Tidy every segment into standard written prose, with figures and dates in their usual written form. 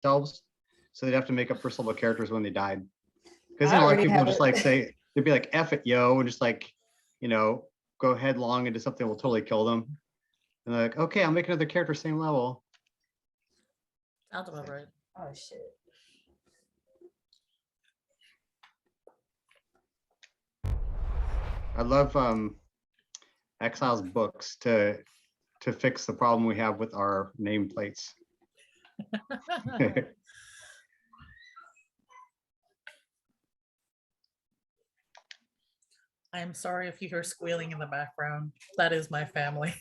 themselves, so they'd have to make up first level characters when they died. Because I a lot of already people have just it. like say they'd be like "F it, yo," and just like go headlong into something that will totally kill them. And they're like, okay, I'll make another character same level. Sounds about right. Oh shit. I love Exile's books to fix the problem we have with our nameplates. I'm sorry if you hear squealing in the background. That is my family.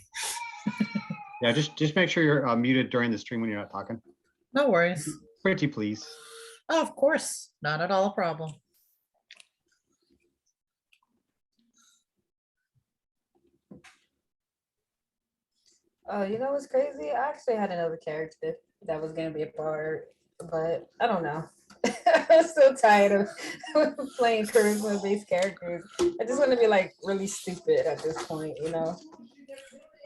Yeah, just make sure you're muted during the stream when you're not talking. No worries. Pretty please. Oh, of course. Not at all a problem. Oh, you know what's crazy? I actually had another character that was gonna be a part, but I don't know. I'm so tired of playing charisma-based characters. I just want to be like really stupid at this point, you know.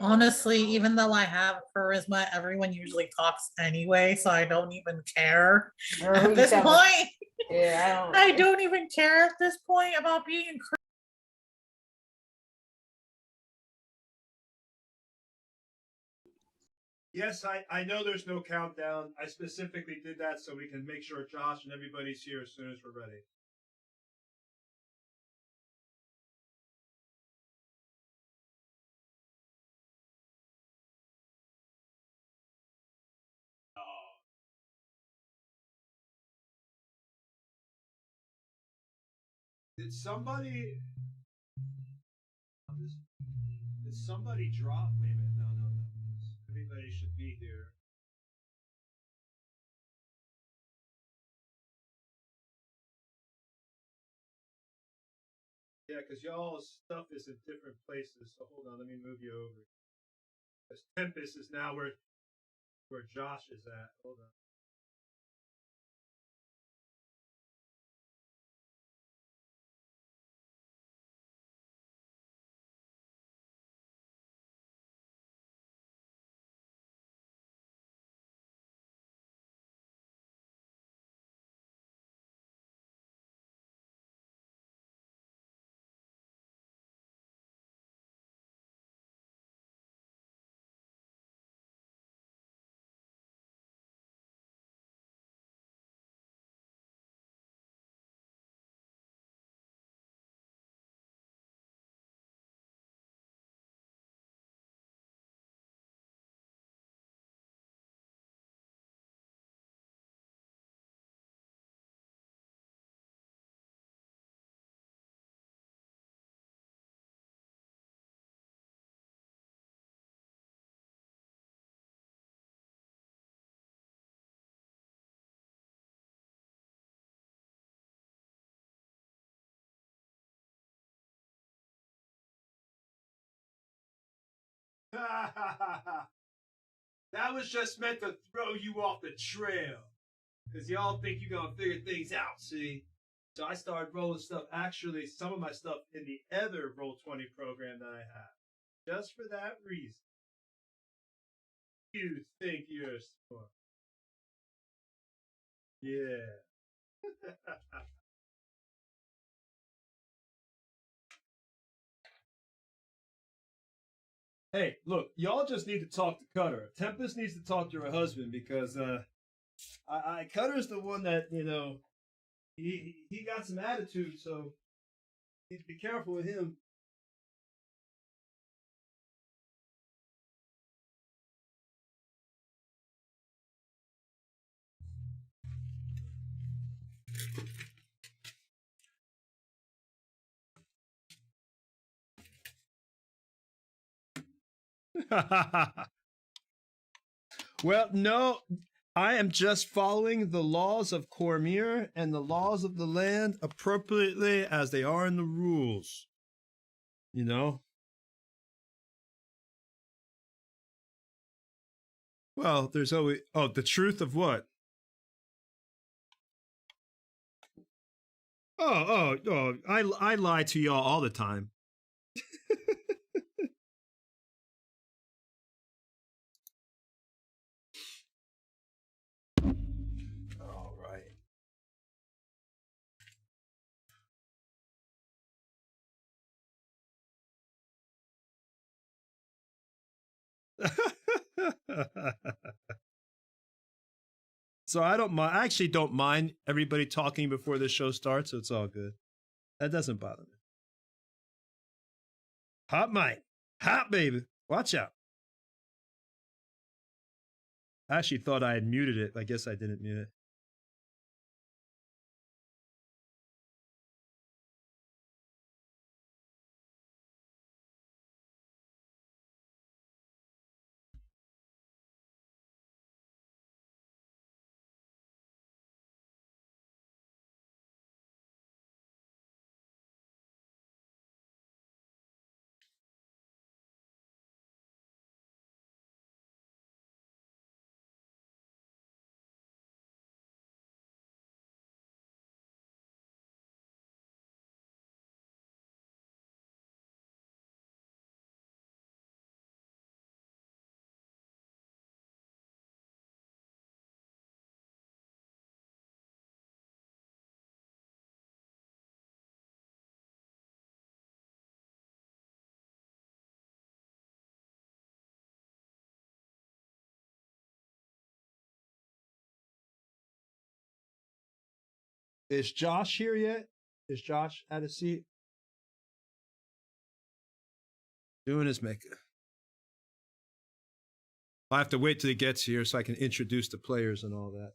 Honestly, even though I have charisma, everyone usually talks anyway, so I don't even care Or who at you this sound point. like. Yeah, I don't even care at this point about being Yes, I know there's no countdown. I specifically did that so we can make sure Josh and everybody's here as soon as we're ready. Did somebody drop? Wait a minute. No. Everybody should be here. Yeah, because y'all's stuff is in different places. So hold on, let me move you over. Because Tempest is now where Josh is at. Hold on. That was just meant to throw you off the trail. Because y'all think you're going to figure things out, see? So I started rolling stuff, actually, some of my stuff in the other Roll20 program that I have. Just for that reason. You think you're smart. Yeah. Hey, look, y'all just need to talk to Cutter. Tempest needs to talk to her husband because Cutter's the one that, he got some attitude, so you need to be careful with him. Well, no, I am just following the laws of Cormyr and the laws of the land appropriately as they are in the rules. You know? Well, there's always... Oh, the truth of what? Oh, I lie to y'all all the time. So I don't mind. I actually don't mind everybody talking before the show starts. So it's all good. That doesn't bother me. Hot mic. Hot baby. Watch out. I actually thought I had muted it. I guess I didn't mute it. Is Josh here yet? Is Josh at a seat? Doing his makeup. I have to wait till he gets here so I can introduce the players and all that.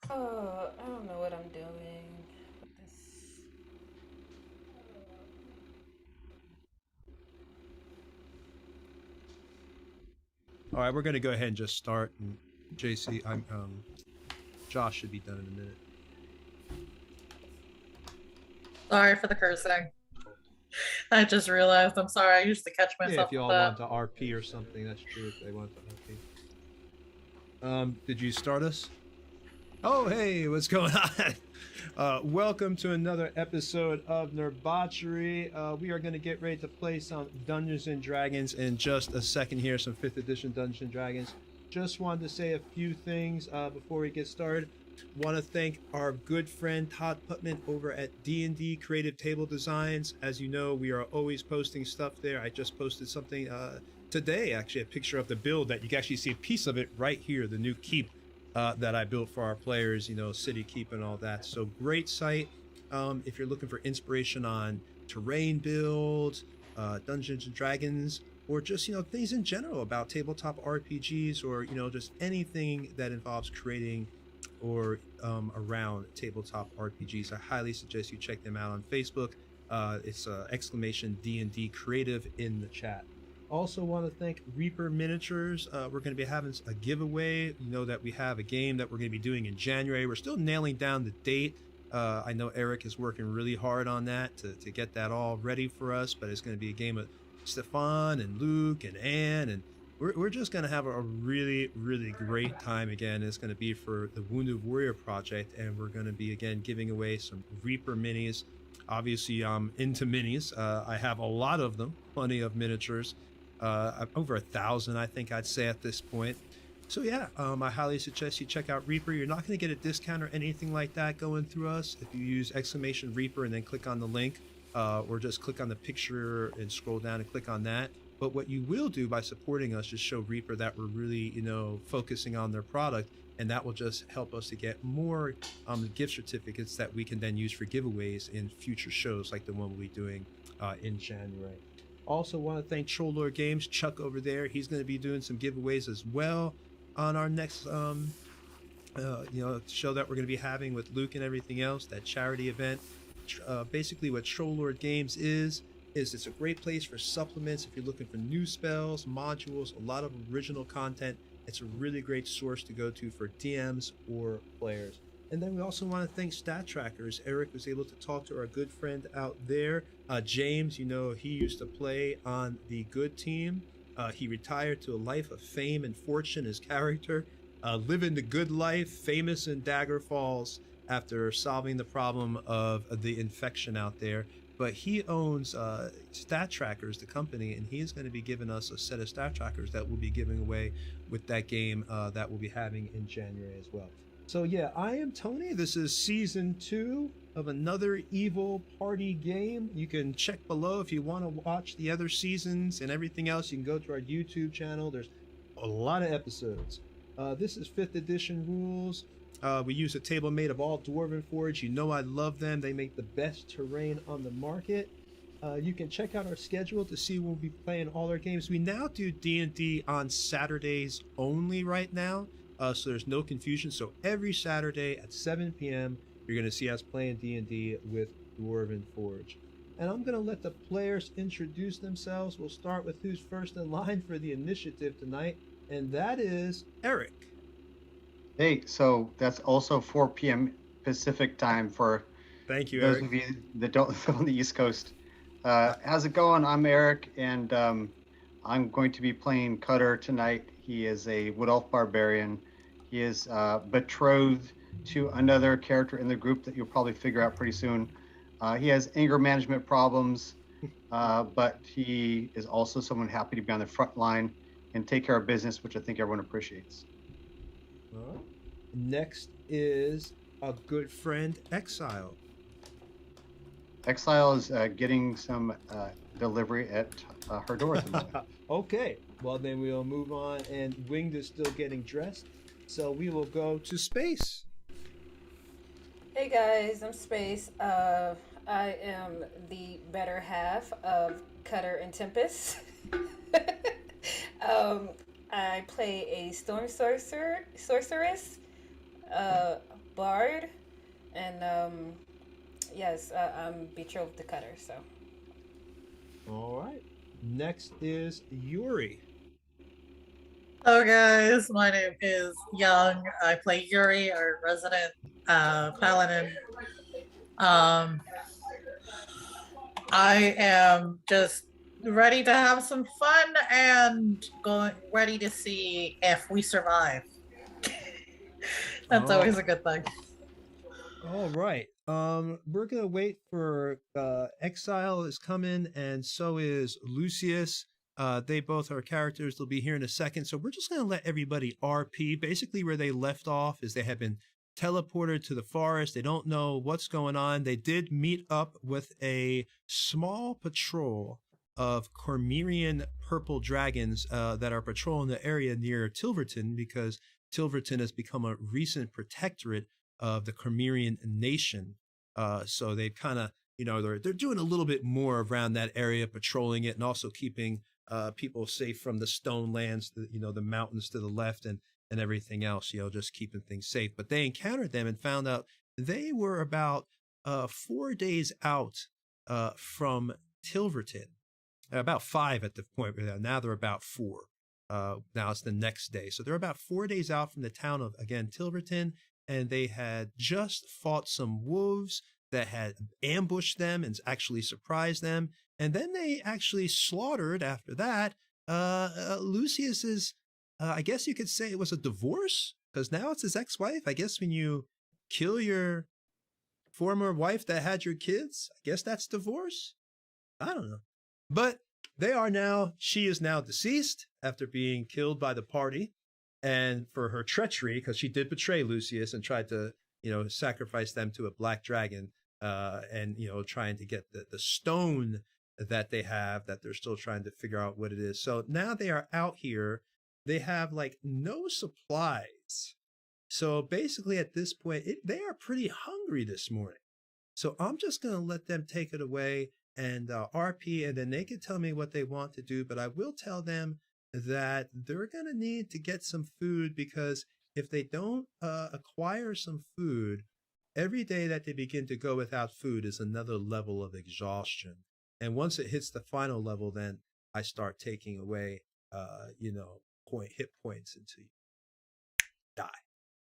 Oh, I don't know what I'm doing with this. All right, we're going to go ahead and just start. And JC, Josh should be done in a minute. Sorry for the cursing. I just realized. I'm sorry. I used to catch Yeah, myself if you with all that. want to RP or something, that's true. If they want to RP. Did you start us? Oh, hey, what's going on? Welcome to another episode of Nerbotchery. We are going to get ready to play some Dungeons and Dragons in just a second here, some 5th edition Dungeons and Dragons. Just wanted to say a few things before we get started. Want to thank our good friend Todd Putman over at D&D Creative Table Designs. As you know, we are always posting stuff there. I just posted something today, actually, a picture of the build that you can actually see a piece of it right here, the new keep that I built for our players, you know, city keep and all that. So great site. If you're looking for inspiration on terrain builds, Dungeons and Dragons, or just, you know, things in general about tabletop RPGs, or, you know, just anything that involves creating or around tabletop RPGs, I highly suggest you check them out on Facebook. It's exclamation D&D Creative in the chat. Also want to thank Reaper Miniatures. We're going to be having a giveaway. You know that we have a game that we're going to be doing in January. We're still nailing down the date. I know Eric is working really hard on that to get that all ready for us, but it's going to be a game of Stefan and Luke and Anne, and we're just going to have a really, really great time again. It's going to be for the Wounded Warrior Project, and we're going to be, again, giving away some Reaper minis. Obviously, I'm into minis. I have a lot of them, plenty of miniatures. Over 1,000, I think I'd say at this point. So yeah, I highly suggest you check out Reaper. You're not going to get a discount or anything like that going through us if you use exclamation Reaper and then click on the link, or just click on the picture and scroll down and click on that. But what you will do by supporting us is show Reaper that we're really, you know, focusing on their product, and that will just help us to get more gift certificates that we can then use for giveaways in future shows like the one we'll be doing in January. Also want to thank Troll Lord Games, Chuck over there. He's going to be doing some giveaways as well on our next show that we're going to be having with Luke and everything else, that charity event. Basically what Troll Lord Games is it's a great place for supplements if you're looking for new spells, modules, a lot of original content. It's a really great source to go to for DMs or players. And then we also want to thank Stat Trackers. Eric was able to talk to our good friend out there, James. You know, he used to play on the good team. He retired to a life of fame and fortune, his character, living the good life, famous in Dagger Falls after solving the problem of the infection out there. But he owns Stat Trackers, the company, and he's going to be giving us a set of Stat Trackers that we'll be giving away with that game that we'll be having in January as well. So yeah, I am Tony. This is season 2 of another Evil Party game. You can check below if you want to watch the other seasons and everything else. You can go to our YouTube channel. There's a lot of episodes. This is 5th edition rules. We use a table made of all Dwarven Forge. You know I love them. They make the best terrain on the market. You can check out our schedule to see when we'll be playing all our games. We now do D&D on Saturdays only right now. So there's no confusion. So every Saturday at 7 p.m., you're going to see us playing D&D with Dwarven Forge. And I'm going to let the players introduce themselves. We'll start with who's first in line for the initiative tonight, and that is Eric. Hey, so that's also 4 p.m. Pacific time for Thank you, those Eric. of you that don't live on the East Coast. How's it going? I'm Eric, and I'm going to be playing Cutter tonight. He is a Wood Elf Barbarian. He is betrothed to another character in the group that you'll probably figure out pretty soon. He has anger management problems, but he is also someone happy to be on the front line and take care of business, which I think everyone appreciates. All right. Next is a good friend, Exile. Exile is getting some delivery at her door at the moment. Okay, well then we'll move on, and Winged is still getting dressed, so we will go to Space. Hey guys, I'm Space. I am the better half of Cutter and Tempest. I play a storm sorceress, bard, and yes, I'm betrothed to Cutter. So. All right. Next is Yuri. Hello guys, my name is Young. I play Yuri, our resident paladin. I am just ready to have some fun and ready to see if we survive. That's always a good thing. All right. We're gonna wait for Exile is coming, and so is Lucius. They both are characters. They'll be here in a second. So we're just gonna let everybody RP. Basically, where they left off is they have been teleported to the forest. They don't know what's going on. They did meet up with a small patrol of Cormyrean purple dragons that are patrolling the area near Tilverton, because Tilverton has become a recent protectorate of the Cormyrean nation. So they've kind of, they're doing a little bit more around that area, patrolling it, and also keeping people safe from the stone lands, the mountains to the left, and everything else, just keeping things safe. But they encountered them and found out they were about 4 days out from Tilverton. About 5 at the point where now they're about 4. Now it's the next day. So they're about 4 days out from the town of, again, Tilverton. And they had just fought some wolves that had ambushed them and actually surprised them. And then they actually slaughtered, after that, Lucius's, I guess you could say it was a divorce, because now it's his ex-wife. I guess when you kill your former wife that had your kids, I guess that's divorce. I don't know. But she is now deceased after being killed by the party. And for her treachery, because she did betray Lucius and tried to, sacrifice them to a black dragon, and, trying to get the stone that they have, that they're still trying to figure out what it is. So now they are out here. They have no supplies. So basically at this point, they are pretty hungry this morning. So I'm just going to let them take it away and RP, and then they can tell me what they want to do. But I will tell them that they're going to need to get some food, because if they don't acquire some food, every day that they begin to go without food is another level of exhaustion. And once it hits the final level, then I start taking away, hit points until you die.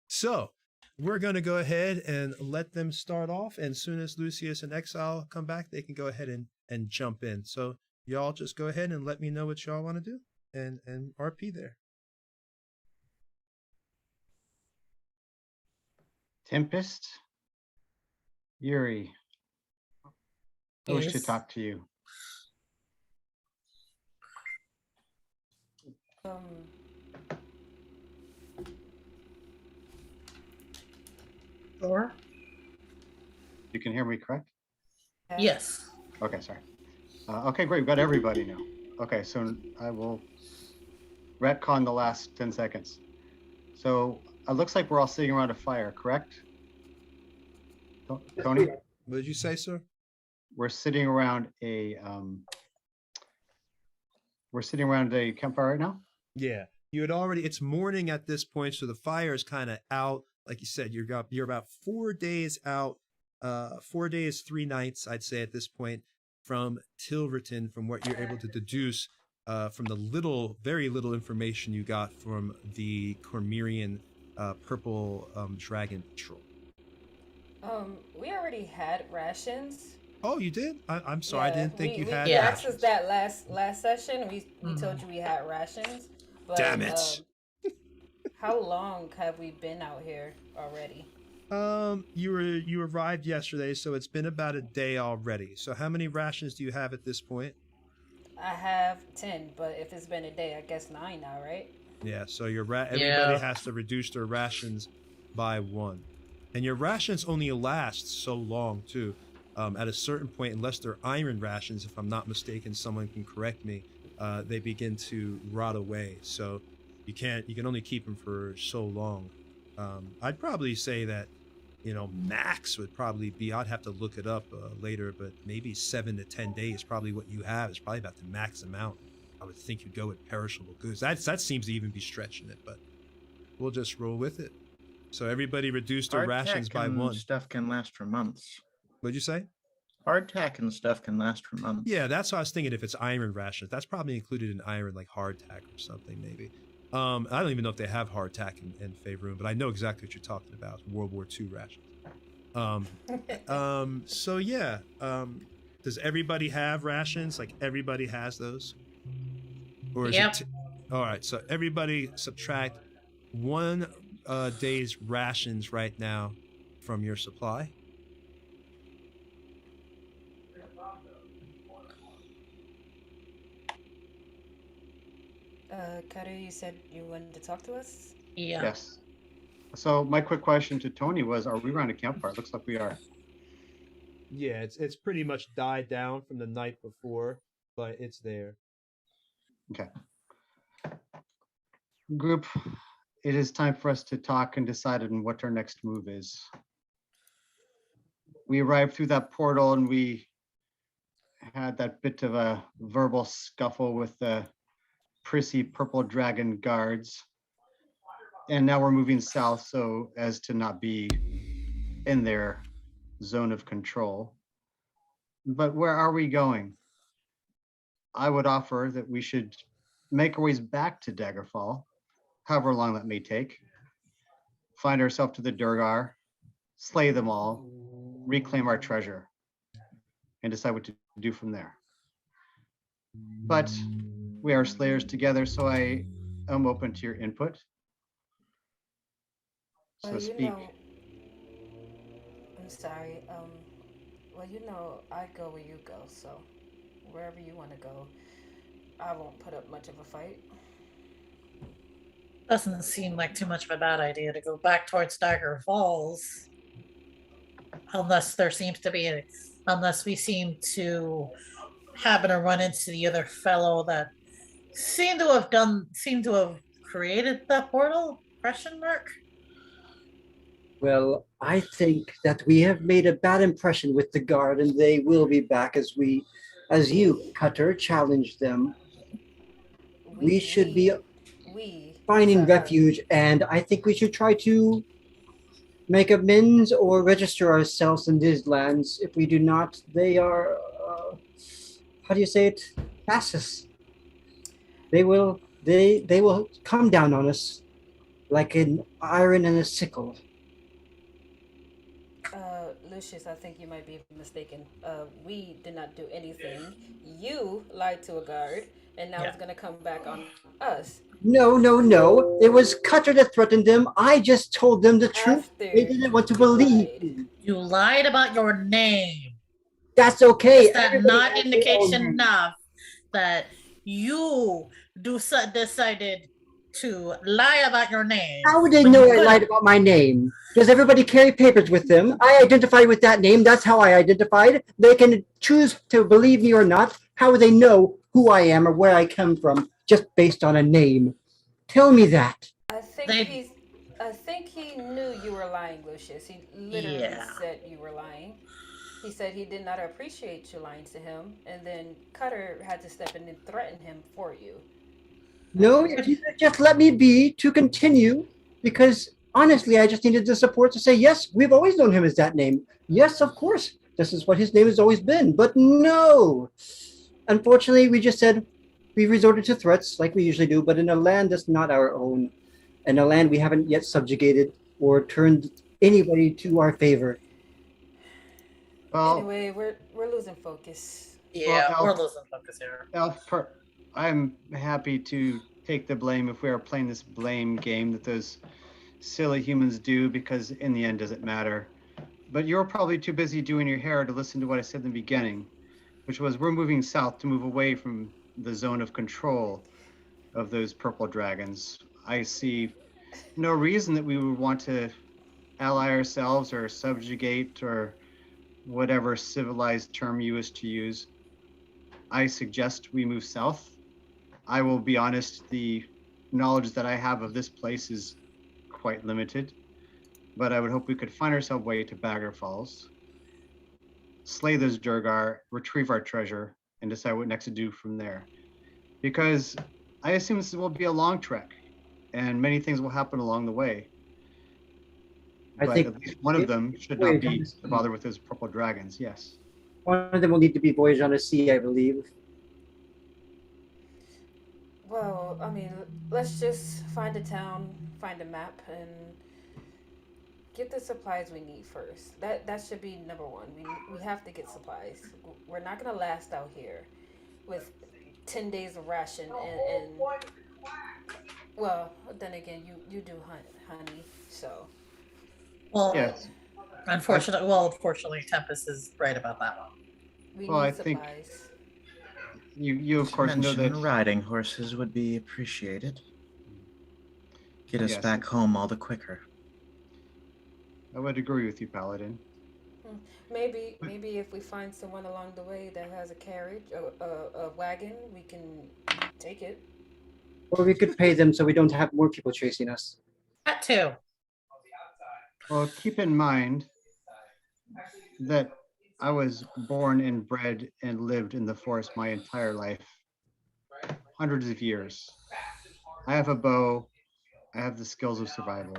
So we're going to go ahead and let them start off. And as soon as Lucius and Exile come back, they can go ahead and jump in. So y'all just go ahead and let me know what y'all want to do. And RP there. Tempest, Yuri, I wish to Yes. talk to you. Sure. You can hear me, correct? Yes. Okay, sorry. Okay, great. We've got everybody now. Okay, so I will retcon the last 10 seconds. So it looks like we're all sitting around a fire, correct? Tony? What did you say, sir? We're sitting around a campfire right now? Yeah. It's morning at this point, so the fire is kind of out. Like you said, you're about 4 days out, 4 days, 3 nights, I'd say at this point, from Tilverton, from what you're able to deduce from the very little information you got from the Cormyrean purple dragon patrol. We already had rations. Oh, you did? I'm sorry, Yeah, I didn't think you had. You asked rations. us that last session. We told you we had rations. But, Damn it! How long have we been out here already? You arrived yesterday, so it's been about a day already. So how many rations do you have at this point? I have 10, but if it's been a day, I guess 9 now, right? Yeah. So everybody has to reduce their rations by 1, and your rations only last so long too. At a certain point, unless they're iron rations, if I'm not mistaken, someone can correct me. They begin to rot away. So you can only keep them for so long. I'd probably say that, max would probably be, I'd have to look it up later, but maybe 7 to 10 days, probably what you have is probably about the max amount. I would think you'd go with perishable goods. That seems to even be stretching it, but we'll just roll with it. So everybody reduced their rations by 1. Stuff can last for months. What'd you say? Hardtack and stuff can last for months. Yeah, that's what I was thinking. If it's iron rations, that's probably included in iron, like hardtack or something, maybe. I don't even know if they have hardtack in Faerun, but I know exactly what you're talking about. World War II rations. So yeah, Does everybody have rations? Like everybody has those? Or is Yep. it? All right. So everybody subtract 1 day's rations right now from your supply. Karu, you said you wanted to talk to us? Yeah. Yes. So my quick question to Tony was, are we around a campfire? It looks like we are. Yeah, it's pretty much died down from the night before, but it's there. Okay. Group, it is time for us to talk and decide on what our next move is. We arrived through that portal and we had that bit of a verbal scuffle with the prissy purple dragon guards. And now we're moving south so as to not be in their zone of control. But where are we going? I would offer that we should make our ways back to Daggerfall, however long that may take, find ourselves to the Durgar, slay them all, reclaim our treasure, and decide what to do from there. But we are slayers together, so I am open to your input. So Well, you speak. know, I'm sorry. Well, you know, I go where you go, so wherever you want to go, I won't put up much of a fight. Doesn't seem like too much of a bad idea to go back towards Dagger Falls. Unless we seem to happen to run into the other fellow that seemed to have created that portal? Question mark? Well, I think that we have made a bad impression with the guard, and they will be back as you, Cutter, challenged them. We should be finding us. refuge, and I think we should try to make amends or register ourselves in these lands. If we do not, they are, how do you say it? Fascists. They will come down on us like an iron and a sickle. Lucius, I think you might be mistaken. We did not do anything. You lied to a guard, and now it's going to come back on us. No. It was Cutter that threatened them. I just told them the truth. They didn't want to believe me. You lied about your name. That's okay. Is that not indication enough that you decided to lie about your name? How would they know I lied about my name? Does everybody carry papers with them? I identified with that name. That's how I identified. They can choose to believe me or not. How would they know who I am or where I come from just based on a name? Tell me that. I think he knew you were lying, Lucius. He literally said you were lying. He said he did not appreciate you lying to him, and then Cutter had to step in and threaten him for you. No, if you could just let me be to continue, because honestly, I just needed the support to say, yes, we've always known him as that name. Yes, of course, this is what his name has always been. But no, unfortunately, we just said we resorted to threats like we usually do, but in a land that's not our own, and a land we haven't yet subjugated or turned anybody to our favor. Well, anyway, we're losing focus. Yeah, we're losing focus here. I'm happy to take the blame if we are playing this blame game that those silly humans do, because in the end, does it matter? But you're probably too busy doing your hair to listen to what I said in the beginning, which was we're moving south to move away from the zone of control of those purple dragons. I see no reason that we would want to ally ourselves or subjugate or whatever civilized term you wish to use. I suggest we move south. I will be honest, the knowledge that I have of this place is quite limited, but I would hope we could find ourselves way to Bagger Falls, slay those Durgar, retrieve our treasure, and decide what next to do from there. Because I assume this will be a long trek, and many things will happen along the way. But I think at least one of them should not be to bother with those purple dragons, yes. One of them will need to be voyaged on a sea, I believe. Well, I mean, let's just find a town, find a map, and get the supplies we need first. That should be number one. We have to get supplies. We're not gonna last out here with 10 days of ration and well, then again, you do hunt honey, so Well, Yes. unfortunately, Tempest is right about that one. we Well, I need think supplies. you of To course know mention that. riding horses would be appreciated. Get us Yes. back home all the quicker. I would agree with you, Paladin. Maybe if we find someone along the way that has a carriage, a wagon, we can take it. Or we could pay them so we don't have more people chasing us. That too. Well, keep in mind that I was born and bred and lived in the forest my entire life, hundreds of years. I have a bow. I have the skills of survival.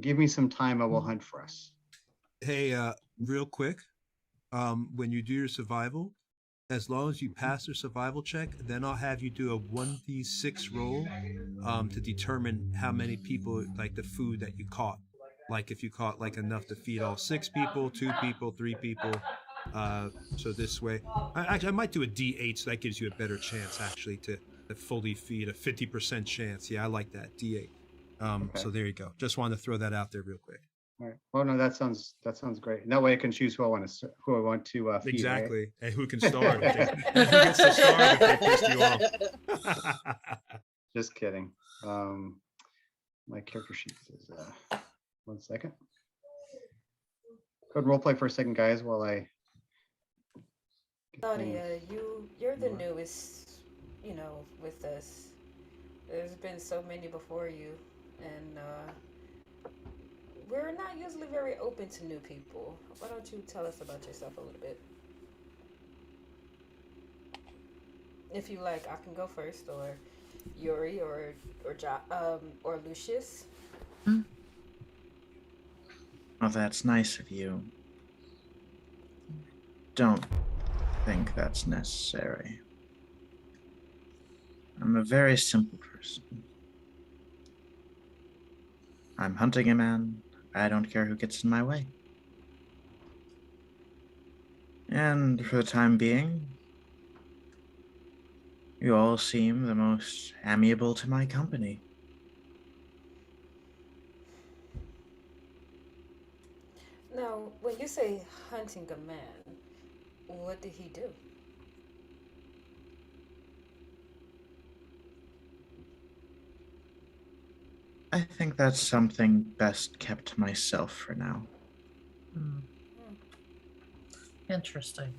Give me some time, I will hunt for us. Hey, real quick, when you do your survival, as long as you pass your survival check, then I'll have you do a 1d6 roll to determine how many people, like the food that you caught. Like if you caught like enough to feed all 6 people, 2 people, 3 people. So this way, I might do a d8, so that gives you a better chance actually to fully feed, a 50% chance. Yeah, I like that, d8. Okay. So there you go. Just wanted to throw that out there real quick. All right. Well, no, that sounds great. And that way I can choose who I want to feed. Exactly. Right? And who can starve? And who gets to starve if they pissed you off? Just kidding. My character sheet is 1 second. Go ahead and roleplay for a second, guys, while I. Claudia, you're the newest, with us. There's been so many before you, and we're not usually very open to new people. Why don't you tell us about yourself a little bit? If you like, I can go first, or Yuri, or Lucius. Well, that's nice of you. Don't think that's necessary. I'm a very simple person. I'm hunting a man. I don't care who gets in my way. And for the time being, you all seem the most amiable to my company. Now, when you say hunting a man, what did he do? I think that's something best kept to myself for now. Interesting.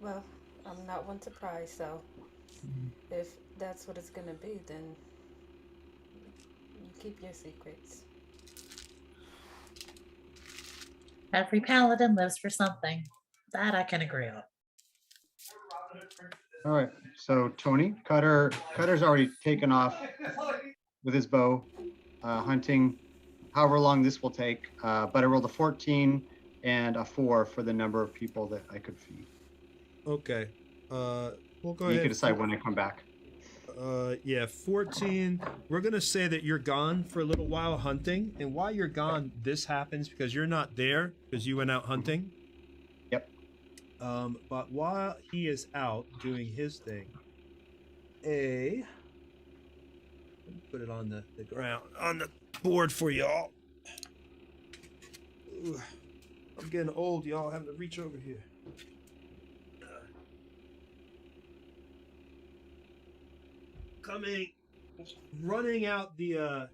Well, I'm not one to pry, so if that's what it's gonna be, then you keep your secrets. Every paladin lives for something. That I can agree on. All right. So Tony, Cutter's already taken off with his bow, hunting. However long this will take, but I rolled a 14 and a 4 for the number of people that I could feed. Okay. We'll go You ahead. can decide when I come back. Yeah, 14. We're going to say that you're gone for a little while hunting. And while you're gone, this happens because you're not there because you went out hunting. Yep. But while he is out doing his thing, let me put it on the ground, on the board for y'all. Ooh, I'm getting old, y'all. Having to reach over here. Coming, running out the.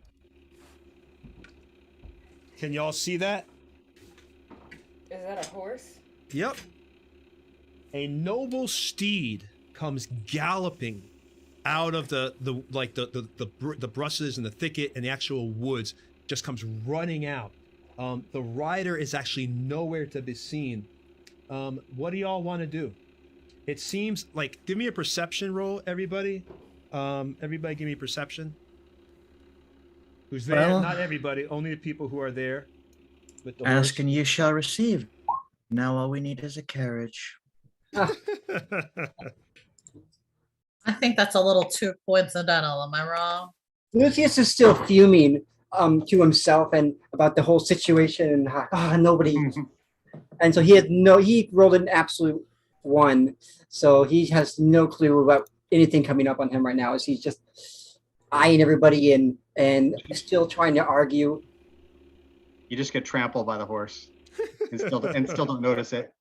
Can y'all see that? Is that a horse? Yep. A noble steed comes galloping out of the brushes and the thicket and the actual woods. Just comes running out. The rider is actually nowhere to be seen. What do y'all want to do? It seems like, give me a perception roll, everybody. Everybody give me perception. Who's there? Well, not everybody, only the people who are there with the ask horse. and you shall receive. Now all we need is a carriage. I think that's a little too coincidental. Am I wrong? Lucius is still fuming to himself and about the whole situation and how nobody. And so he rolled an absolute 1, so he has no clue about anything coming up on him right now. As he's just eyeing everybody and still trying to argue. You just get trampled by the horse and still don't notice it.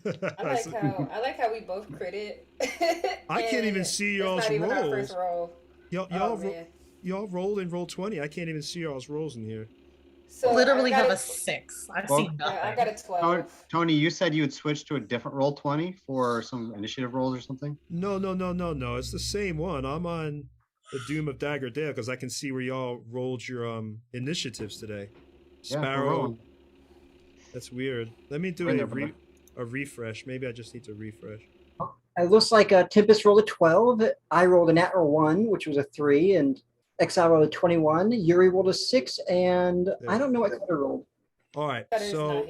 I like how we both crit it. I can't even see y'all's rolls. First roll. Y'all rolled in roll 20. I can't even see y'all's rolls in here. So literally have a 6. I've seen nothing. I got a 12. Tony, you said you would switch to a different roll 20 for some initiative rolls or something? No. It's the same one. I'm on the Doom of Dagger Dale because I can see where y'all rolled your initiatives today. Sparrow. Yeah, that's weird. Let me do a refresh. Maybe I just need to refresh. It looks like Tempest rolled a 12. I rolled a natural 1, which was a 3, and Exile rolled a 21. Yuri rolled a 6, and I don't know what Cutter rolled. All right, so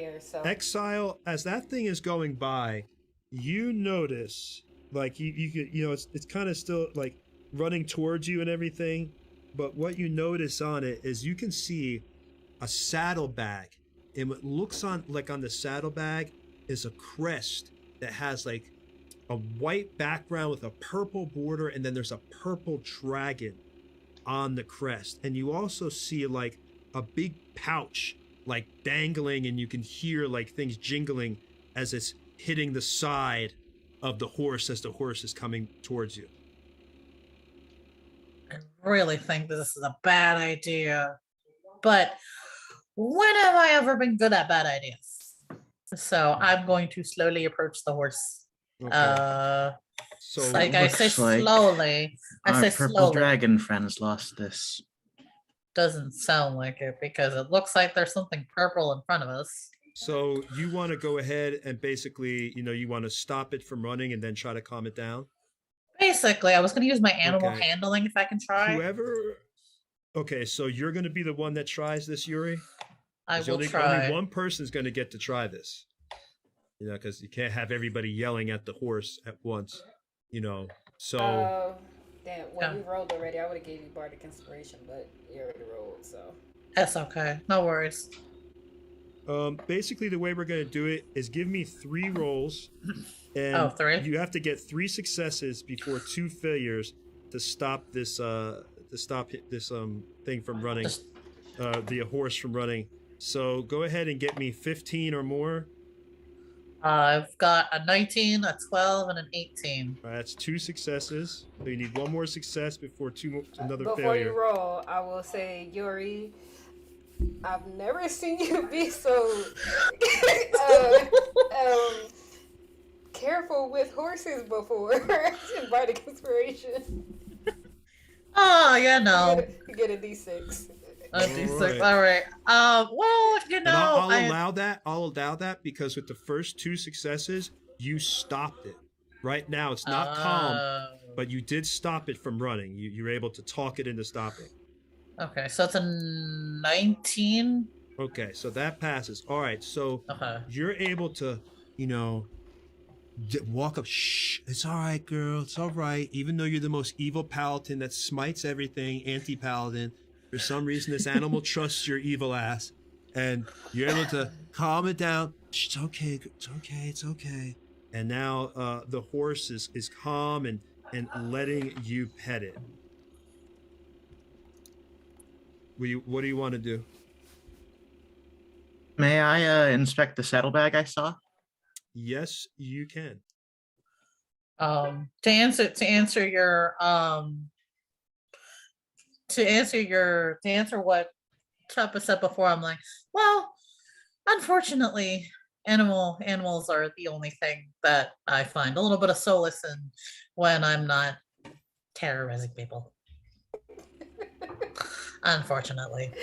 Exile, as that thing is going by, you notice, like it's kind of still like running towards you and everything, but what you notice on it is you can see a saddlebag, and what looks on the saddlebag is a crest that has like a white background with a purple border, and then there's a purple dragon on the crest. And you also see like a big pouch like dangling, and you can hear like things jingling as it's hitting the side of the horse as the horse is coming towards you. I really think this is a bad idea. But when have I ever been good at bad ideas? So I'm going to slowly approach the horse. Okay. So like I say slowly. Our purple dragon friends lost this. Doesn't sound like it because it looks like there's something purple in front of us. So you want to go ahead and basically, you want to stop it from running and then try to calm it down? Basically, I was going to use my animal handling if I can try. Okay, so you're going to be the one that tries this, Yuri? I will try. Only one person is going to get to try this. Because you can't have everybody yelling at the horse at once. So... Damn, we rolled already. I would have gave you Bardic Inspiration, but you already rolled, so... That's okay. No worries. Basically, the way we're going to do it is give me 3 rolls. And 3? You have to get 3 successes before 2 failures to stop this thing from running, the horse from running. So go ahead and get me 15 or more. I've got a 19, a 12, and an 18. All right, that's 2 successes. So you need 1 more success before another failure. Before you roll, I will say, Yuri, I've never seen you be so careful with horses before. Bardic Inspiration. Oh, yeah, no. You get a D6. A D6. All right. Well, I'll allow that. I'll allow that because with the first 2 successes, you stopped it. Right now, it's not calm, but you did stop it from running. You're able to talk it into stopping. Okay, so it's a 19. Okay, so that passes. All right, so you're able to, walk up. Shh, it's all right, girl. It's all right. Even though you're the most evil paladin that smites everything, anti-paladin. For some reason, this animal trusts your evil ass, and you're able to calm it down. Shh, it's okay. It's okay. It's okay. And now the horse is calm and letting you pet it. What do you want to do? May I inspect the saddlebag I saw? Yes, you can. To answer what Trappa said before, I'm like, well, unfortunately, animals are the only thing that I find a little bit of solace in when I'm not terrorizing people. Unfortunately,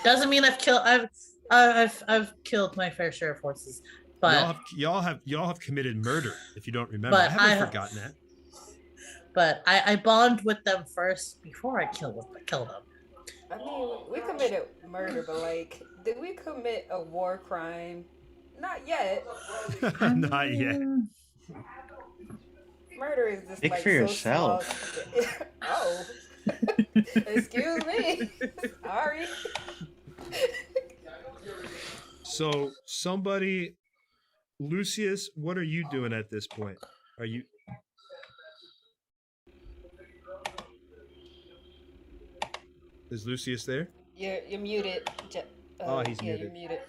doesn't mean I've killed my fair share of horses, but y'all have committed murder. If you don't remember, I haven't forgotten that. But I bond with them first before I kill them. I mean, we committed murder, but like, did we commit a war crime? Not yet. Not yet. Murder is just Think like for so yourself. small. Oh. Excuse me. Sorry. So somebody, Lucius, what are you doing at this point? Are you? Is Lucius there? You're muted. Oh, he's yeah, muted. you're muted.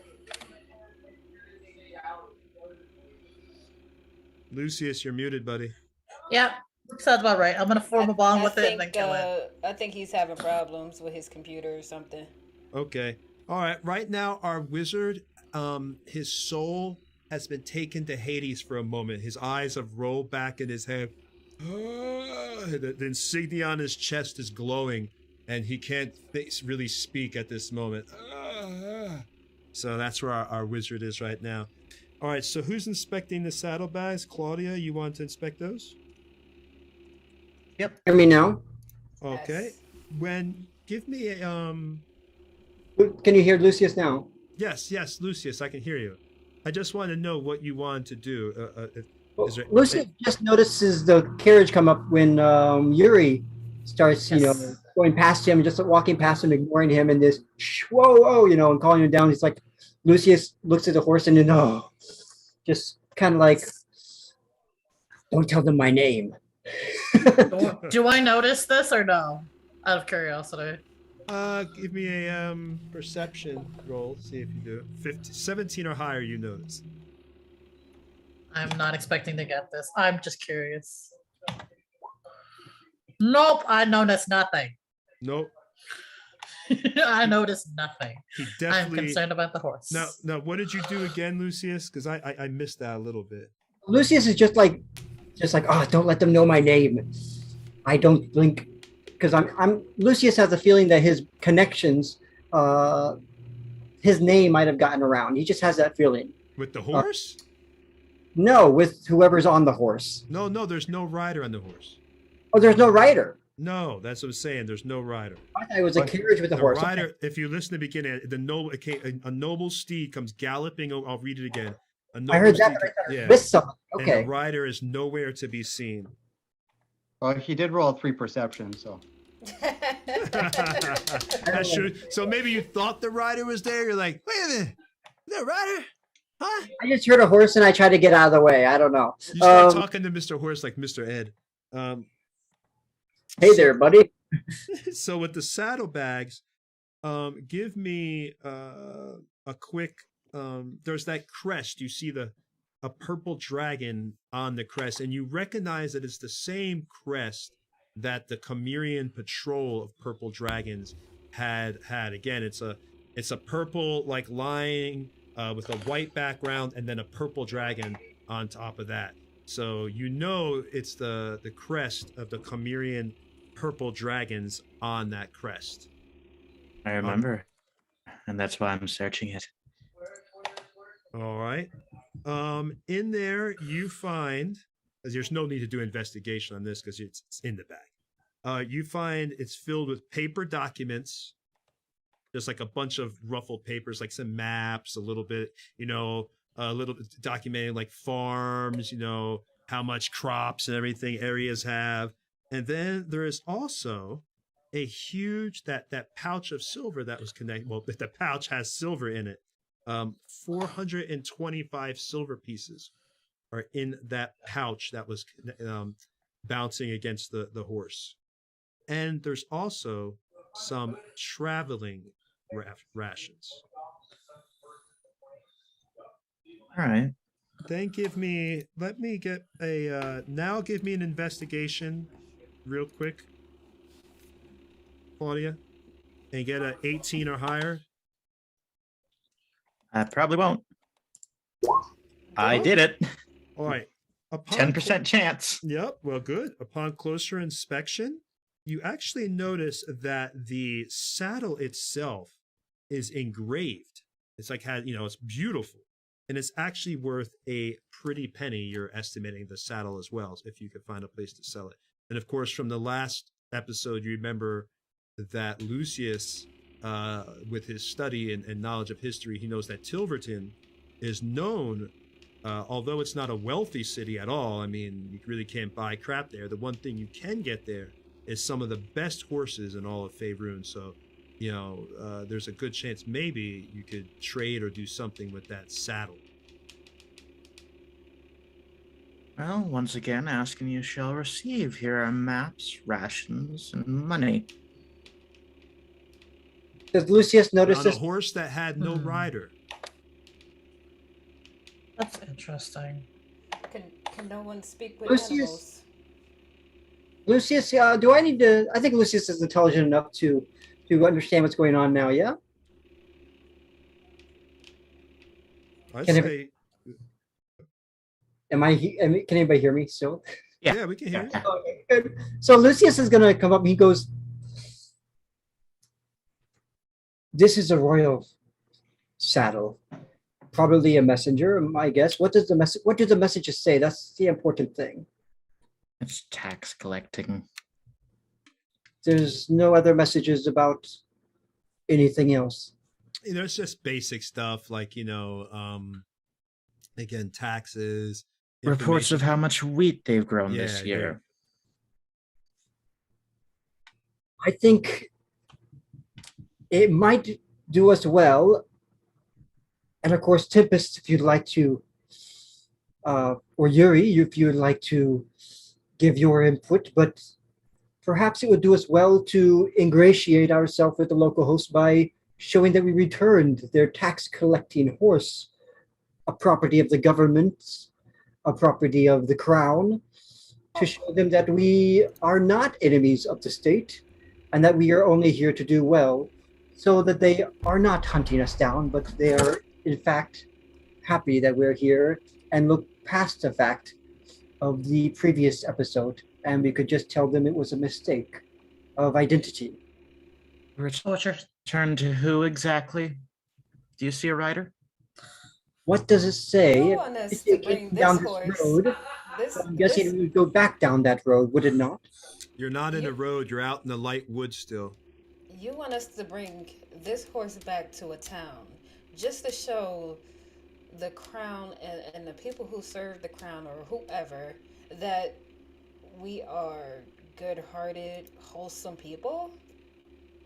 Lucius, you're muted, buddy. Yep, sounds about right. I'm gonna form a bond with it and then kill it. I think he's having problems with his computer or something. Okay. All right. Right now, our wizard, his soul has been taken to Hades for a moment. His eyes have rolled back in his head. The insignia on his chest is glowing, and he can't really speak at this moment. So that's where our wizard is right now. All right. So who's inspecting the saddlebags? Claudia, you want to inspect those? Yep. Hear me now? Okay. Yes. Give me a Can you hear Lucius now? Yes, Lucius, I can hear you. I just want to know what you want to do. Well, Is there- Lucius just notices the carriage come up when Yuri starts, Yes. going past him, just walking past him, ignoring him, and this whoa, whoa, and calling him down. He's like, Lucius looks at the horse and then, just kind of like, don't tell them my name. Do I notice this or no? Out of curiosity. Give me a perception roll. See if you do. 17 or higher, you notice. I'm not expecting to get this. I'm just curious. Nope, I noticed nothing. Nope. I noticed nothing. He I'm definitely. concerned about the horse. Now, what did you do again, Lucius? Because I missed that a little bit. Lucius is just like, don't let them know my name. I don't think, because Lucius has a feeling that his connections, his name might have gotten around. He just has that feeling. With the horse? No, with whoever's on the horse. No, there's no rider on the horse. Oh, there's no rider. No, that's what I'm saying. There's no rider. I thought it was a But carriage with a The horse. rider, if you listen to the beginning, a noble steed comes galloping. I'll read it again. A noble I heard that, steed- but I thought yeah. missed something. And Okay. the rider is nowhere to be seen. Well, he did roll a 3 perception, so. That's true. So maybe you thought the rider was there. You're like, wait a minute, is there a rider? Huh? I just heard a horse and I tried to get out of the way. I don't know. You start talking to Mr. Horse like Mr. Ed. Hey there, buddy. So with the saddlebags, give me a quick. There's that crest. You see a purple dragon on the crest, and you recognize that it's the same crest that the Chimerian patrol of purple dragons had. Again, it's a purple like line with a white background, and then a purple dragon on top of that. So it's the crest of the Chimerian purple dragons on that crest. I remember. And that's why I'm searching it. All right. In there you find, as there's no need to do investigation on this because it's in the bag. You find it's filled with paper documents, just like a bunch of ruffled papers, like some maps, a little bit, a little bit documenting like farms, how much crops and everything areas have. And then there is also a huge, that pouch of silver that was connected. Well, the pouch has silver in it. 425 silver pieces are in that pouch that was bouncing against the horse. And there's also some traveling rations. All right. Then give me an investigation real quick, Claudia, and get a 18 or higher. I probably won't. I did it. All right. 10% chance. Yep. Well, good. Upon closer inspection, you actually notice that the saddle itself is engraved. It's like it's beautiful. And it's actually worth a pretty penny. You're estimating the saddle as well, if you could find a place to sell it. And of course, from the last episode, you remember that Lucius, with his study and knowledge of history, he knows that Tilverton is known, although it's not a wealthy city at all. I mean, you really can't buy crap there. The one thing you can get there is some of the best horses in all of Faerun. So, there's a good chance maybe you could trade or do something with that saddle. Well, once again, ask and you shall receive. Here are maps, rations, and money. Does Lucius notice On a this? horse that had no rider. That's interesting. Can no one speak with Lucius- animals? Lucius, do I need to? I think Lucius is intelligent enough to understand what's going on now. Yeah. I Can say, Can anybody hear me still? yeah, we can hear you. Okay, good. So Lucius is gonna come up. And he goes, "This is a royal saddle, probably a messenger. I guess. What does the message? What do the messages say? That's the important thing. It's tax collecting. There's no other messages about anything else. It's just basic stuff like, again, taxes. Reports of information. how much wheat they've grown this Yeah, year. I think it might do us well. And of course, Tempest, if you'd like to, or Yuri, if you would like to give your input, but perhaps it would do us well to ingratiate ourselves with the local host by showing that we returned their tax collecting horse, a property of the government, a property of the crown, to show them that we are not enemies of the state and that we are only here to do well, so that they are not hunting us down, but they are in fact happy that we're here and look past the fact of the previous episode, and we could just tell them it was a mistake of identity. Return to who exactly? Do you see a rider? What does it say? You want us to bring down this this horse? road, I'm guessing it would go back down that road, would it not? You're not in a road. You're out in the light woods still. You want us to bring this horse back to a town just to show the crown and the people who serve the crown or whoever that we are good-hearted, wholesome people?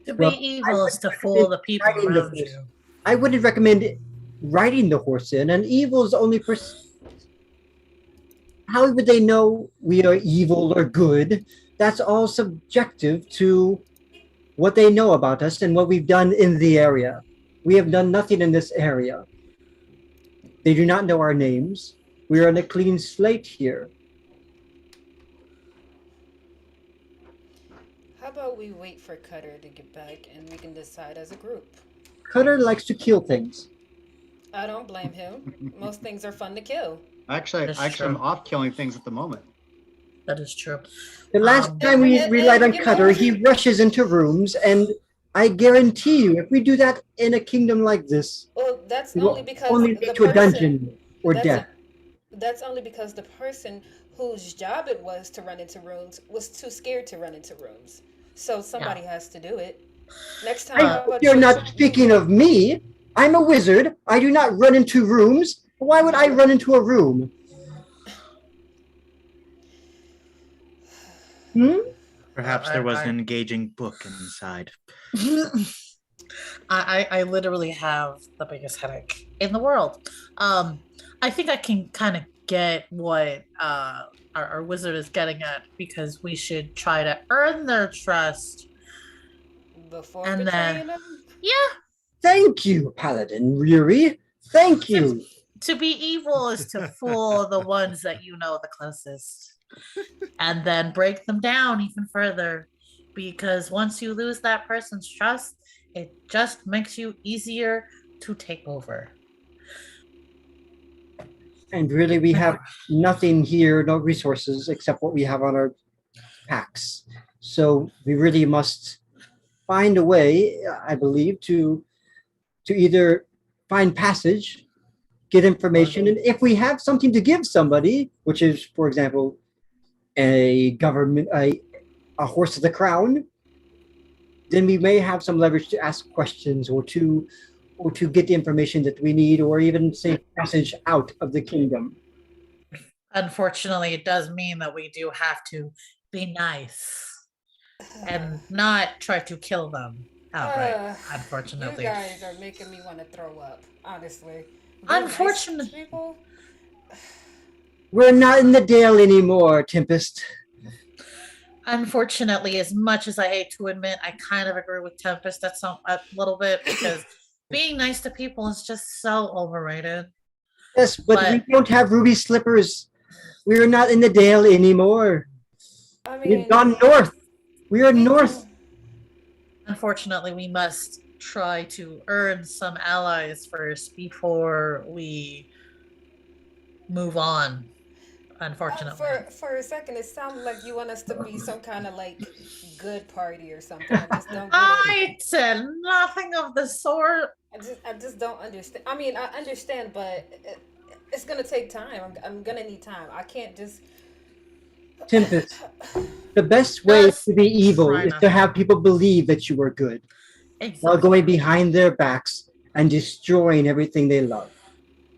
To Well, be evil is to fool the people riding the around horse. you. I wouldn't recommend riding the horse in, and evil is only how would they know we are evil or good? That's all subjective to what they know about us and what we've done in the area. We have done nothing in this area. They do not know our names. We are on a clean slate here. How about we wait for Cutter to get back and we can decide as a group? Cutter likes to kill things. I don't blame him. Most things are fun to kill. Actually, That's I'm true. off killing things at the moment. That is true. The last Um, time we and- relied on and- Cutter, he rushes into rooms, and I guarantee you, if we do that in a kingdom like this, Well, that's we will only because only the lead to a person- dungeon or that's death. That's only because the person whose job it was to run into rooms was too scared to run into rooms. So somebody has to do it. Next time, I how hope about you're you- not speaking of me. I'm a wizard. I do not run into rooms. Why would I run into a room? Perhaps there was an engaging book inside. I literally have the biggest headache in the world. I think I can kind of get what our wizard is getting at, because we should try to earn their trust. before and betraying then- them? Yeah, Thank you, Paladin Yuri. Thank you. to be evil is to fool the ones that you know the closest, and then break them down even further. Because once you lose that person's trust, it just makes you easier to take over. And really, we have nothing here, no resources except what we have on our packs. So we really must find a way, I believe, to either find passage, get information, and if we have something to give somebody, which is, for example, a government, a horse of the crown, then we may have some leverage to ask questions or to get the information that we need, or even say passage out of the kingdom. Unfortunately, it does mean that we do have to be nice. and not try to kill them outright, You unfortunately. guys are making me want to throw up, honestly. Unfortunate- Nice people? We're not in the Dale anymore, Tempest. Unfortunately, as much as I hate to admit, I kind of agree with Tempest at a little bit, because being nice to people is just so overrated. Yes, but we don't have ruby slippers. We're not in the Dale anymore. I mean, We've gone north. We are we north. Unfortunately, we must try to earn some allies first before we move on. Unfortunately. For a second, it sounded like you want us to be some kind of like good party or something. I just don't get it. I said nothing of the sort. I just don't understand. I mean, I understand, but it's gonna take time. I'm gonna need time. I can't just. Tempest, the best way Just to be evil try is not to to. have people believe that you are good while going behind their backs and destroying everything they love.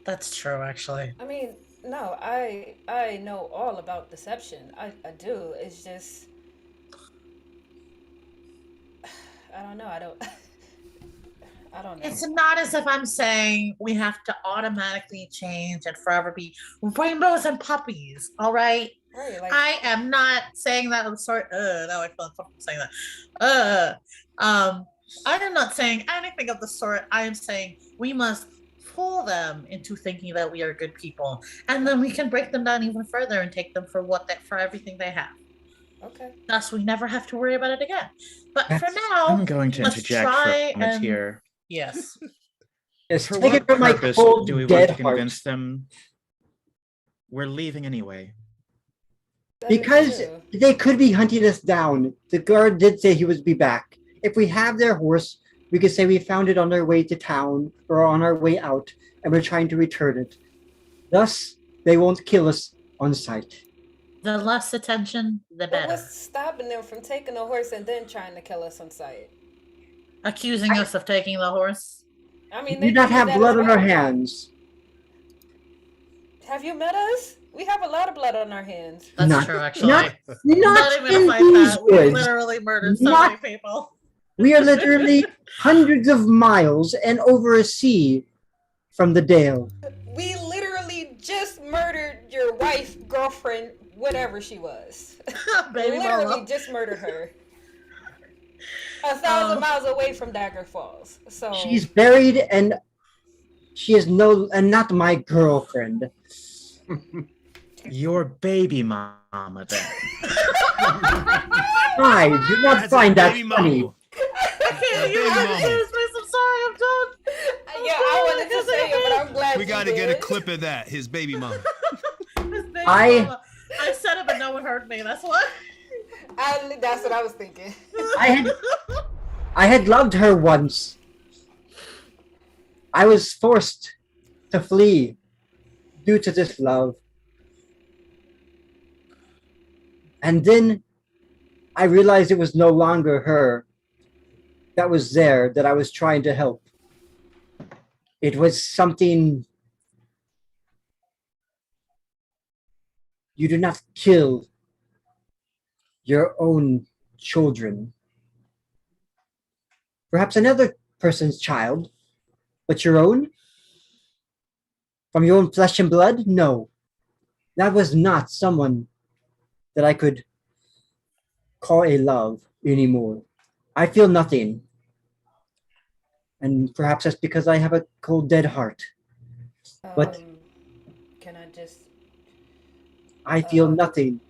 That's true, actually. I mean, no, I know all about deception. I do. It's just. I don't know. I don't. I don't know. It's not as if I'm saying we have to automatically change and forever be rainbows and puppies, all right? Right, like, I am not saying that. I'm sorry. Now I feel uncomfortable saying that. I am not saying anything of the sort. I am saying we must fool them into thinking that we are good people, and then we can break them down even further and take them for for everything they have. okay. Thus, we never have to worry about it again. But for That's- now, I'm going to let's interject try from it and here. yes. Yes, For take it what from my purpose cold, do we want dead to heart. convince them we're leaving anyway? That is Because true. they could be hunting us down. The guard did say he would be back. If we have their horse, we could say we found it on our way to town or on our way out, and we're trying to return it. Thus, they won't kill us on sight. The less attention, the But better. what's stopping them from taking a horse and then trying to kill us on sight? Accusing us of taking the horse. I mean, We they do not can do have that blood as on our well. hands. Have you met us? We have a lot of blood on our hands. That's Not- true, actually. not- I'm Not not even in gonna fight these that. We woods. literally murdered so Not- many people. We are literally hundreds of miles and over a sea from the Dale. We literally just murdered your wife, girlfriend, whatever she was. Baby Literally mama. just murdered her. 1,000 miles away from Dagger Falls. So She's buried, and she is not my girlfriend. Your baby mama, then. I do not That's find a that baby funny. mama. Okay, you Baby have mama. accused me. I'm sorry. I'm done. yeah, I wanted to say it, but I'm glad We you got to get a did. clip of that. His baby mama. His baby I- mama. I said it, but no one heard me. That's why. That's what I was thinking. I had loved her once. I was forced to flee due to this love. And then I realized it was no longer her that was there that I was trying to help. It was something. You do not kill your own children. Perhaps another person's child, but your own? From your own flesh and blood? No. That was not someone that I could call a love anymore. I feel nothing. And perhaps that's because I have a cold, dead heart. But- Can I just? I feel nothing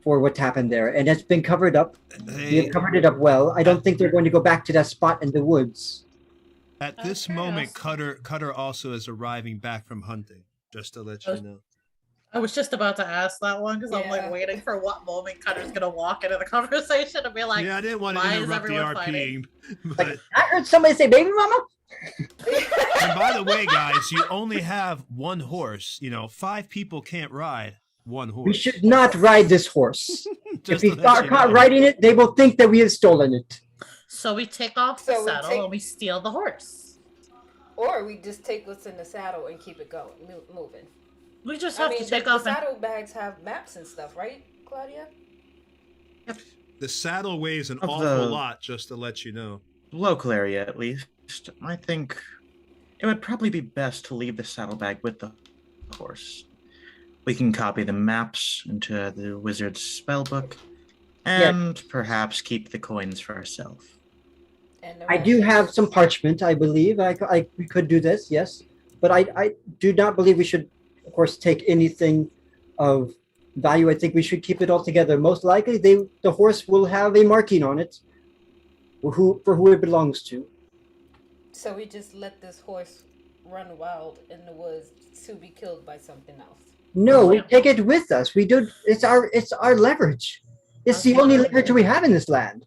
for what happened there. And it's been covered up. We Hey, have covered it up well. I don't think they're going to go back to that spot in the woods. at this Okay, moment, I'll- Cutter also is arriving back from hunting. Just to let you know. I was just about to ask that one because I'm Yeah. like waiting for what moment Cutter's gonna walk into the conversation and be like, Yeah, I didn't want to why is interrupt the everyone RPing. Like, But, I heard somebody say, baby mama? and by the way, guys, you only have one horse. 5 people can't ride one horse. We should not ride this horse. If Just we to let are you caught know. riding it, they will think that we have stolen it. So we take off So the we saddle take- and we steal the horse. Or we just take what's in the saddle and keep it going, moving. We just I have mean, to take the off and saddle bags have maps and stuff, right, Claudia? The saddle weighs an Of awful the- lot, just to let you know. Local area, at least. I think it would probably be best to leave the saddlebag with the horse. We can copy the maps into the wizard's spellbook, and perhaps keep the coins for ourselves. And the I do have rations. some parchment, I believe. We could do this, yes. But I do not believe we should, of course, take anything of value. I think we should keep it all together. Most likely, the horse will have a marking on it for who it belongs to. So we just let this horse run wild in the woods to be killed by something else. No, we take it with us. We do. It's our leverage. It's the only leverage we have in this land.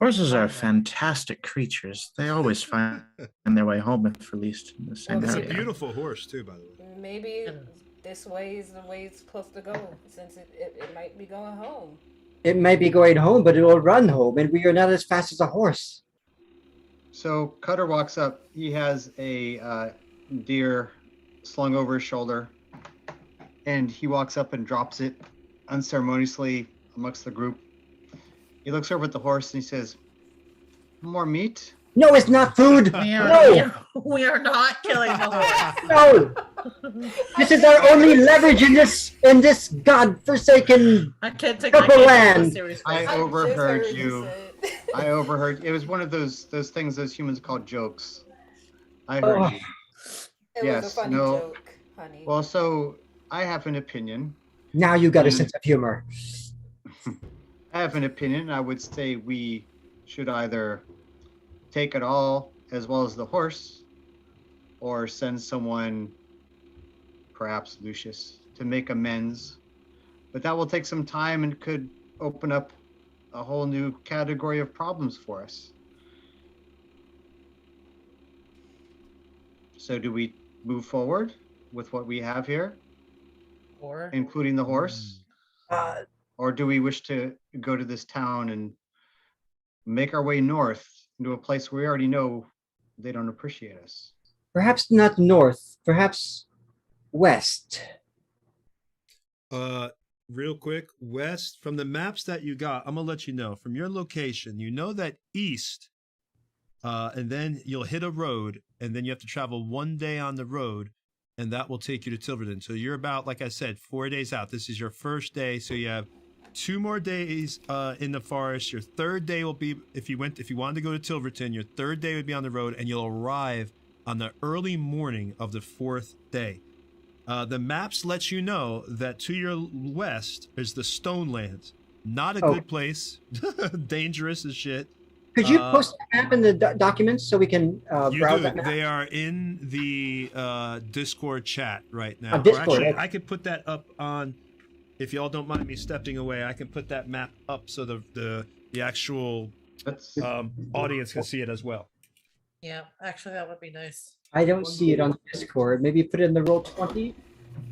Horses are fantastic creatures. They always find their way home, if at least in the same Well, It's a area. beautiful horse, too, by the way. Maybe this way is the way it's supposed to go, since it might be going home. It might be going home, but it will run home, and we are not as fast as a horse. So Cutter walks up. He has a deer slung over his shoulder, and he walks up and drops it unceremoniously amongst the group. He looks over at the horse and he says, "More meat?" No, it's not food. No, We are not killing the horse. no. This is our only leverage in this godforsaken. I can't take Purple my land. serious. I just overheard heard you. said- I overheard. It was one of those things those humans call jokes. I heard Oh. you. It was Yes, a funny no. joke, honey. Well, so I have an opinion. Now you got a sense of humor. I have an opinion. I would say we should either take it all as well as the horse, or send someone, perhaps Lucius, to make amends. But that will take some time and could open up a whole new category of problems for us. So do we move forward with what we have here, Or including the horse? Uh, Or do we wish to go to this town and make our way north into a place where we already know they don't appreciate us? perhaps not north, perhaps west. Real quick, west, from the maps that you got, I'm gonna let you know from your location, you know that east, and then you'll hit a road, and then you have to travel 1 day on the road, and that will take you to Tilverton. So you're about, like I said, 4 days out. This is your first day, so you have 2 more days in the forest. Your third day will be, if you wanted to go to Tilverton, your third day would be on the road, and you'll arrive on the early morning of the 4th day. The maps let you know that to your west is the Stonelands. Not a good place. Dangerous as shit. Could you post a map in the documents so we can You browse do. that map? They are in the Discord chat right now. Discord, Or actually, okay. I could put that up on. If y'all don't mind me stepping away, I can put that map up so the actual That's audience can see it as well. yeah, actually that would be nice. I don't see it on Discord. Maybe put it in the Roll20.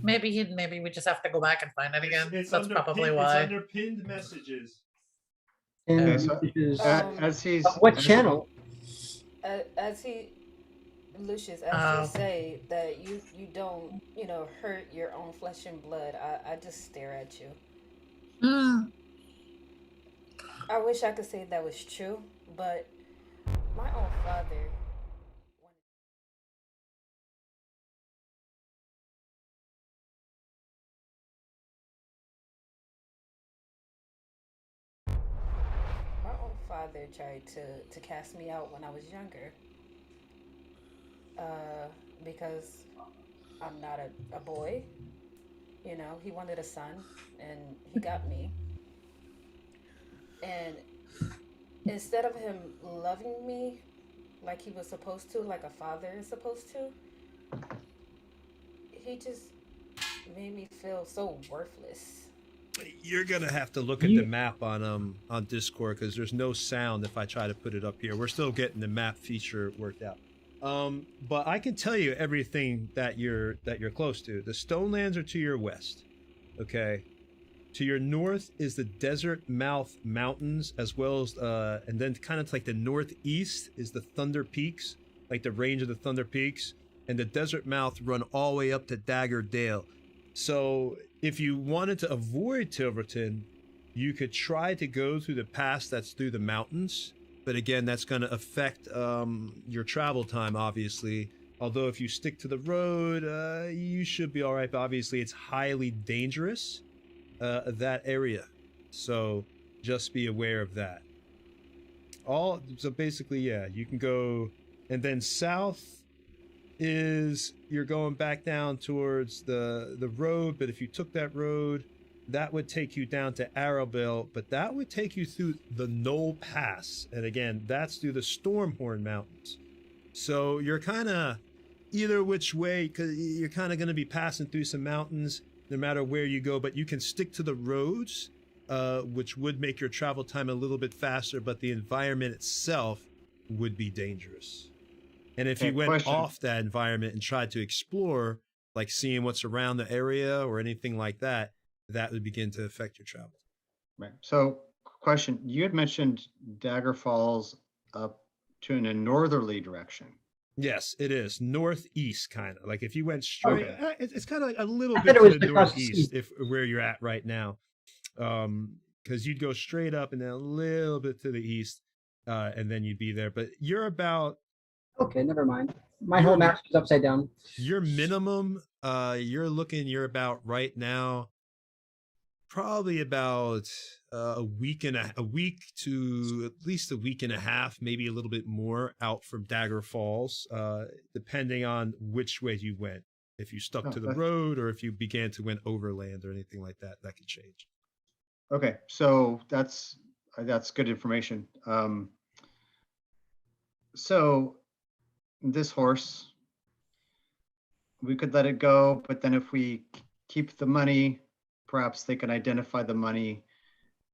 Maybe we just have to go back and find it again. It's That's under probably pinned, why. It's under pinned messages. And Okay, so- this is- as he's what channel? As Lucius, as Oh. you say that you don't, hurt your own flesh and blood, I just stare at you. Mm. I wish I could say that was true, but my own father. My own father tried to cast me out when I was younger. Because I'm not a boy. He wanted a son and he got me. And instead of him loving me like he was supposed to, like a father is supposed to, he just made me feel so worthless. You're gonna have to look at the map on Discord because there's no sound if I try to put it up here. We're still getting the map feature worked out. But I can tell you everything that you're close to. The Stonelands are to your west. Okay. To your north is the Desert Mouth Mountains, as well as and then kind of like the northeast is the Thunder Peaks, like the range of the Thunder Peaks, and the Desert Mouth run all the way up to Dagger Dale. So if you wanted to avoid Tilverton, You could try to go through the pass that's through the mountains, but again, that's going to affect your travel time, obviously. Although if you stick to the road, you should be all right. But obviously, it's highly dangerous, that area. So just be aware of that. So basically, yeah, you can go, and then south is you're going back down towards the road. But if you took that road, that would take you down to Arrowville, but that would take you through the Knoll Pass. And again, that's through the Stormhorn Mountains. So you're kind of either which way, because you're kind of going to be passing through some mountains no matter where you go, but you can stick to the roads, which would make your travel time a little bit faster, but the environment itself would be dangerous. And if you went off that environment and tried to explore, like seeing what's around the area or anything like that, that would begin to affect your travel. Right. So, question: you had mentioned Dagger Falls up to in a northerly direction. Yes, it is northeast, kind of like if you went straight. Okay. It's kind of like a little bit to the northeast, if where you're at right now, because you'd go straight up and then a little bit to the east, and then you'd be there. But you're about. Okay, never mind. My whole map is upside down. Your minimum, you're about right now. Probably about a week to at least a week and a half, maybe a little bit more out from Dagger Falls, depending on which way you went. If you stuck to the road or if you began to went overland or anything like that, that could change. Okay, so that's good information. So this horse, we could let it go, but then if we keep the money, perhaps they can identify the money.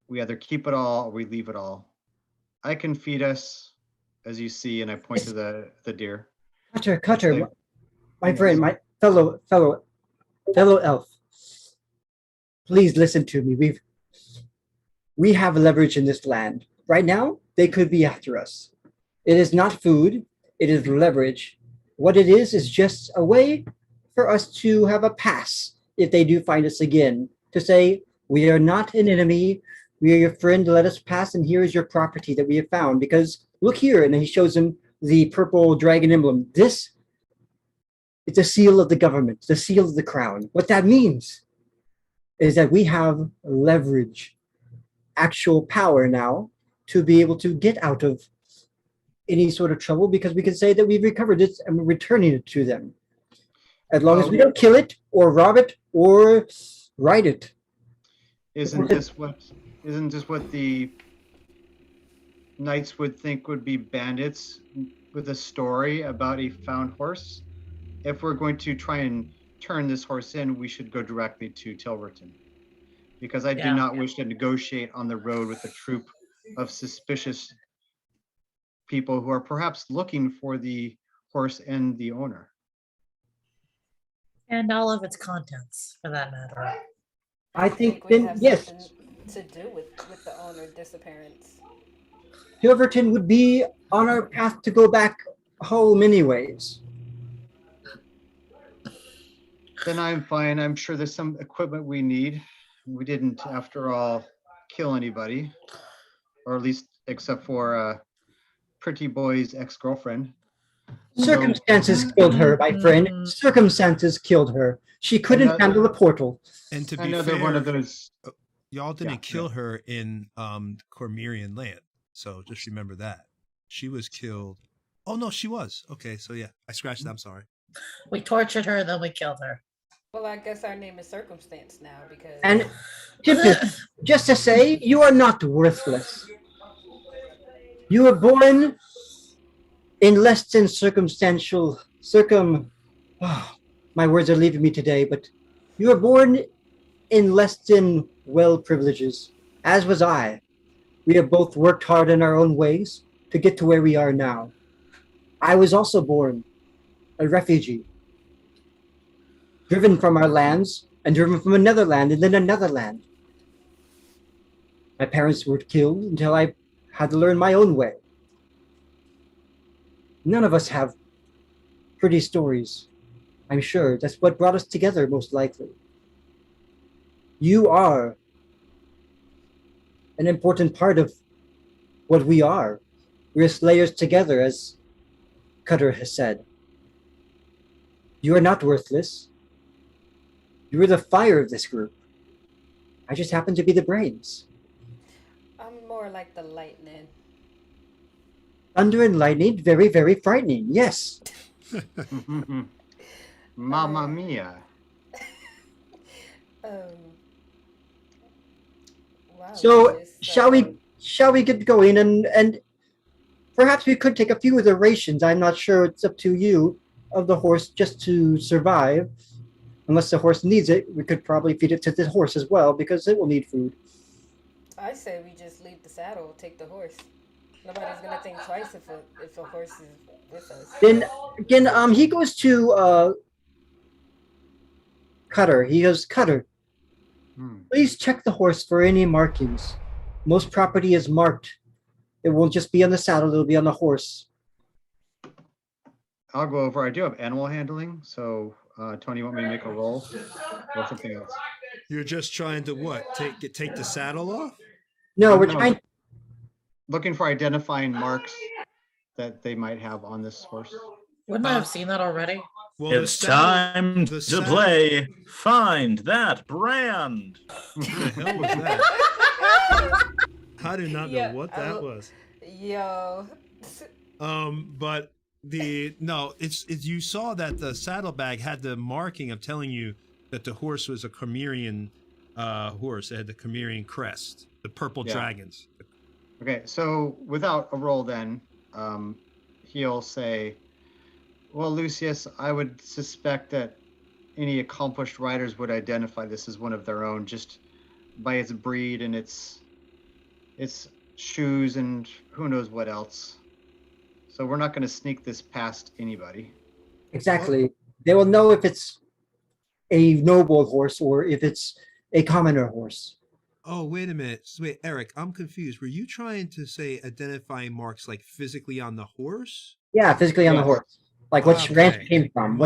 We either keep it all or we leave it all. I can feed us, as you see, and I point to the deer. Cutter, my friend, my fellow elf. Please listen to me. We have leverage in this land. Right now, they could be after us. It is not food, it is leverage. What it is just a way for us to have a pass if they do find us again. To say, we are not an enemy, we are your friend, let us pass, and here is your property that we have found. Because look here, and then he shows him the purple dragon emblem. This is the seal of the government, the seal of the crown. What that means is that we have leverage, actual power now, to be able to get out of any sort of trouble, because we can say that we've recovered it and we're returning it to them. As long as we don't kill it, or rob it, or write it. Isn't this what the knights would think would be bandits with a story about a found horse? If we're going to try and turn this horse in, we should go directly to Tilverton, because I do not wish to negotiate on the road with a troop of suspicious people who are perhaps looking for the horse and the owner. And all of its contents, for that matter. I think we then, have yes, something to do with the owner disappearance. Tilverton would be on our path to go back home anyways. Then I'm fine. I'm sure there's some equipment we need. We didn't, after all, kill anybody, or at least except for Pretty Boy's ex-girlfriend. Circumstances killed her, my friend. Circumstances killed her. She couldn't handle the portal. And to be fair, one of those, y'all didn't kill her in Cormyrian land. So just remember that. She was killed. Oh, no, she was. Okay, so yeah, I scratched that. I'm sorry. We tortured her, then we killed her. Well, I guess our name is Circumstance now, because... And just to say, you are not worthless. You were born in less than my words are leaving me today, but you were born in less than well privileges, as was I. We have both worked hard in our own ways to get to where we are now. I was also born a refugee, driven from our lands and driven from another land and then another land. My parents were killed until I had to learn my own way. None of us have pretty stories. I'm sure that's what brought us together, most likely. You are an important part of what we are. We're slayers together, as Cutter has said. You are not worthless. You are the fire of this group. I just happen to be the brains. I'm more like the lightning. Thunder and lightning, very, very frightening. Yes. Mamma mia. Um, wow. So Lucas, shall we get going and perhaps we could take a few of the rations. I'm not sure. It's up to you of the horse just to survive. Unless the horse needs it, we could probably feed it to the horse as well because it will need food. I say we just leave the saddle, take the horse. Nobody's gonna think twice if a horse is with us. Then again, he goes to Cutter. He goes, Cutter, please check the horse for any markings. Most property is marked. It won't just be on the saddle, it'll be on the horse. I'll go over. I do have animal handling, so Tony, you want me to make a roll or something else? You're just trying to what? Take the saddle off? No, we're No. trying. Looking for identifying marks that they might have on this horse. Wouldn't I have seen that already? Well, It's time to play Find That Brand. What the hell was that? I do not know Yeah, what that was. Yo. But it's you saw that the saddlebag had the marking of telling you that the horse was a Chimerian horse. It had the Chimerian crest, the purple dragons. Okay, so without a roll then, he'll say, well, Lucius, I would suspect that any accomplished riders would identify this as one of their own just by its breed and its shoes and who knows what else. So we're not going to sneak this past anybody. Exactly. They will know if it's a noble horse or if it's a commoner horse. Oh, wait a minute. Wait, Eric, I'm confused. Were you trying to say identifying marks like physically on the horse? Yeah, physically on the horse. Like which ranch it came from.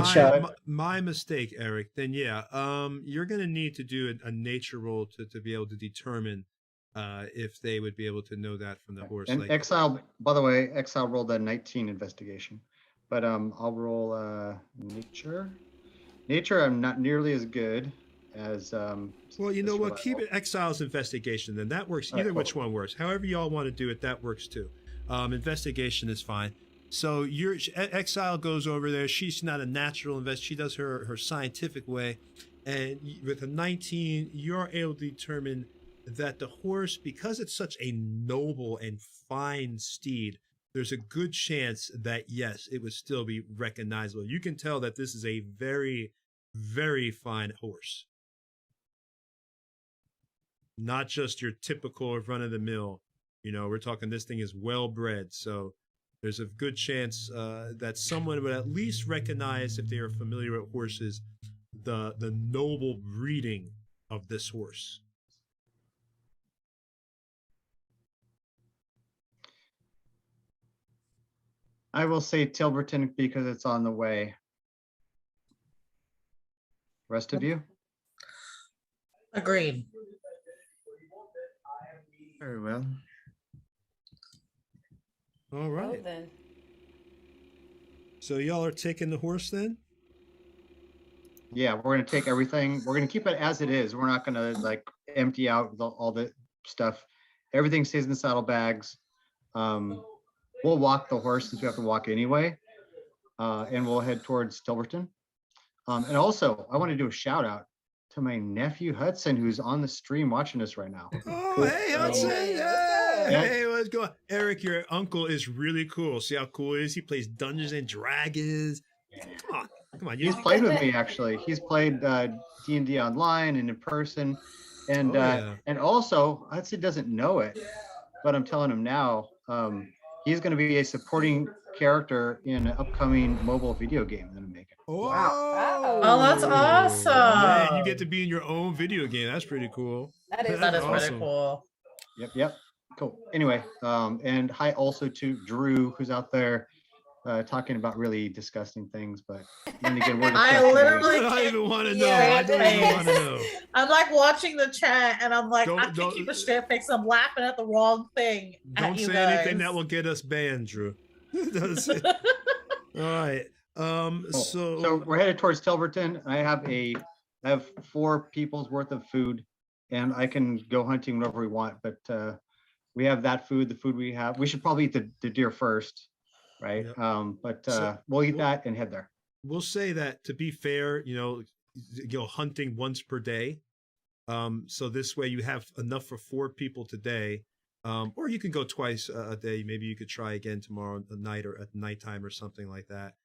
My mistake, Eric. Then you're gonna need to do a nature roll to be able to determine if they would be able to know that from the horse. And Exile, by the way, Exile rolled a 19 investigation, but I'll roll nature. Nature, I'm not nearly as good as. Well, you know what? Keep it Exile's investigation. Then that works. Either which one works. However y'all want to do it, that works too. Investigation is fine. So your Exile goes over there. She's not a natural She does her scientific way, and with a 19, you're able to determine that the horse, because it's such a noble and fine steed, there's a good chance that yes, it would still be recognizable. You can tell that this is a very, very fine horse, not just your typical run of the mill. We're talking this thing is well bred, so. There's a good chance that someone would at least recognize, if they are familiar with horses, the noble breeding of this horse. I will say Tilberton because it's on the way. Rest of you? Agreed. Very well. All right. Well, then. So y'all are taking the horse then? Yeah, we're gonna take everything. We're gonna keep it as it is. We're not gonna like empty out all the stuff. Everything stays in the saddlebags. We'll walk the horse since we have to walk anyway, and we'll head towards Tilberton. And also, I want to do a shout out to my nephew Hudson, who's on the stream watching us right now. Oh, hey Hudson! Hey, what's going on? Eric, your uncle is really cool. See how cool he is? He plays Dungeons and Dragons. Come on. He's played with me actually. He's played D&D online and in person, and and also Hudson doesn't know it, but I'm telling him now. He's going to be a supporting character in an upcoming mobile video game that I'm making. Oh, Wow. Oh, that's awesome. Man, you get to be in your own video game. That's pretty cool. That is That is awesome. pretty cool. Yep. Cool. Anyway, and hi also to Drew, who's out there talking about really disgusting things. But then again, we're I disgusting. literally I don't even want to know. Yeah, I don't even want to know. I'm like watching the chat, and I'm like, I Don't- can't keep a straight face. I'm laughing at the wrong thing. Don't at you say guys. anything that will get us banned, Drew. All right. Cool. So So we're headed towards Tilverton. I have 4 people's worth of food, and I can go hunting whenever we want. But we have that food. The food we have. We should probably eat the deer first, right? Yep. But So we'll eat we'll- that and head there. we'll say that to be fair, hunting once per day. So this way you have enough for 4 people today. Or you can go twice a day. Maybe you could try again tomorrow at night or at nighttime or something like that.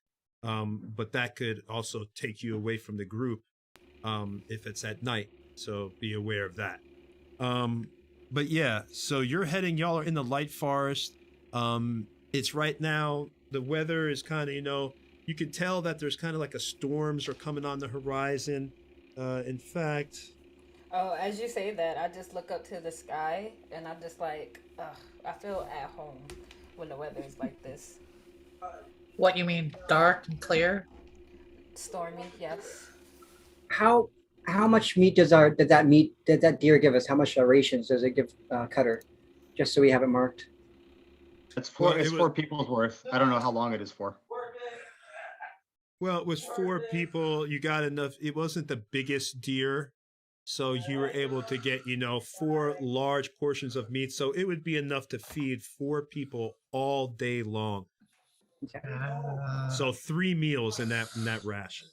But that could also take you away from the group if it's at night. So be aware of that. But yeah, so y'all are in the light forest. It's right now, the weather is kind of, you can tell that there's kind of like storms are coming on the horizon. In fact, Oh, as you say that, I just look up to the sky and I'm just like, ugh, I feel at home when the weather is like this. What you mean, dark and clear? Stormy, yes. How much meat does that deer give us? How much rations does it give Cutter? Just so we have it marked. It's Well, 4. it It's was- 4 people's worth. I don't know how long it is for. well, it was 4 people. You got enough. It wasn't the biggest deer. So you were able to get, 4 large portions of meat. So it would be enough to feed 4 people all day long. So 3 meals in that ration,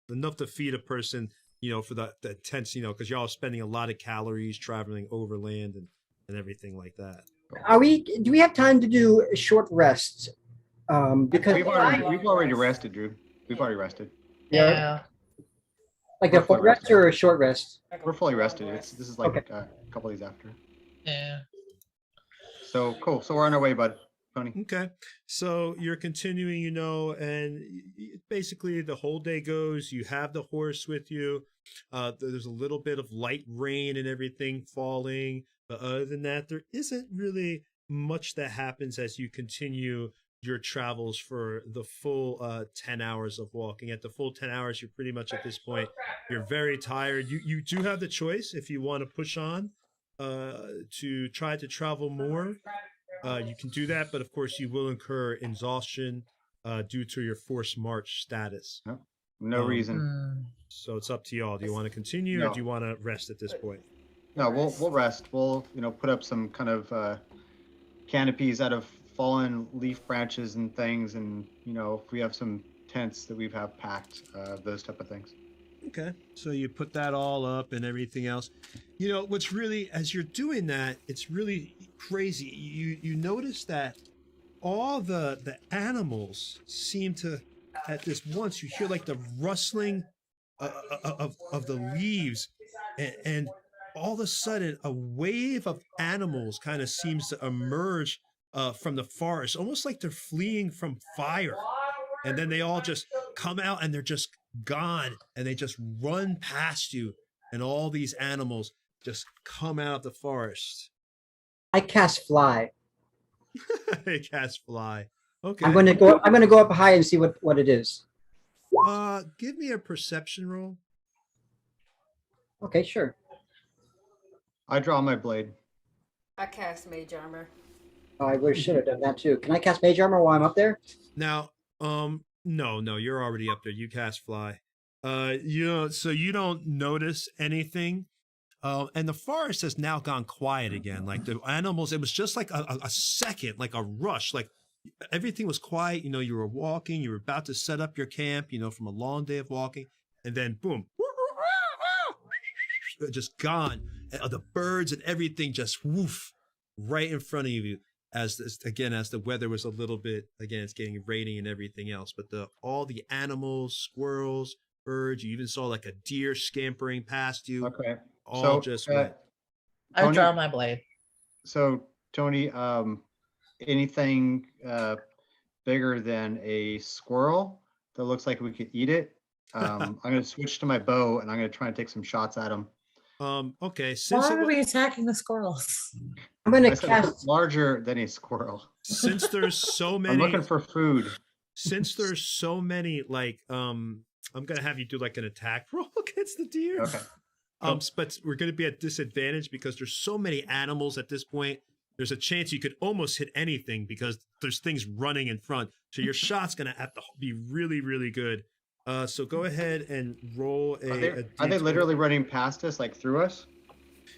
enough to feed a person, for the intense, because y'all are spending a lot of calories traveling overland and everything like that. Do we have time to do short rests? Because We've already rested, Drew. We've already rested. Yeah. like a full rest or a short rest? We're fully rested. This is like Okay. a couple days after. Yeah. So cool. So we're on our way, bud. Tony. Okay. So you're continuing, and basically the whole day goes. You have the horse with you. There's a little bit of light rain and everything falling. But other than that, there isn't really much that happens as you continue your travels for the full 10 hours of walking. At the full 10 hours, you're pretty much at this point, you're very tired. You do have the choice if you want to push on to try to travel more. You can do that, but of course you will incur exhaustion due to your forced march status. No reason. Hmm. So it's up to y'all. Do you want to continue or No. do you want to rest at this point? No, we'll rest. We'll put up some kind of canopies out of fallen leaf branches and things, and if we have some tents that we've packed, those type of things. Okay. So you put that all up and everything else. What's really, as you're doing that, it's really crazy. You notice that all the animals seem to, at this once, you hear like the rustling of the leaves, and all of a sudden a wave of animals kind of seems to emerge from the forest, almost like they're fleeing from fire. And then they all just come out and they're just gone, and they just run past you, and all these animals just come out of the forest. I cast fly. They cast fly. Okay. I'm gonna go up high and see what it is. Give me a perception roll. Okay, sure. I draw my blade. I cast mage armor. Oh, I should have done that too. Can I cast mage armor while I'm up there? Now, no, you're already up there. You cast fly. So you don't notice anything. And the forest has now gone quiet again. Like the animals, it was just like a second, like a rush. Like everything was quiet. You were walking, you were about to set up your camp, from a long day of walking, and then boom, just gone. And the birds and everything just woof right in front of you. As the weather was a little bit, again, it's getting rainy and everything else, but all the animals, squirrels, birds, you even saw like a deer scampering past you. Okay. All just went. I Tony- draw my blade. So Tony, anything bigger than a squirrel that looks like we could eat it? I'm going to switch to my bow and I'm going to try and take some shots at him. Okay. Since Why it are wa- we attacking the squirrels? I'm gonna I said cast. larger than a squirrel. since there's so I'm many, looking for food. since there's so many, like, I'm gonna have you do like an attack roll against the deer. Okay. But we're going to be at disadvantage because there's so many animals at this point. There's a chance you could almost hit anything because there's things running in front. So your shot's going to have to be really, really good. So go ahead and roll a Are they D20. literally running past us, like through us?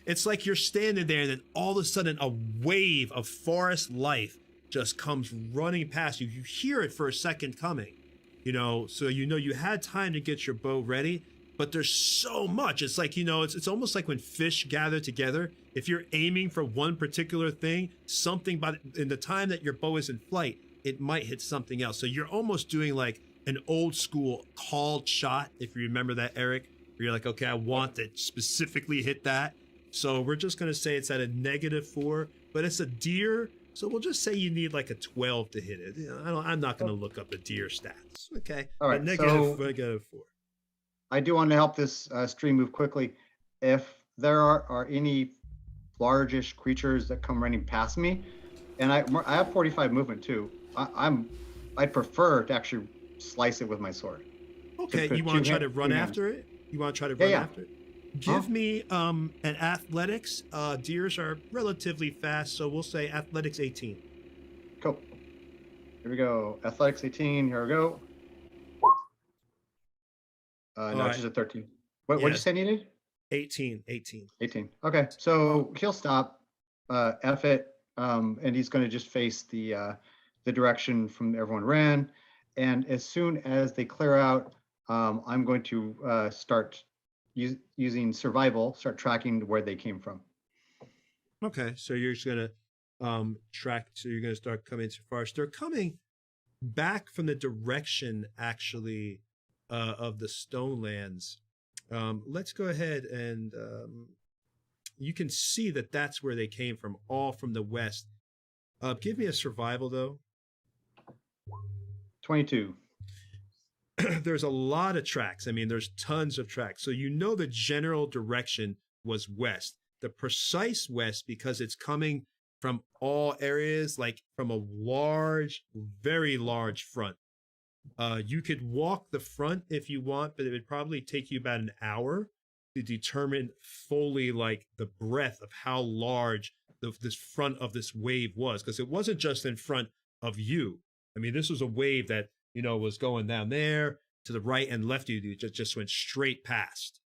It's like you're standing there and then all of a sudden a wave of forest life just comes running past you. You hear it for a second coming, so you had time to get your bow ready, but there's so much. It's like, it's almost like when fish gather together. If you're aiming for one particular thing, something in the time that your bow is in flight, it might hit something else. So you're almost doing like an old school called shot, if you remember that, Eric, where you're like, okay, I want to specifically hit that. So we're just going to say it's at a -4, but it's a deer. So we'll just say you need like a 12 to hit it. I'm not going to look up the deer stats. Okay. All right. -4. I do want to help this stream move quickly. If there are any largish creatures that come running past me, and I have 45 movement too. I'd prefer to actually slice it with my sword. Okay, you want to try to run after it? After it? Give me an athletics. Deers are relatively fast, so we'll say athletics 18. Cool. Here we go. Athletics 18. Here we go. No, it's just a 13. What'd you say needed? 18. 18. Okay, so he'll stop. F it, and he's going to just face the direction from everyone ran. And as soon as they clear out, I'm going to start using survival, start tracking where they came from. Okay, so you're just gonna track. So you're gonna start coming too far. So they're coming back from the direction, actually, of the Stonelands. Let's go ahead and you can see that that's where they came from, all from the west. Give me a survival though. 22. There's a lot of tracks. I mean, there's tons of tracks. So the general direction was west. The precise west, because it's coming from all areas, like from a large, very large front. You could walk the front if you want, but it would probably take you about an hour to determine fully like the breadth of how large this front of this wave was, because it wasn't just in front of you. I mean, this was a wave that was going down there to the right and left. You just went straight past.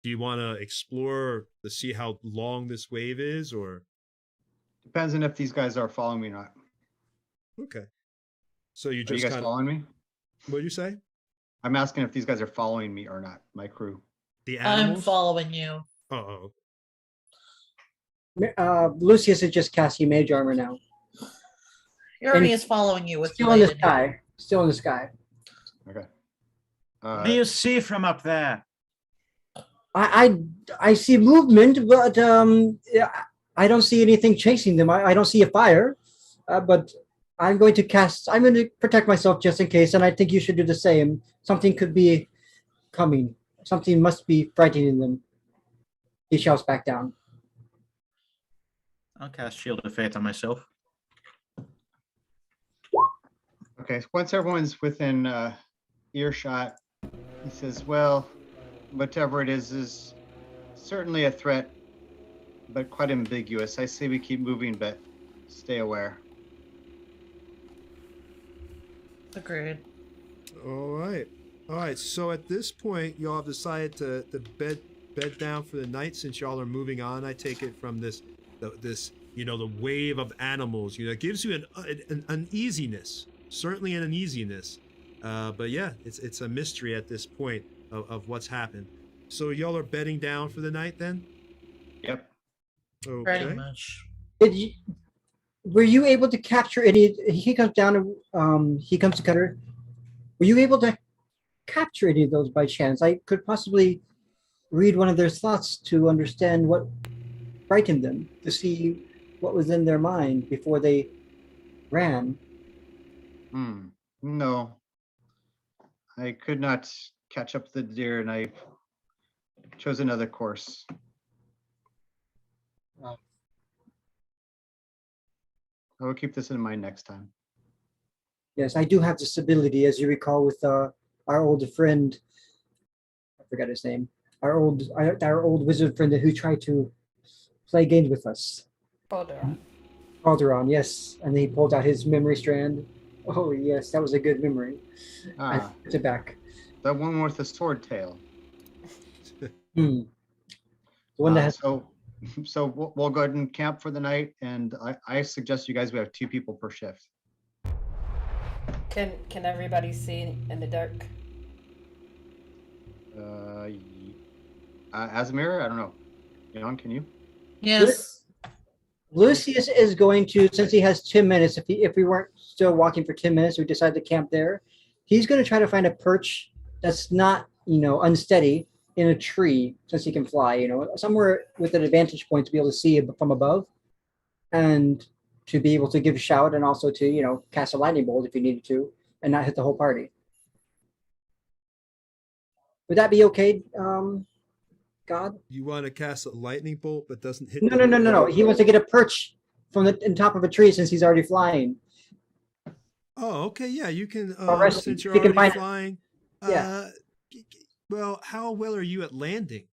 Do you want to explore to see how long this wave is, or? Depends on if these guys are following me or not. Okay. So you Are you guys following me? What did you say? I'm asking if these guys are following me or not, my crew. The animals? I'm following you. Uh-oh. Lucius is just casting mage armor now. Your army is following you with Still in the sky. Still in the sky. Okay. What do you see from up there? I see movement, but I don't see anything chasing them. I don't see a fire, but I'm going to protect myself just in case, and I think you should do the same. Something could be coming. Something must be frightening them. He shouts back down. I'll cast Shield of Faith on myself. Okay, so once everyone's within earshot, he says, well, whatever it is certainly a threat, but quite ambiguous. I say we keep moving, but stay aware. Agreed. All right. So at this point, y'all have decided to bed down for the night, since y'all are moving on. I take it from the wave of animals. It gives you an uneasiness, certainly an uneasiness. But yeah, it's a mystery at this point of what's happened. So y'all are bedding down for the night then? Yep. Okay. Pretty much. Were you able to capture any? He comes down. He comes to Cutter. Were you able to capture any of those by chance? I could possibly read one of their thoughts to understand what frightened them, to see what was in their mind before they ran. No. I could not catch up the deer, and I chose another course. I will keep this in mind next time. Yes, I do have this ability, as you recall, with our old friend. I forgot his name. our old wizard friend who tried to play games with us. Calderon. Calderon, yes. And he pulled out his memory strand. Oh yes, that was a good memory. I put it back. The one with the sword tail. The one that has So we'll go ahead and camp for the night, and I suggest you guys we have 2 people per shift. Can everybody see in the dark? Azamir, I don't know. Jan, can you? Yes. Lucius is going to, since he has 10 minutes, if we weren't still walking for 10 minutes, we decide to camp there, he's going to try to find a perch that's not, unsteady in a tree, since he can fly, somewhere with an advantage point to be able to see from above and to be able to give a shout and also to, cast a lightning bolt if you needed to and not hit the whole party. Would that be okay, God? You want to cast a lightning bolt but doesn't hit No. He wants to get a perch from on top of a tree since he's already flying. Oh, okay. Yeah, you can, since you're you can already find flying. Yeah. Well, how well are you at landing?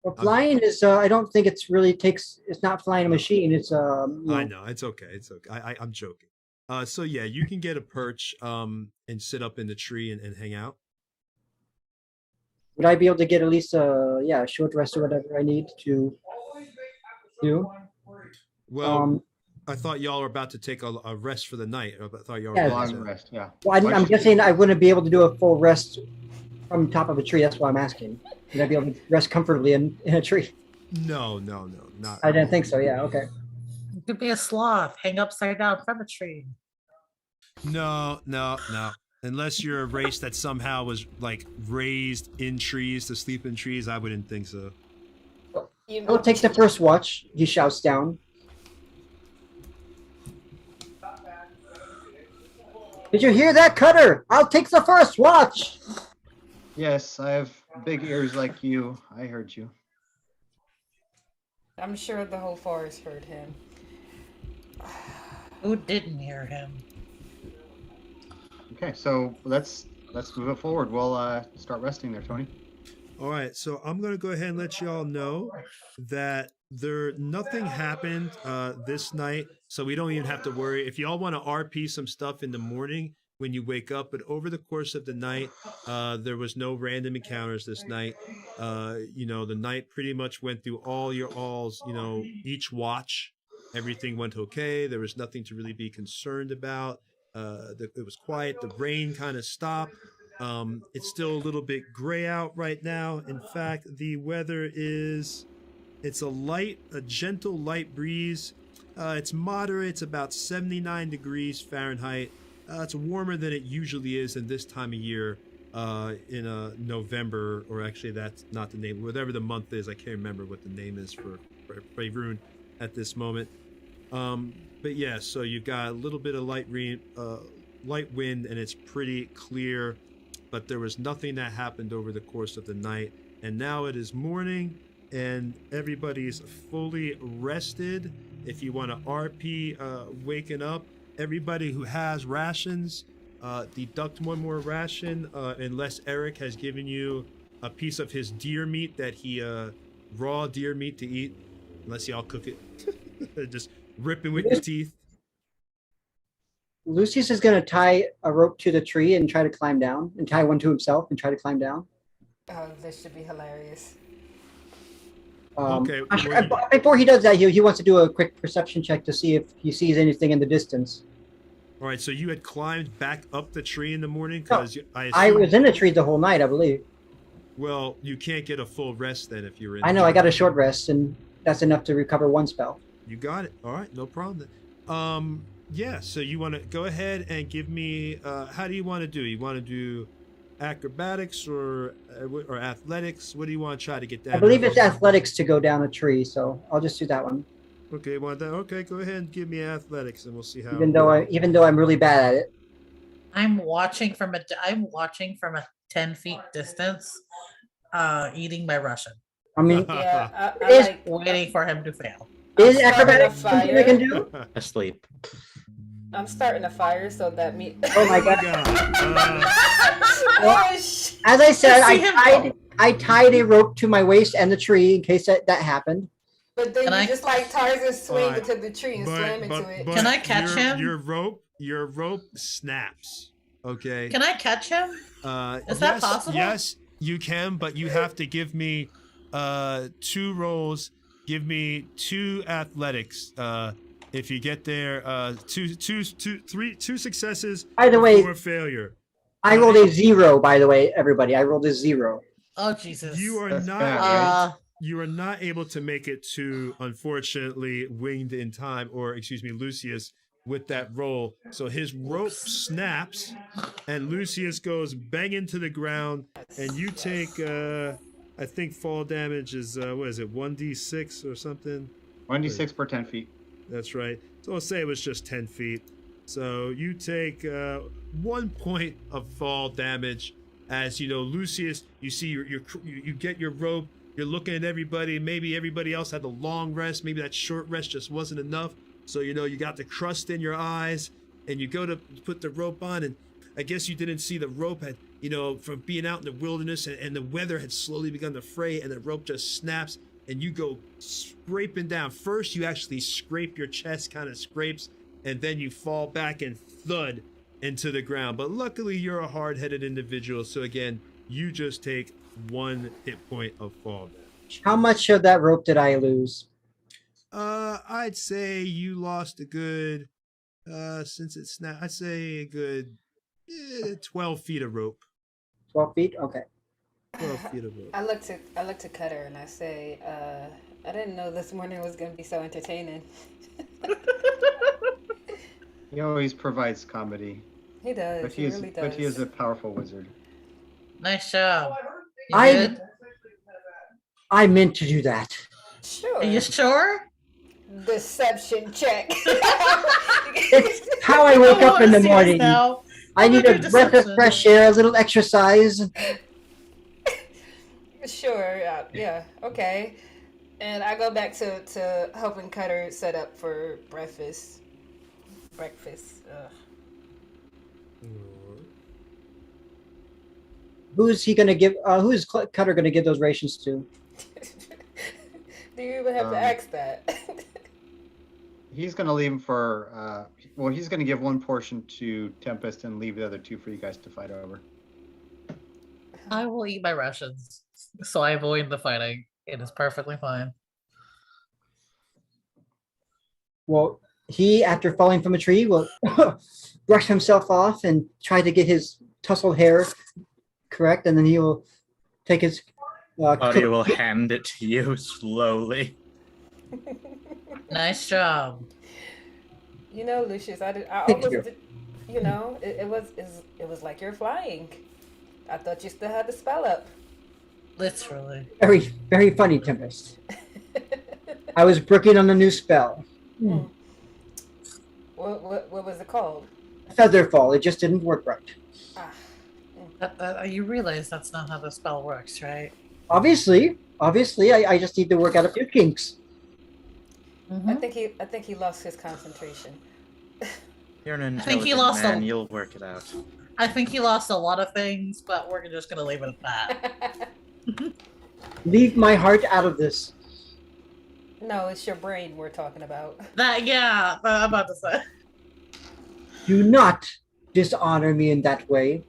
Well, flying is, I don't think it's not flying a machine. It's, I know. It's okay. It's okay. I'm joking. So yeah, you can get a perch, and sit up in the tree and hang out. Would I be able to get at least a short rest or whatever I need to do? Well, I thought y'all were about to take a rest for the night. I thought y'all were Yeah, about Long to... rest, yeah. Well, I'm guessing I wouldn't be able to do a full rest from top of a tree. That's why I'm asking. Would I be able to rest comfortably in a tree? No, not. I didn't think so. Yeah, okay. You could be a sloth, hang upside down from a tree. No. Unless you're a race that somehow was like raised in trees to sleep in trees, I wouldn't think so. I'll take the first watch. He shouts down. Did you hear that, Cutter? I'll take the first watch. Yes, I have big ears like you. I heard you. I'm sure the whole forest heard him. Who didn't hear him? Okay, so let's move it forward. We'll start resting there, Tony. All right, so I'm gonna go ahead and let y'all know that nothing happened this night, so we don't even have to worry. If y'all want to RP some stuff in the morning when you wake up, but over the course of the night, there was no random encounters this night. The night pretty much went through all your alls. Each watch, everything went okay. There was nothing to really be concerned about. It was quiet. The rain kind of stopped. It's still a little bit gray out right now. In fact, the weather it's a gentle light breeze. It's moderate. It's about 79 degrees Fahrenheit. It's warmer than it usually is in this time of year in November, or actually that's not the name, whatever the month is. I can't remember what the name is for Faerun at this moment. But yeah, so you've got a little bit of light wind, and it's pretty clear, but there was nothing that happened over the course of the night. And now it is morning, and everybody's fully rested. If you want to RP waking up, everybody who has rations, deduct one more ration, unless Eric has given you a piece of his deer meat that he raw deer meat to eat, unless y'all cook it. Just ripping with your teeth. Lucius is going to tie a rope to the tree and try to climb down, and tie one to himself and try to climb down. Oh, this should be hilarious. Okay. Before he does that, he wants to do a quick perception check to see if he sees anything in the distance. All right, so you had climbed back up the tree in the morning? No, Because I was in the tree the whole night, I believe. Well, you can't get a full rest then if you're in. I know, I got a short rest, and that's enough to recover one spell. You got it. All right, no problem. Yeah, so you want to go ahead and give me, how do you want to do? You want to do acrobatics or athletics? What do you want to try to get down? I believe it's athletics to go down a tree, so I'll just do that one. Okay, okay, go ahead and give me athletics, and we'll see how. Even though I'm really bad at it. I'm watching from a 10 feet distance, eating my Russian. I mean, Yeah, Is- Waiting for him to fail. is starting acrobatics a something I fire. can do? Asleep. I'm starting a fire, so that means. Oh my god. God. Oh, As I said, see him I tied a rope to my waist and the tree in case that happened. But then Can you I- just like Tarzan swing Alright, into the tree and slam into it. Can I catch him? Your rope snaps. Okay. Can I catch him? Is that possible? Yes, you can, but you have to give me 2 rolls. Give me 2 athletics. If you get there, 2 successes. By the way, 4 failure. I rolled a 0. By the way, everybody, I rolled a 0. Oh Jesus! You are That's not. bad, right? You are not able to make it to, unfortunately, Winged in Time, or excuse me, Lucius, with that roll. So his rope snaps, and Lucius goes bang into the ground, and you take, I think fall damage is, what is it, 1d6 or something? 1d6 per 10 feet. That's right. So I'll say it was just 10 feet. So you take 1 point of fall damage. As you know, Lucius, you see you get your rope. You're looking at everybody. Maybe everybody else had the long rest. Maybe that short rest just wasn't enough. So you know you got the crust in your eyes, and you go to put the rope on, and I guess you didn't see the rope had, you know, from being out in the wilderness, and the weather had slowly begun to fray, and the rope just snaps, and you go scraping down. First, you actually scrape your chest, kind of scrapes, and then you fall back and thud into the ground. But luckily, you're a hard-headed individual, so again, you just take 1 hit point of fall damage. How much of that rope did I lose? I'd say you lost a good, since it snapped, I'd say a good 12 feet of rope. 12 feet? Okay. 12 feet of rope. I look to Cutter and I say, I didn't know this morning was gonna be so entertaining. He always provides comedy, He does. but He really does. but he is a powerful wizard. Nice job. You I- good? I meant to do that. Sure. Are you sure? Deception check. It's how I wake up in the morning. Now. I need a Another breath of deception. fresh air, a little exercise. Sure. Yeah. Okay. And I go back to helping Cutter set up for breakfast. Ugh. Who's he gonna give? Who is Cutter gonna give those rations to? Do you even have to ask that? He's going to leave him for, well, he's going to give 1 portion to Tempest and leave the other 2 for you guys to fight over. I will eat my rations, so I avoid the fighting. It is perfectly fine. Well, he, after falling from a tree, will brush himself off and try to get his tousled hair correct, and then he will take his. Body will hand it to you slowly. Nice job. You know, Lucius, I Thank almost you. did, you know, it was like you're flying. I thought you still had the spell up. Literally. Very, very funny, Tempest. I was working on a new spell. What was it called? Featherfall. It just didn't work right. You realize that's not how the spell works, right? Obviously, I just need to work out a few kinks. I think he lost his concentration. You're an think he intelligent lost man. a- You'll work it out. I think he lost a lot of things, but we're just gonna leave it at that. Leave my heart out of this. No, it's your brain we're talking about. I'm about to say. Do not dishonor me in that way.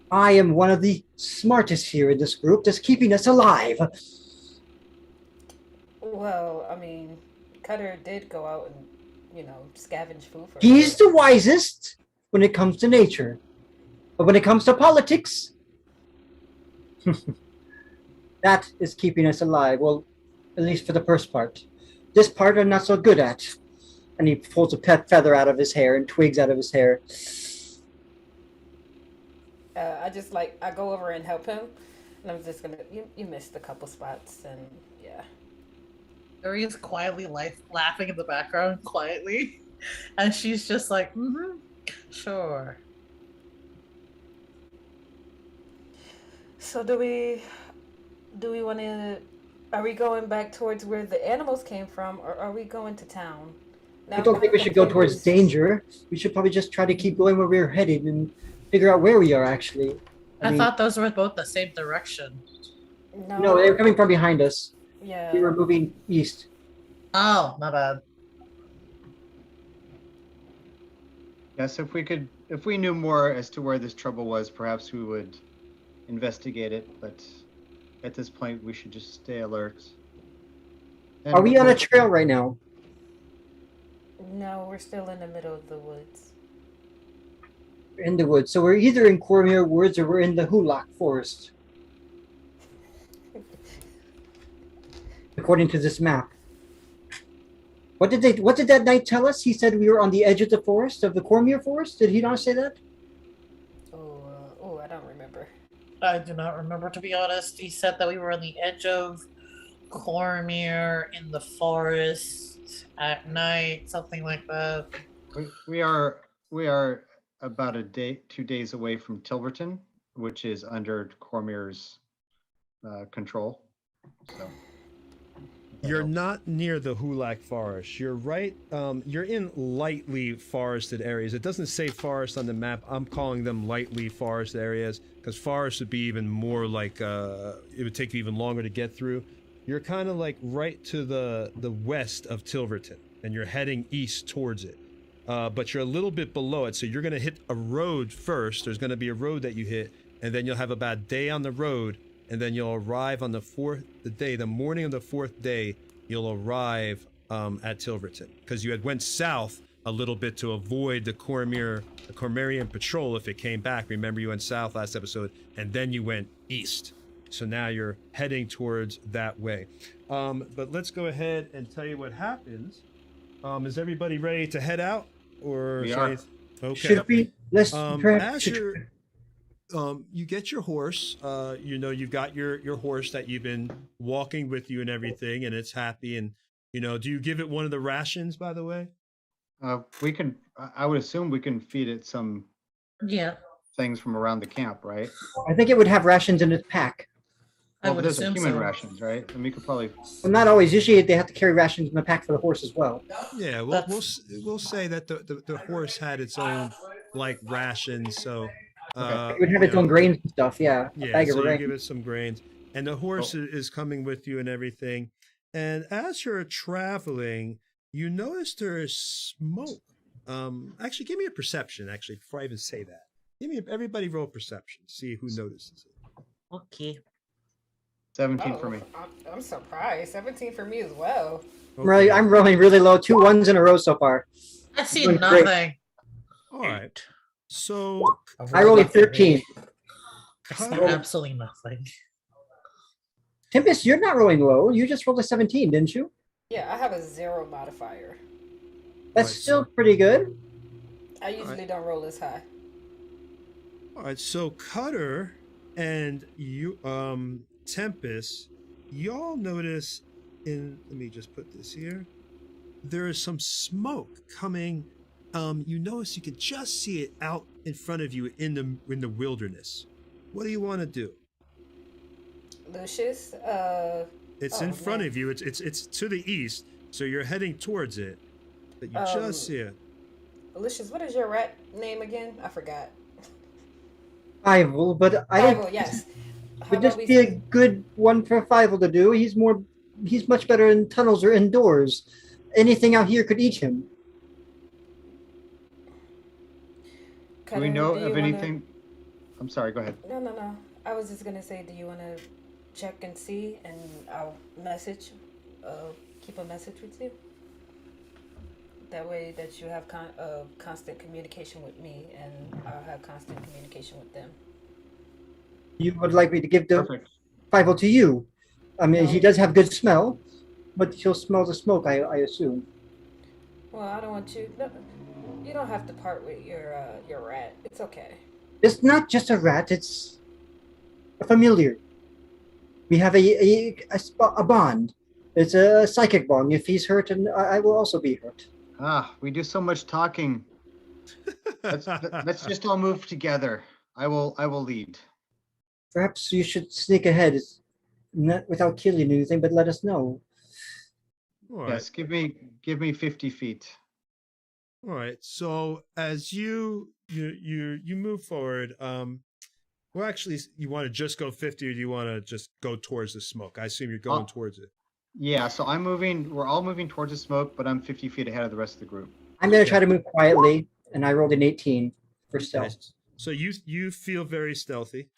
I am one of the smartest here in this group, just keeping us alive. Well, I mean, Cutter did go out and, you know, scavenge food for He's the wisest when it comes to nature. But when it comes to politics, that is keeping us alive. Well, at least for the first part. This part I'm not so good at. And he pulls a pet feather out of his hair and twigs out of his hair. I go over and help him, and I'm just gonna. You missed a couple spots, and yeah. Yuri is quietly laughing in the background, quietly, and she's just like, sure. So do we want to? Are we going back towards where the animals came from, or are we going to town? I don't think we should go towards danger. We should probably just try to keep going where we're headed and figure out where we are actually. I mean, thought those were both the same direction. no, they were coming from behind us. Yeah. We were moving east. Oh, my bad. Yes, if we knew more as to where this trouble was, perhaps we would investigate it. But at this point, we should just stay alert. And Are we on a trail right now? No, we're still in the middle of the woods. In the woods. So we're either in Cormier Woods or we're in the Hulak Forest. According to this map. What did that knight tell us? He said we were on the edge of the forest, of the Cormier Forest? Did he not say that? Oh, I don't remember. I do not remember, to be honest. He said that we were on the edge of Cormier in the forest at night, something like that. we are about 2 days away from Tilverton, which is under Cormier's control. So You're not near the Hulak Forest. You're right. You're in lightly forested areas. It doesn't say forest on the map. I'm calling them lightly forested areas because forest would be even more like it would take you even longer to get through. You're kind of like right to the west of Tilverton, and you're heading east towards it. But you're a little bit below it, so you're going to hit a road first. There's going to be a road that you hit, and then you'll have about a day on the road, and then you'll arrive on the morning of the fourth day, you'll arrive at Tilverton. Because you had went south a little bit to avoid the Cormerian patrol if it came back. Remember, you went south last episode, and then you went east. So now you're heading towards that way. But let's go ahead and tell you what happens. Is everybody ready to head out? Or we are. Okay. Should we? Let's As you get your horse, you've got your horse that you've been walking with you and everything, and it's happy. And do you give it one of the rations, by the way? We can. I would assume we can feed it some things from around the camp, right? I think it would have rations in its pack. I would those are assume human so. rations, right? And we could probably. Well, not always. Usually they have to carry rations in the pack for the horse as well. Yeah, we'll say that the horse had its own like rations, so It would have its own grains and stuff. Yeah. Yeah, so you give it some grains, and the horse is coming with you and everything. And as you're traveling, you notice there is smoke. Actually, give me a perception. Actually, before I even say that, everybody roll perception. See who notices it. Okay. 17 for me. I'm surprised. 17 for me as well. Right, I'm rolling really low. 2 1s in a row so far. I see Doing nothing. great. All right. So I rolled a 13. Absolutely nothing. Tempest, you're not rolling low. You just rolled a 17, didn't you? Yeah, I have a 0 modifier. That's still pretty good. I usually don't roll this high. All right, so Cutter and you, Tempest, y'all notice let me just put this here. There is some smoke coming. You notice you can just see it out in front of you in the wilderness. What do you want to do? Lucius, it's in front of you. It's to the east, so you're heading towards it. But you just see it. Lucius, what is your rat name again? I forgot. Fievel, but I don't. Fievel, yes. Would just be a good one for Fievel to do. He's much better in tunnels or indoors. Anything out here could eat him. Do we know of anything? I'm sorry, go ahead. No. I was just gonna say, do you want to check and see, and I'll keep a message with you? That way that you have constant communication with me, and I'll have constant communication with them. You would like me to give the Fievel to you? I mean, he does have good smell, but he'll smell the smoke, I assume. Well, I don't want you. No, you don't have to part with your rat. It's okay. It's not just a rat. It's a familiar. We have a bond. It's a psychic bond. If he's hurt, and I will also be hurt. We do so much talking. Let's just all move together. I will lead. Perhaps you should sneak ahead, not without killing anything, but let us know. All right. Yes, give me 50 feet. All right. So as you move forward, Well, actually, you want to just go 50, or do you want to just go towards the smoke? I assume you're going towards it. Yeah, so I'm moving. We're all moving towards the smoke, but I'm 50 feet ahead of the rest of the group. I'm going to try to move quietly, and I rolled an 18 for stealth. Okay. So you feel very stealthy.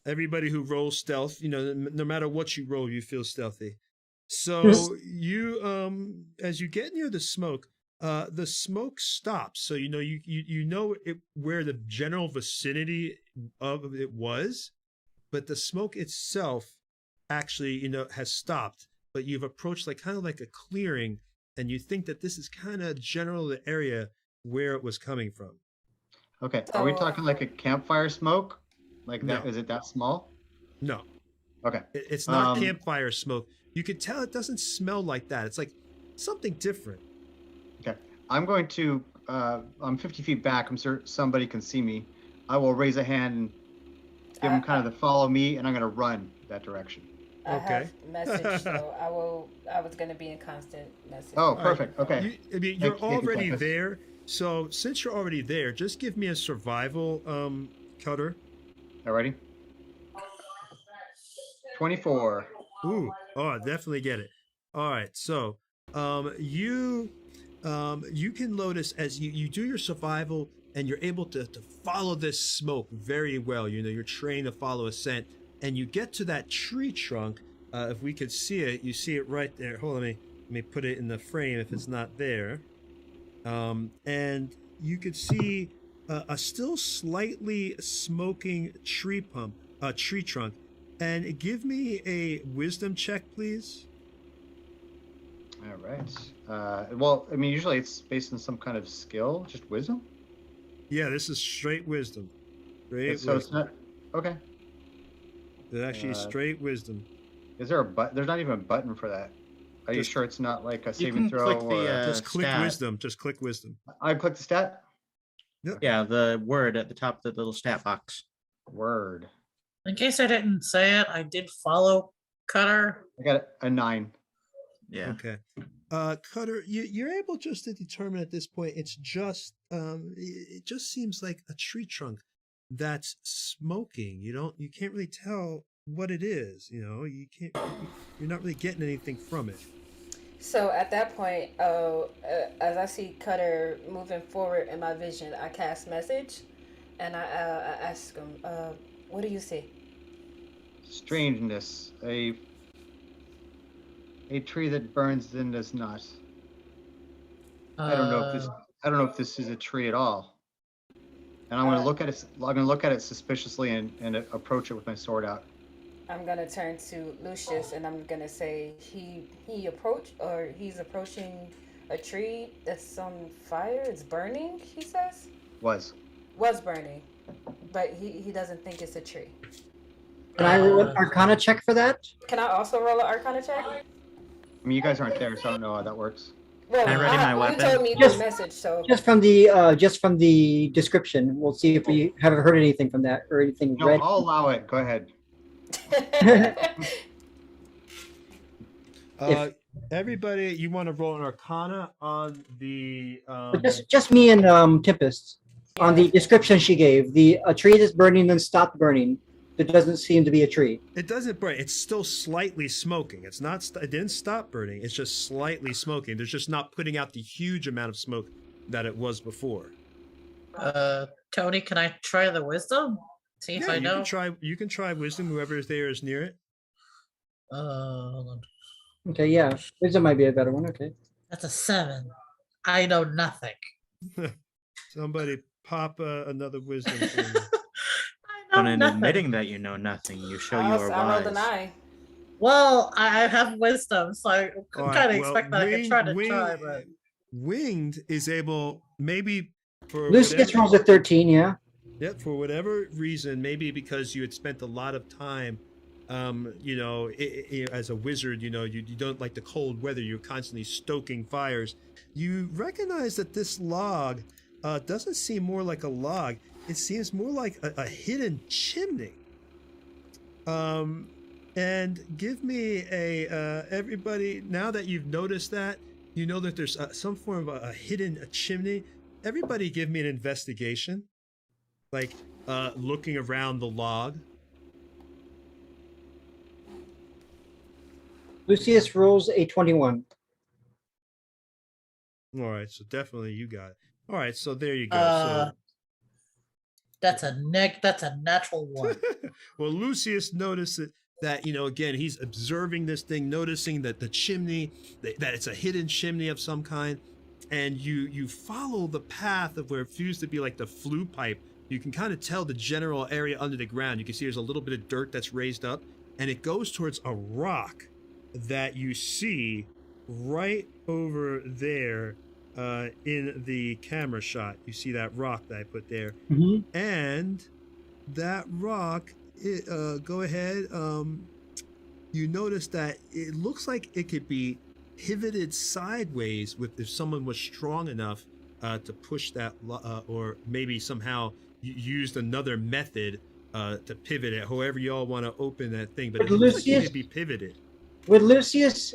Everybody who rolls stealth, no matter what you roll, you feel stealthy. So you, as you get near the smoke stops. So you know where the general vicinity of it was, but the smoke itself actually has stopped. But you've approached kind of like a clearing, and you think that this is kind of general the area where it was coming from. Okay, are we talking like a campfire smoke? Like that? No. Is it that small? No. Okay. It's not campfire smoke. You can tell it doesn't smell like that. It's like something different. Okay. I'm going to, I'm 50 feet back. I'm sure somebody can see me. I will raise a hand and give them kind of the follow me, and I'm going to run that direction. I have message, so I was going to be in constant message. Oh, perfect. Okay. You're already there. So since you're already there, just give me a survival, Cutter. All righty. 24. Ooh, I definitely get it. All right, so you can notice as you do your survival, and you're able to follow this smoke very well. You're trained to follow a scent, and you get to that tree trunk. If we could see it, you see it right there. Hold on, let me put it in the frame if it's not there. And you could see a still slightly smoking tree trunk. And give me a wisdom check, please. All right. Well, I mean, usually it's based on some kind of skill, just wisdom. Yeah, this is straight wisdom. So it's not okay. It's actually straight wisdom. Is there a button? There's not even a button for that. Are you sure it's not like a saving throw? Just click wisdom. Just click wisdom. I click the stat. Yep. Yeah, the word at the top of the little stat box. Word. In case I didn't say it, I did follow Cutter. I got a 9. Yeah. Okay. Cutter, you're able just to determine at this point. It's just it just seems like a tree trunk that's smoking. You can't really tell what it is. You're not really getting anything from it. So at that point, as I see Cutter moving forward in my vision, I cast message, and I ask him, "What do you see?" Strangeness. A tree that burns then does not. I don't know if this is a tree at all. And I'm going to look at it. I'm going to look at it suspiciously and approach it with my sword out. I'm gonna turn to Lucius and I'm gonna say he's approaching a tree that's on fire. It's burning. He says was burning, but he doesn't think it's a tree. Can I roll an Arcana check for that? Can I also roll an Arcana check? I mean, you guys aren't there, so I don't know how that works. Well, Can I ready my weapon? You told me the message, so just from the description, we'll see if we haven't heard anything from that or anything. No, read. I'll allow it. Go ahead. Everybody, you want to roll an Arcana on the just me and Tempest on the description she gave. A tree that's burning then stopped burning. It doesn't seem to be a tree. It doesn't burn. It's still slightly smoking. It's not. It didn't stop burning. It's just slightly smoking. There's just not putting out the huge amount of smoke that it was before. Tony, can I try the wisdom? See if I know. You can try wisdom. Whoever is there is near it. Hold on. Okay, yeah, wisdom might be a better one. Okay, that's a 7. I know nothing. Somebody pop another wisdom. But in admitting that you know nothing, you show you are wise. I rolled an eye. Well, I have wisdom, so I kind of expect that I could try, but winged is able maybe for Lucius rolls a 13, yeah. Yep, for whatever reason, maybe because you had spent a lot of time, as a wizard, you don't like the cold weather. You're constantly stoking fires. You recognize that this log doesn't seem more like a log. It seems more like a hidden chimney. And give me everybody, now that you've noticed that, you know that there's some form of a hidden chimney. Everybody give me an investigation. Like, looking around the log. Lucius rolls a 21. All right, so definitely you got it. All right, so there you go. That's a natural one. Well, Lucius noticed that, again, he's observing this thing, noticing that the chimney, that it's a hidden chimney of some kind, and you follow the path of where it feels to be like the flue pipe. You can kind of tell the general area under the ground. You can see there's a little bit of dirt that's raised up, and it goes towards a rock that you see right over there in the camera shot. You see that rock that I put there. Mm-hmm. And that rock, go ahead. You notice that it looks like it could be pivoted sideways if someone was strong enough to push that, or maybe somehow used another method to pivot it. However you all want to open that thing, but it looks like it could be pivoted. Would Lucius,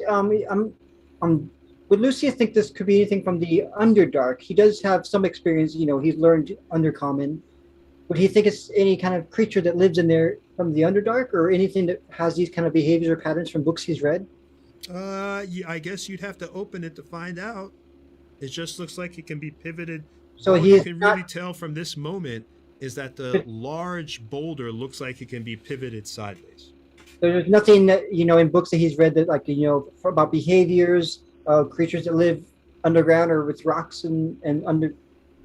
would Lucius think this could be anything from the Underdark? He does have some experience. He's learned Undercommon. Would he think it's any kind of creature that lives in there from the Underdark, or anything that has these kind of behaviors or patterns from books he's read? Yeah, I guess you'd have to open it to find out. It just looks like it can be pivoted. So you can really tell from this moment is that the large boulder looks like it can be pivoted sideways. There's nothing that, in books that he's read that, like, about behaviors of creatures that live underground or with rocks and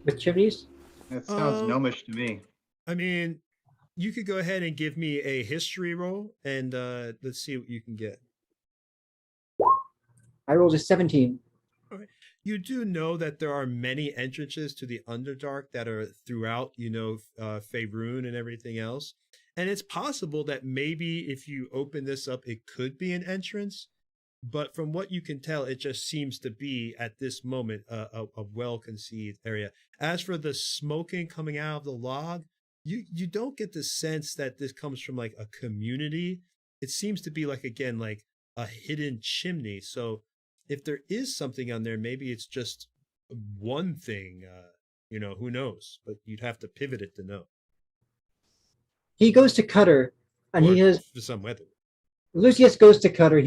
with chimneys? That sounds gnomish to me. I mean, you could go ahead and give me a history roll, and let's see what you can get. I rolled a 17. All right. You do know that there are many entrances to the Underdark that are throughout, Faerun and everything else. And it's possible that maybe if you open this up, it could be an entrance. But from what you can tell, it just seems to be, at this moment, a well-conceived area. As for the smoking coming out of the log, you don't get the sense that this comes from, like, a community. It seems to be, like, again, like a hidden chimney. So if there is something on there, maybe it's just one thing, who knows? But you'd have to pivot it to know. He goes to Cutter, and or he has... For some weather. Lucius goes to Cutter.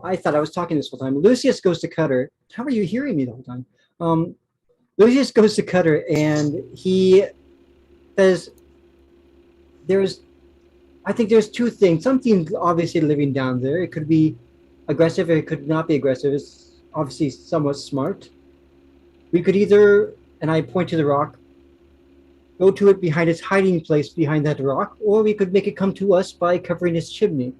I thought I was talking this whole time. Lucius goes to Cutter. How are you hearing me the whole time? Lucius goes to Cutter, and he says, I think there's two things. Something's obviously living down there. It could be aggressive, or it could not be aggressive. It's obviously somewhat smart. We could either, and I point to the rock, go to it behind its hiding place behind that rock, or we could make it come to us by covering its chimney.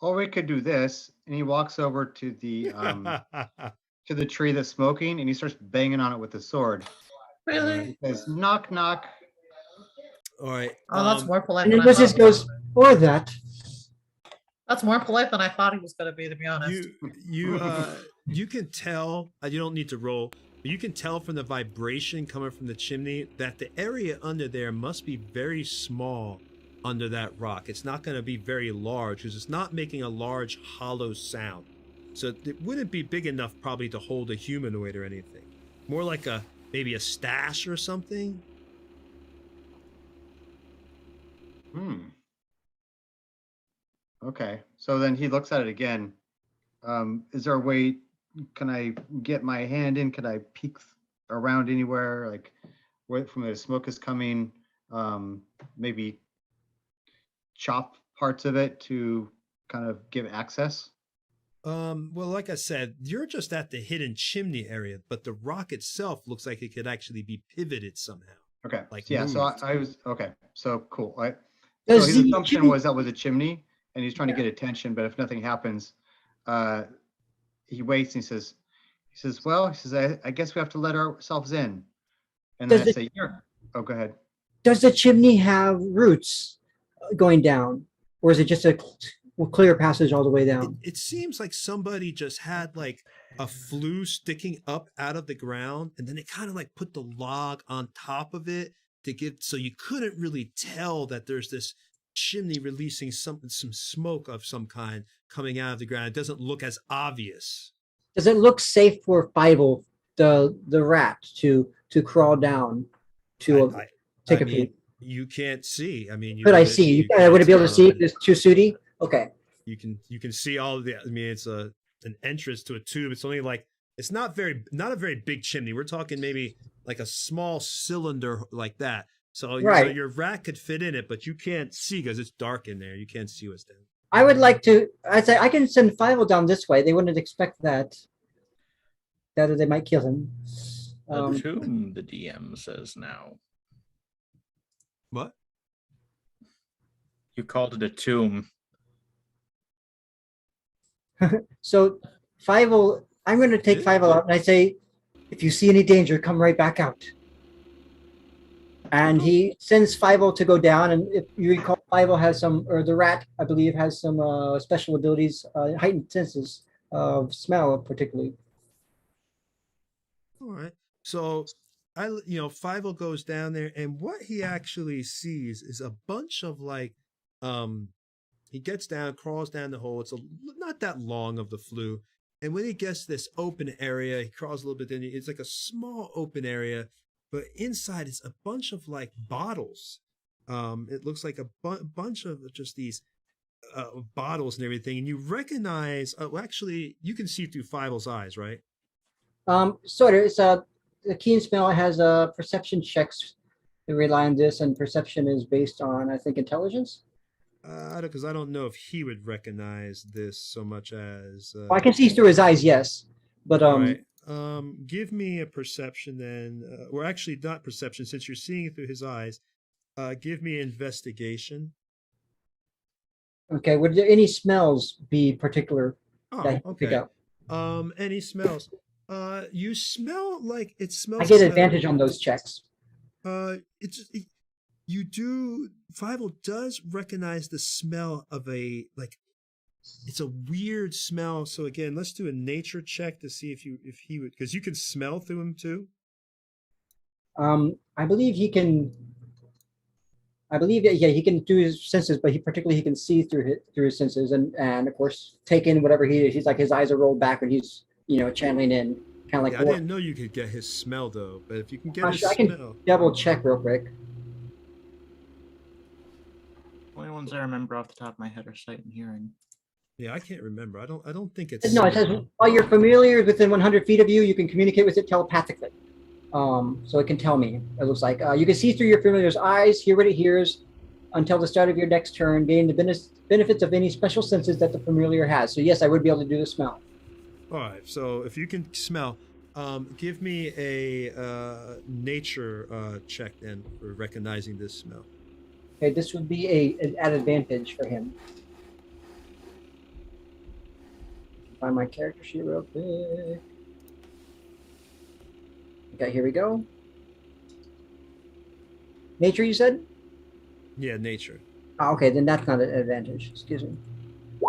Or we could do this, and he walks over to the to the tree that's smoking, and he starts banging on it with the sword. Really? He says, "Knock, knock." All right. Oh, that's more polite. And than then I Lucius thought. goes, or that. That's more polite than I thought he was going to be honest. You can tell. You don't need to roll. But you can tell from the vibration coming from the chimney that the area under there must be very small under that rock. It's not going to be very large because it's not making a large hollow sound. So it wouldn't be big enough probably to hold a humanoid or anything. More like maybe a stash or something. Okay. So then he looks at it again. Is there a way, can I get my hand in? Can I peek around anywhere, like where from where the smoke is coming? Maybe chop parts of it to kind of give access? Well, like I said, you're just at the hidden chimney area, but the rock itself looks like it could actually be pivoted somehow. Okay. Like yeah. moved. So I was okay. So cool. So Does his the assumption chimney- was that was a chimney, and he's trying to get attention. But if nothing happens, he waits and he says, I guess we have to let ourselves in. And then Does I it- say, oh, go ahead. Does the chimney have roots going down, or is it just a clear passage all the way down? It seems like somebody just had like a flue sticking up out of the ground, and then it kind of like put the log on top of it to get, so you couldn't really tell that there's this chimney releasing some smoke of some kind coming out of the ground. It doesn't look as obvious. Does it look safe for Fievel the rat to crawl down to take I a mean, peek? you can't see. I mean, Could I see? I wouldn't be able to see if it's too sooty. Okay. You can see all of the. I mean, it's an entrance to a tube. It's only like it's not a very big chimney. We're talking maybe like a small cylinder like that. So your rat could fit in it, but you can't see because it's dark in there. You can't see what's down. I would like to. I'd say I can send Fivel down this way. They wouldn't expect that. That they might kill him. The tomb, the DM says now. What? You called it a tomb. So Fivel, I'm going to take Fivel out, and I say, if you see any danger, come right back out. And he sends Fivel to go down, and if you recall, Fivel has some, or the rat, I believe, has some special abilities, heightened senses of smell, particularly. All right. So Fivel goes down there, and what he actually sees is a bunch of like, he gets down, crawls down the hole. It's not that long of the flue, and when he gets this open area, he crawls a little bit in. It's like a small open area, but inside it's a bunch of like bottles. It looks like a bunch of just these bottles and everything, and you recognize. Actually, you can see through Fivel's eyes, right? Sort of. It's the keen smell has perception checks that rely on this, and perception is based on, I think, intelligence. Because I don't know if he would recognize this so much as. Well, I can see through his eyes, yes, but Right. Give me a perception then, or actually not perception, since you're seeing it through his eyes. Give me investigation. Okay. Would there any smells be particular that you pick up? Any smells? You smell like it smells. I get advantage on those checks. You do. Fivel does recognize the smell of it's a weird smell. So again, let's do a nature check to see if he would, because you can smell through him too. I believe he can. I believe that he can do his senses, but he can see through his senses, and of course take in whatever he's like. His eyes are rolled back when he's channeling in, kind of like. Yeah, I didn't know you could get his smell though, but if you can get his I smell, can double check real quick. Only ones I remember off the top of my head are sight and hearing. Yeah, I can't remember. I don't think it's. No, it says while you're familiar within 100 feet of you, you can communicate with it telepathically. So it can tell me. It looks like you can see through your familiar's eyes, hear what it hears, until the start of your next turn, gain the benefits of any special senses that the familiar has. So yes, I would be able to do the smell. All right. So if you can smell, give me a nature check then for recognizing this smell. Okay, this would be an advantage for him. Find my character sheet real quick. Okay, here we go. Nature, you said? Yeah, nature. Oh, okay, then that's not an advantage. Excuse me.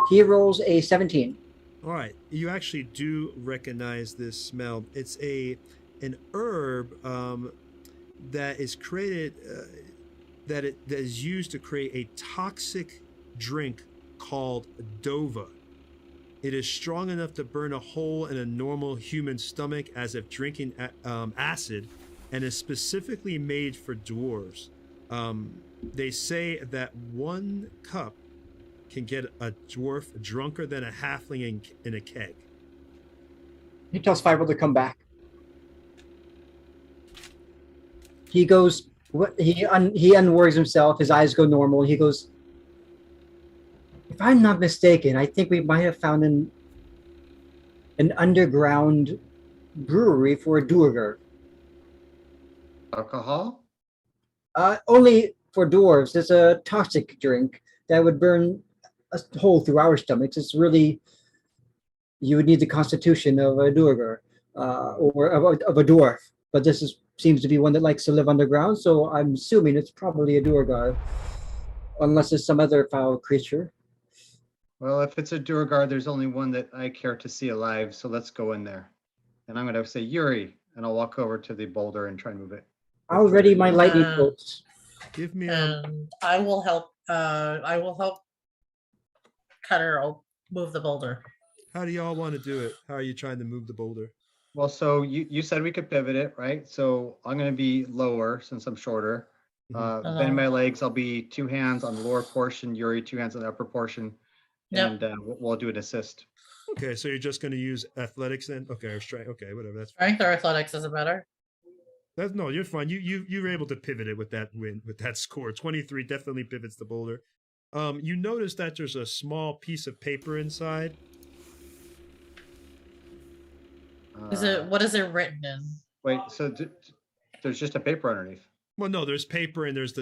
He rolls a 17. All right, you actually do recognize this smell. It's an herb that is created that is used to create a toxic drink called Dova. It is strong enough to burn a hole in a normal human stomach as if drinking acid, and is specifically made for dwarves. They say that 1 cup can get a dwarf drunker than a halfling in a keg. He tells Fiverr to come back. He goes. He unworries himself. His eyes go normal. He goes. If I'm not mistaken, I think we might have found an underground brewery for a Duergar. Alcohol? Only for dwarves. There's a toxic drink that would burn a hole through our stomachs. It's really, you would need the constitution of a Duergar, or of a dwarf. But this seems to be one that likes to live underground, so I'm assuming it's probably a Duergar, unless it's some other foul creature. Well, if it's a Duergar, there's only one that I care to see alive, so let's go in there. And I'm going to say Yuri, and I'll walk over to the boulder and try and move it. I'll ready my lightning bolts. Give me I will help. I will help Cutter move the boulder. How do y'all want to do it? How are you trying to move the boulder? Well, so you said we could pivot it, right? So I'm going to be lower since I'm shorter. Bend my legs. I'll be 2 hands on the lower portion. Yuri, 2 hands on the upper portion. Yep. And we'll do an assist. Okay, so you're just going to use athletics then? Okay, or strength. Okay, whatever. That's fine. Strength or athletics is it better? That's no, you're fine. You were able to pivot it with that win, with that score. 23 definitely pivots the boulder. You notice that there's a small piece of paper inside. What is it written in? Wait, so there's just a paper underneath. Well, no, there's paper and there's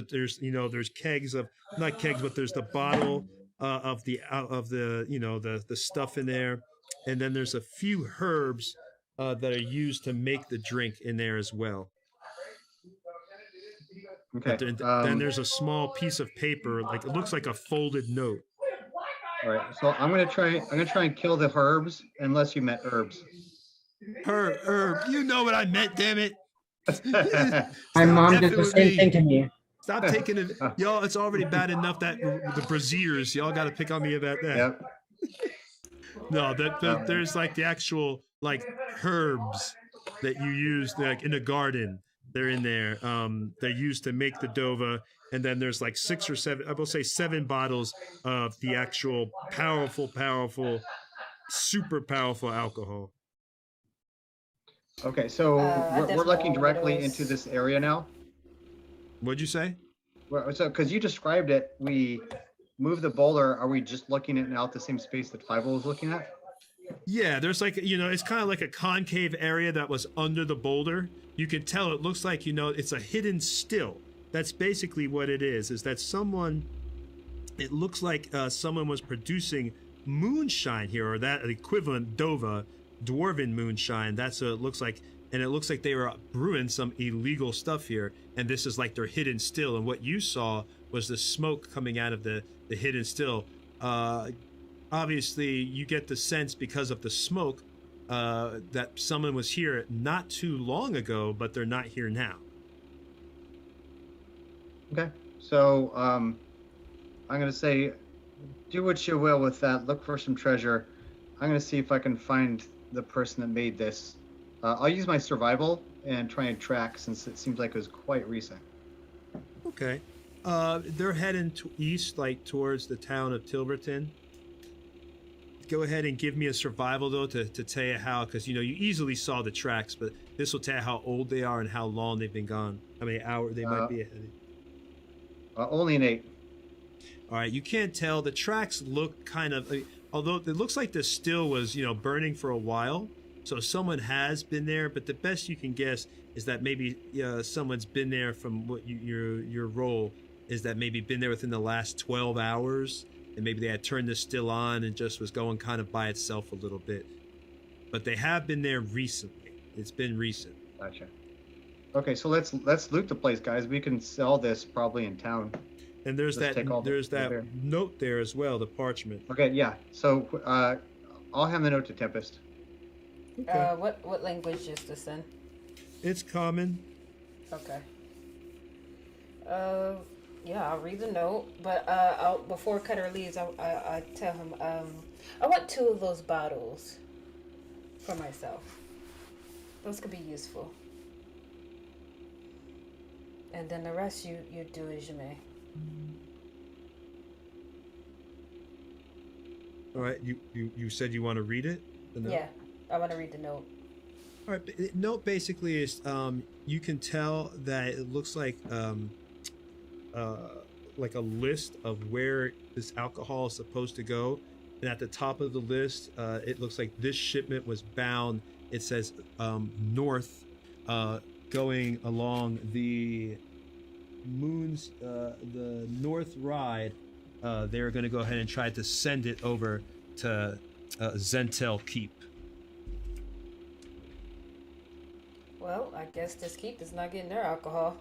kegs of, not kegs, but there's the bottle of the the stuff in there, and then there's a few herbs that are used to make the drink in there as well. Okay. Then there's a small piece of paper, like it looks like a folded note. All right, so I'm gonna try and kill the herbs, unless you meant herbs. Herb, you know what I meant, damn it. My mom did the same thing to me. Stop taking it, y'all. It's already bad enough that the braziers, y'all got to pick on me about that. Yep. No, there's like the actual like herbs that you use like in the garden. They're in there. They're used to make the dova, and then there's like 6 or 7, I will say 7 bottles of the actual powerful, super powerful alcohol. Okay, so we're looking directly into this area now. What'd you say? Well, so because you described it, we move the boulder. Are we just looking at now at the same space that Five was looking at? Yeah, there's like, it's kind of like a concave area that was under the boulder. You can tell it looks like, it's a hidden still. That's basically what it is that it looks like someone was producing moonshine here, or that equivalent dwarven moonshine. That's what it looks like. And it looks like they were brewing some illegal stuff here. And this is like their hidden still. And what you saw was the smoke coming out of the hidden still. Obviously, you get the sense because of the smoke that someone was here not too long ago, but they're not here now. Okay, so I'm going to say, do what you will with that. Look for some treasure. I'm going to see if I can find the person that made this. I'll use my survival and try and track, since it seems like it was quite recent. Okay. They're heading east, like towards the town of Tilberton. Go ahead and give me a survival, though, to tell you how, because, you easily saw the tracks, but this will tell you how old they are and how long they've been gone. How many hours they might be ahead. Only an 8. All right, you can't tell. The tracks look kind of, although it looks like the still was, burning for a while. So someone has been there, but the best you can guess is that maybe someone's been there from what your role is, that maybe been there within the last 12 hours, and maybe they had turned the still on and just was going kind of by itself a little bit. But they have been there recently. It's been recent. Gotcha. Okay, so let's loot the place, guys. We can sell this probably in town. And there's that note there as well, the parchment. Okay, yeah. So I'll hand the note to Tempest. Okay. What language is this in? It's common. Okay. Yeah, I'll read the note, but before Cutter leaves, I tell him, I want 2 of those bottles for myself. Those could be useful. And then the rest you do as you may. All right, you said you want to read it? Yeah, I want to read the note. All right, the note basically is you can tell that it looks like a list of where this alcohol is supposed to go, and at the top of the list, it looks like this shipment was bound. It says north, going along the north ride. They're going to go ahead and try to send it over to Zentel Keep. Well, I guess this keep is not getting their alcohol.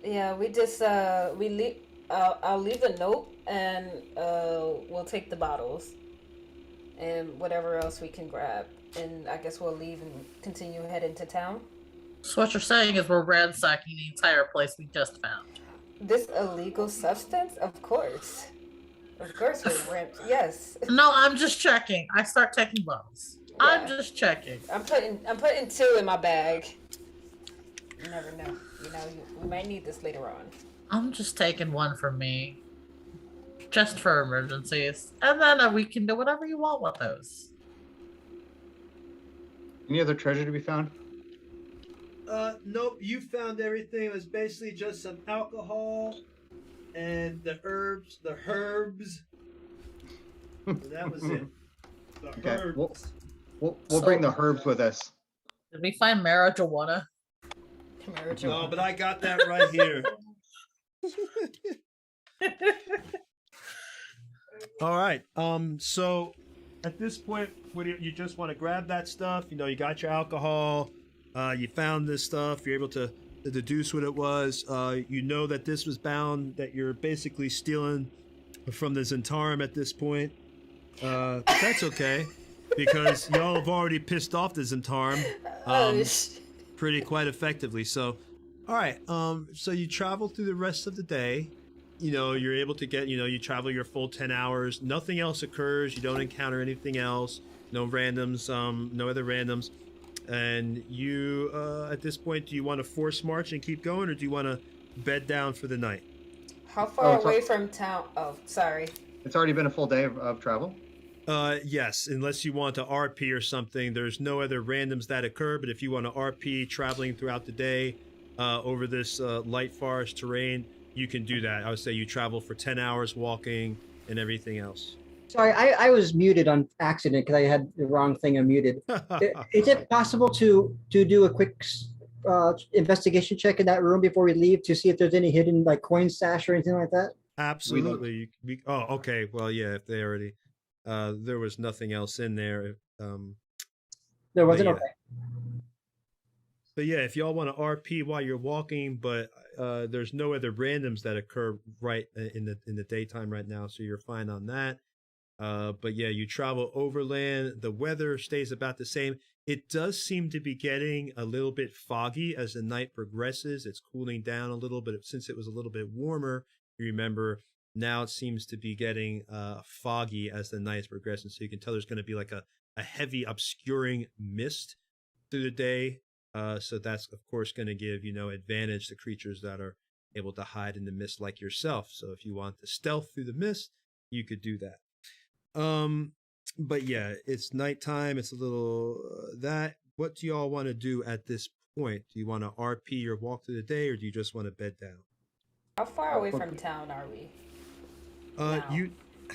Yeah, we just I'll leave a note, and we'll take the bottles and whatever else we can grab, and I guess we'll leave and continue heading to town. So what you're saying is we're ransacking the entire place we just found. This illegal substance, of course. Of course we're ramped. Yes. No, I'm just checking. I start taking loans. I'm Yeah. just checking. I'm putting 2 in my bag. You never know. We might need this later on. I'm just taking one for me. Just for emergencies. And then we can do whatever you want with those. Any other treasure to be found? Nope. You found everything. It was basically just some alcohol and the herbs. And that was it. The Okay. herbs. We'll bring the herbs with us. Did we find marijuana? No, but I got that right here. All right. So at this point, what do you just want to grab that stuff? You got your alcohol. You found this stuff. You're able to deduce what it was. You know that this was bound. That you're basically stealing from the Zentarum at this point. But that's okay because y'all have already pissed off the Zentarum pretty quite effectively. So, all right. So you travel through the rest of the day. You're able to get, you travel your full 10 hours. Nothing else occurs. You don't encounter anything else. No randoms, no other randoms. And you, at this point, do you want to force march and keep going, or do you want to bed down for the night? How far away from town? Oh, sorry. It's already been a full day of travel. Yes, unless you want to RP or something. There's no other randoms that occur, but if you want to RP traveling throughout the day over this light forest terrain, you can do that. I would say you travel for 10 hours walking and everything else. Sorry, I was muted on accident because I had the wrong thing unmuted. Is it possible to do a quick investigation check in that room before we leave to see if there's any hidden coin stash or anything like that? Absolutely. Okay. Well, yeah. If they already, there was nothing else in there. There wasn't. Yeah. Okay. But yeah, if y'all want to RP while you're walking, but there's no other randoms that occur right in the daytime right now, so you're fine on that. But yeah, you travel overland. The weather stays about the same. It does seem to be getting a little bit foggy as the night progresses. It's cooling down a little bit. Since it was a little bit warmer, you remember, now it seems to be getting foggy as the night is progressing. So you can tell there's going to be like a heavy obscuring mist through the day. So that's, of course, going to give, advantage to creatures that are able to hide in the mist like yourself. So if you want to stealth through the mist, you could do that. But yeah, it's nighttime. It's a little that. What do y'all want to do at this point? Do you want to RP your walk through the day, or do you just want to bed down? How far away from town are we?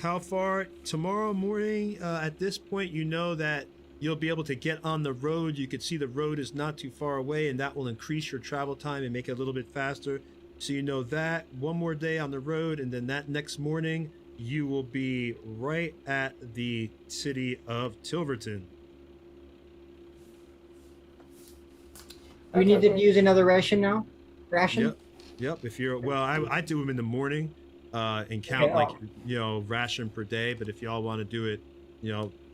How far? Tomorrow morning, at this point, you know that you'll be able to get on the road. You could see the road is not too far away, and that will increase your travel time and make it a little bit faster. So you know that one more day on the road, and then that next morning, you will be right at the city of Tilverton. We need to use another ration now? Ration? Yep. If you're, I do them in the morning and count ration per day. But if y'all want to do it,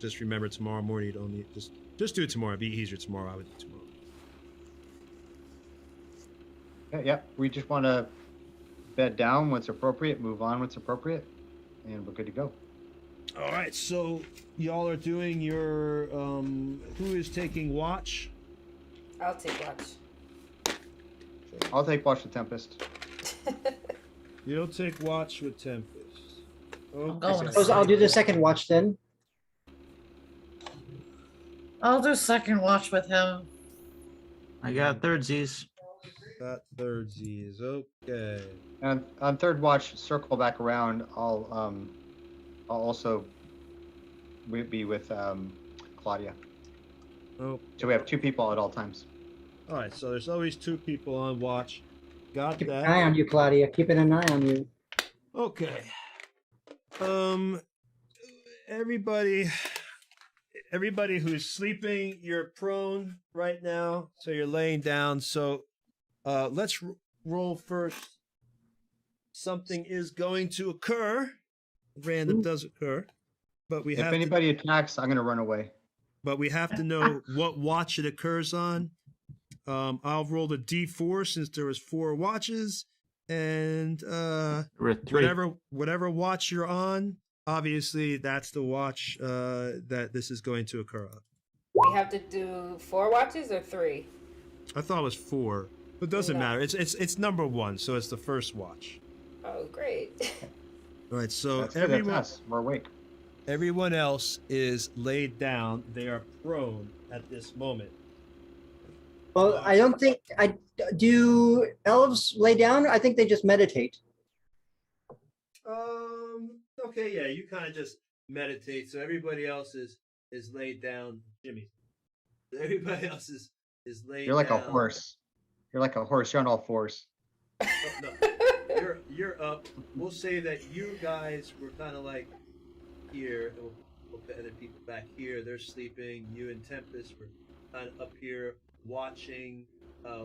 just remember tomorrow morning, you don't need, just do it tomorrow. It'd be easier tomorrow. I would do tomorrow. Yeah. We just want to bed down when it's appropriate, move on when it's appropriate, and we're good to go. All right. So y'all are doing your, who is taking watch? I'll take watch. I'll take watch the Tempest. You'll take watch with Tempest. Okay. I'll do the second watch then. I'll do second watch with him. I got thirdsies. Got thirdsies. Okay. And on third watch, circle back around. I'll also be with Claudia. Oh. So we have 2 people at all times. All right. So there's always 2 people on watch. Got Keep that. an eye on you, Claudia. Keeping an eye on you. Okay. Everybody who's sleeping, you're prone right now, so you're laying down. So, let's roll first. Something is going to occur. Random does occur, but we have. If anybody attacks, I'm going to run away. But we have to know what watch it occurs on. I'll roll the D4 since there was 4 watches, and We're at 3. whatever watch you're on, obviously that's the watch that this is going to occur on. We have to do 4 watches or 3? I thought it was 4, but it doesn't No. matter. It's number 1, so it's the first watch. Oh, great. All right, so That's good. That's us. We're awake. everyone else is laid down. They are prone at this moment. Well, I don't think do elves lay down. I think they just meditate. Okay, yeah, you kind of just meditate. So everybody else is laid down. Jimmy. Everybody else is laid. You're like down. a horse. You're like a horse. You're on all fours. Oh, no. You're up. We'll say that you guys were kind of like here. We'll put other people back here. They're sleeping. You and Tempest were kind of up here watching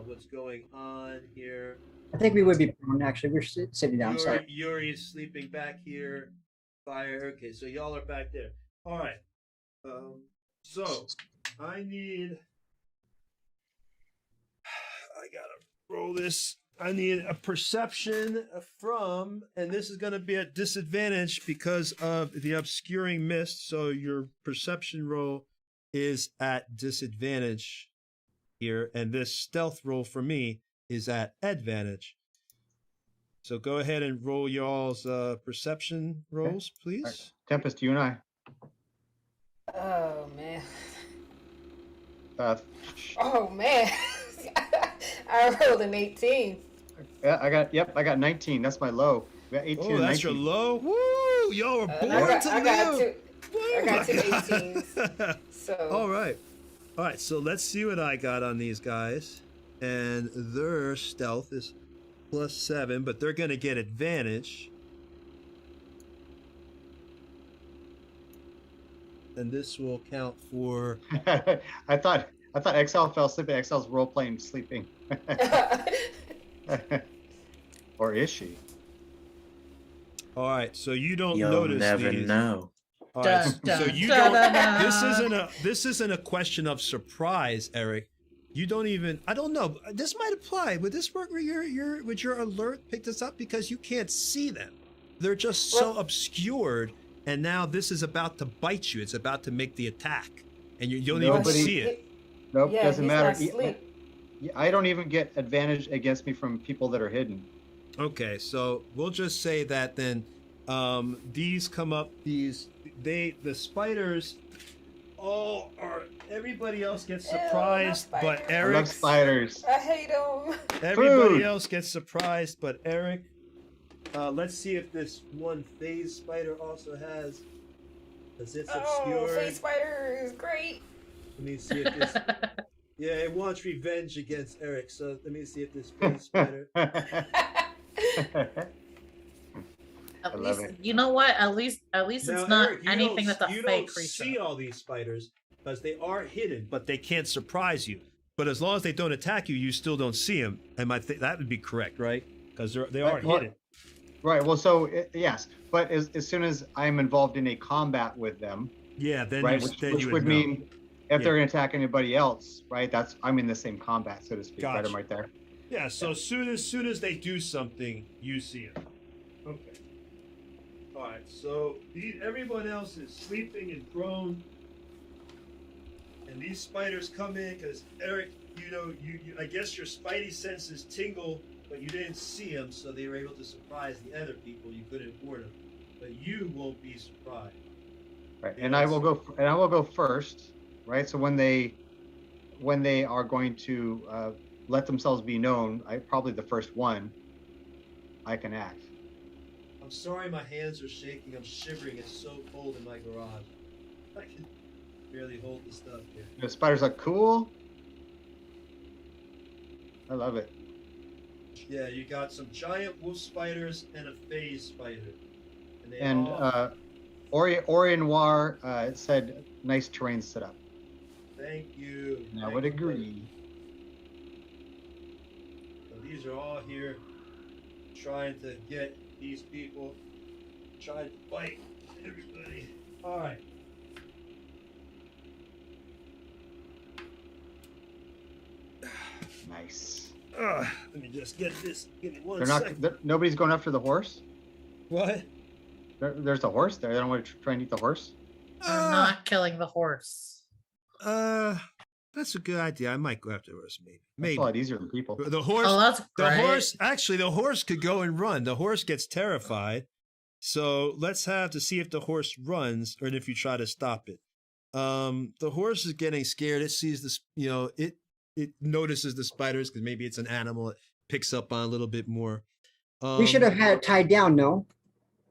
what's going on here. I think we would be prone. Actually, we're sitting down. Sorry. Yuri is sleeping back here. Fire. Okay, so y'all are back there. All right. So I gotta roll this. I need a perception from, and this is going to be at disadvantage because of the obscuring mist. So your perception roll is at disadvantage here, and this stealth roll for me is at advantage. So go ahead and roll y'all's perception rolls, please. Right. Tempest, you and I. Oh, man. Oh man. I rolled an 18. Yeah, I got 19. That's my low. We got 18 Oh, and that's 19. your low. Woo! Y'all are born to I live. got two 18s. So. All right. So let's see what I got on these guys. And their stealth is +7, but they're going to get advantage. And this will count for. I thought Exile fell asleep. Exile's role playing sleeping. Or is she? All right, so you don't You'll notice never these. know. All right, Dun, so dun, you dun, don't. dun, dun. This isn't a question of surprise, Eric. You don't even. I don't know. This might apply. Would this work where would your alert pick this up because you can't see them? They're just so obscured, and now this is about to bite you. It's about to make the attack, and you don't even see it. Nope, Yeah, doesn't he's matter. not asleep. I don't even get advantage against me from people that are hidden. Okay, so we'll just say that then these come up. The spiders all are. Everybody else gets surprised, Ew, but spiders. I Eric. love spiders. I hate them. Everybody Food. else gets surprised, but Eric. Let's see if this one phase spider also has. Because it's obscured. Oh, face spider is great. Let me see if this. Yeah, it wants revenge against Eric. So let me see if this phase spider. At love least, it. you know what? At least it's Now, not Eric, you anything don't- that's a you fake don't creature. see all these spiders because they are hidden, but they can't surprise you. But as long as they don't attack you, you still don't see them. And that would be correct, right? Because they are Well, hidden. Right. Well, so yes, but as soon as I'm involved in a combat with them, Yeah, then right, you, which then you would know. mean if Yeah. they're going to attack anybody else, right? I'm in the same combat, so to speak. Right, Gotcha. I'm right there. Yeah. So soon as they do something, you see them. Okay. All right. So everyone else is sleeping and prone, and these spiders come in because Eric, you I guess your spidey senses tingle, but you didn't see them, so they were able to surprise the other people. You couldn't warn them, but you won't be surprised. Right. And I will go first, right? So when they are going to let themselves be known, probably the first one, I can act. I'm sorry, my hands are shaking. I'm shivering. It's so cold in my garage. I can barely hold the stuff here. The spiders look cool. I love it. Yeah, you got some giant wolf spiders and a phase spider. And they And all... Ori Noir said, "Nice terrain setup." Thank you. And I Thank would you, agree. So these are all here trying to get these people, trying to fight everybody. All right. Nice. Let me just get this. Give me one They're not. second. Nobody's going after the horse. What? There's a horse there. They don't want to try and eat the horse. I'm not killing the horse. That's a good idea. I might go after the horse, maybe. That's a lot easier than people. The horse. Oh, that's great. The horse could go and run. The horse gets terrified. So let's have to see if the horse runs or if you try to stop it. The horse is getting scared. It sees this, it notices the spiders because maybe it's an animal. It picks up on a little bit more. We should have had it tied down, no?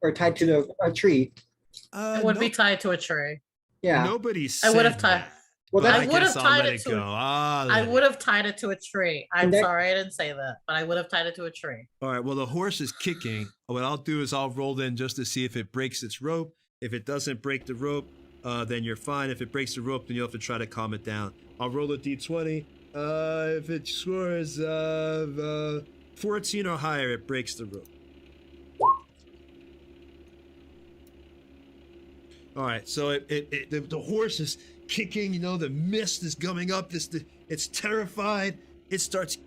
Or tied to a tree. It would be tied to a tree. Yeah. Nobody said I would have tied. that. Well, But I would have guess I'll tied let it to. go. I would have tied it to a tree. I'm that- sorry I didn't say that, but I would have tied it to a tree. All right. Well, the horse is kicking. What I'll do is I'll roll in just to see if it breaks its rope. If it doesn't break the rope, then you're fine. If it breaks the rope, then you'll have to try to calm it down. I'll roll a d20. If it scores 14 or higher, it breaks the rope. All right. So the horse is kicking. The mist is coming up. It's terrified. It starts.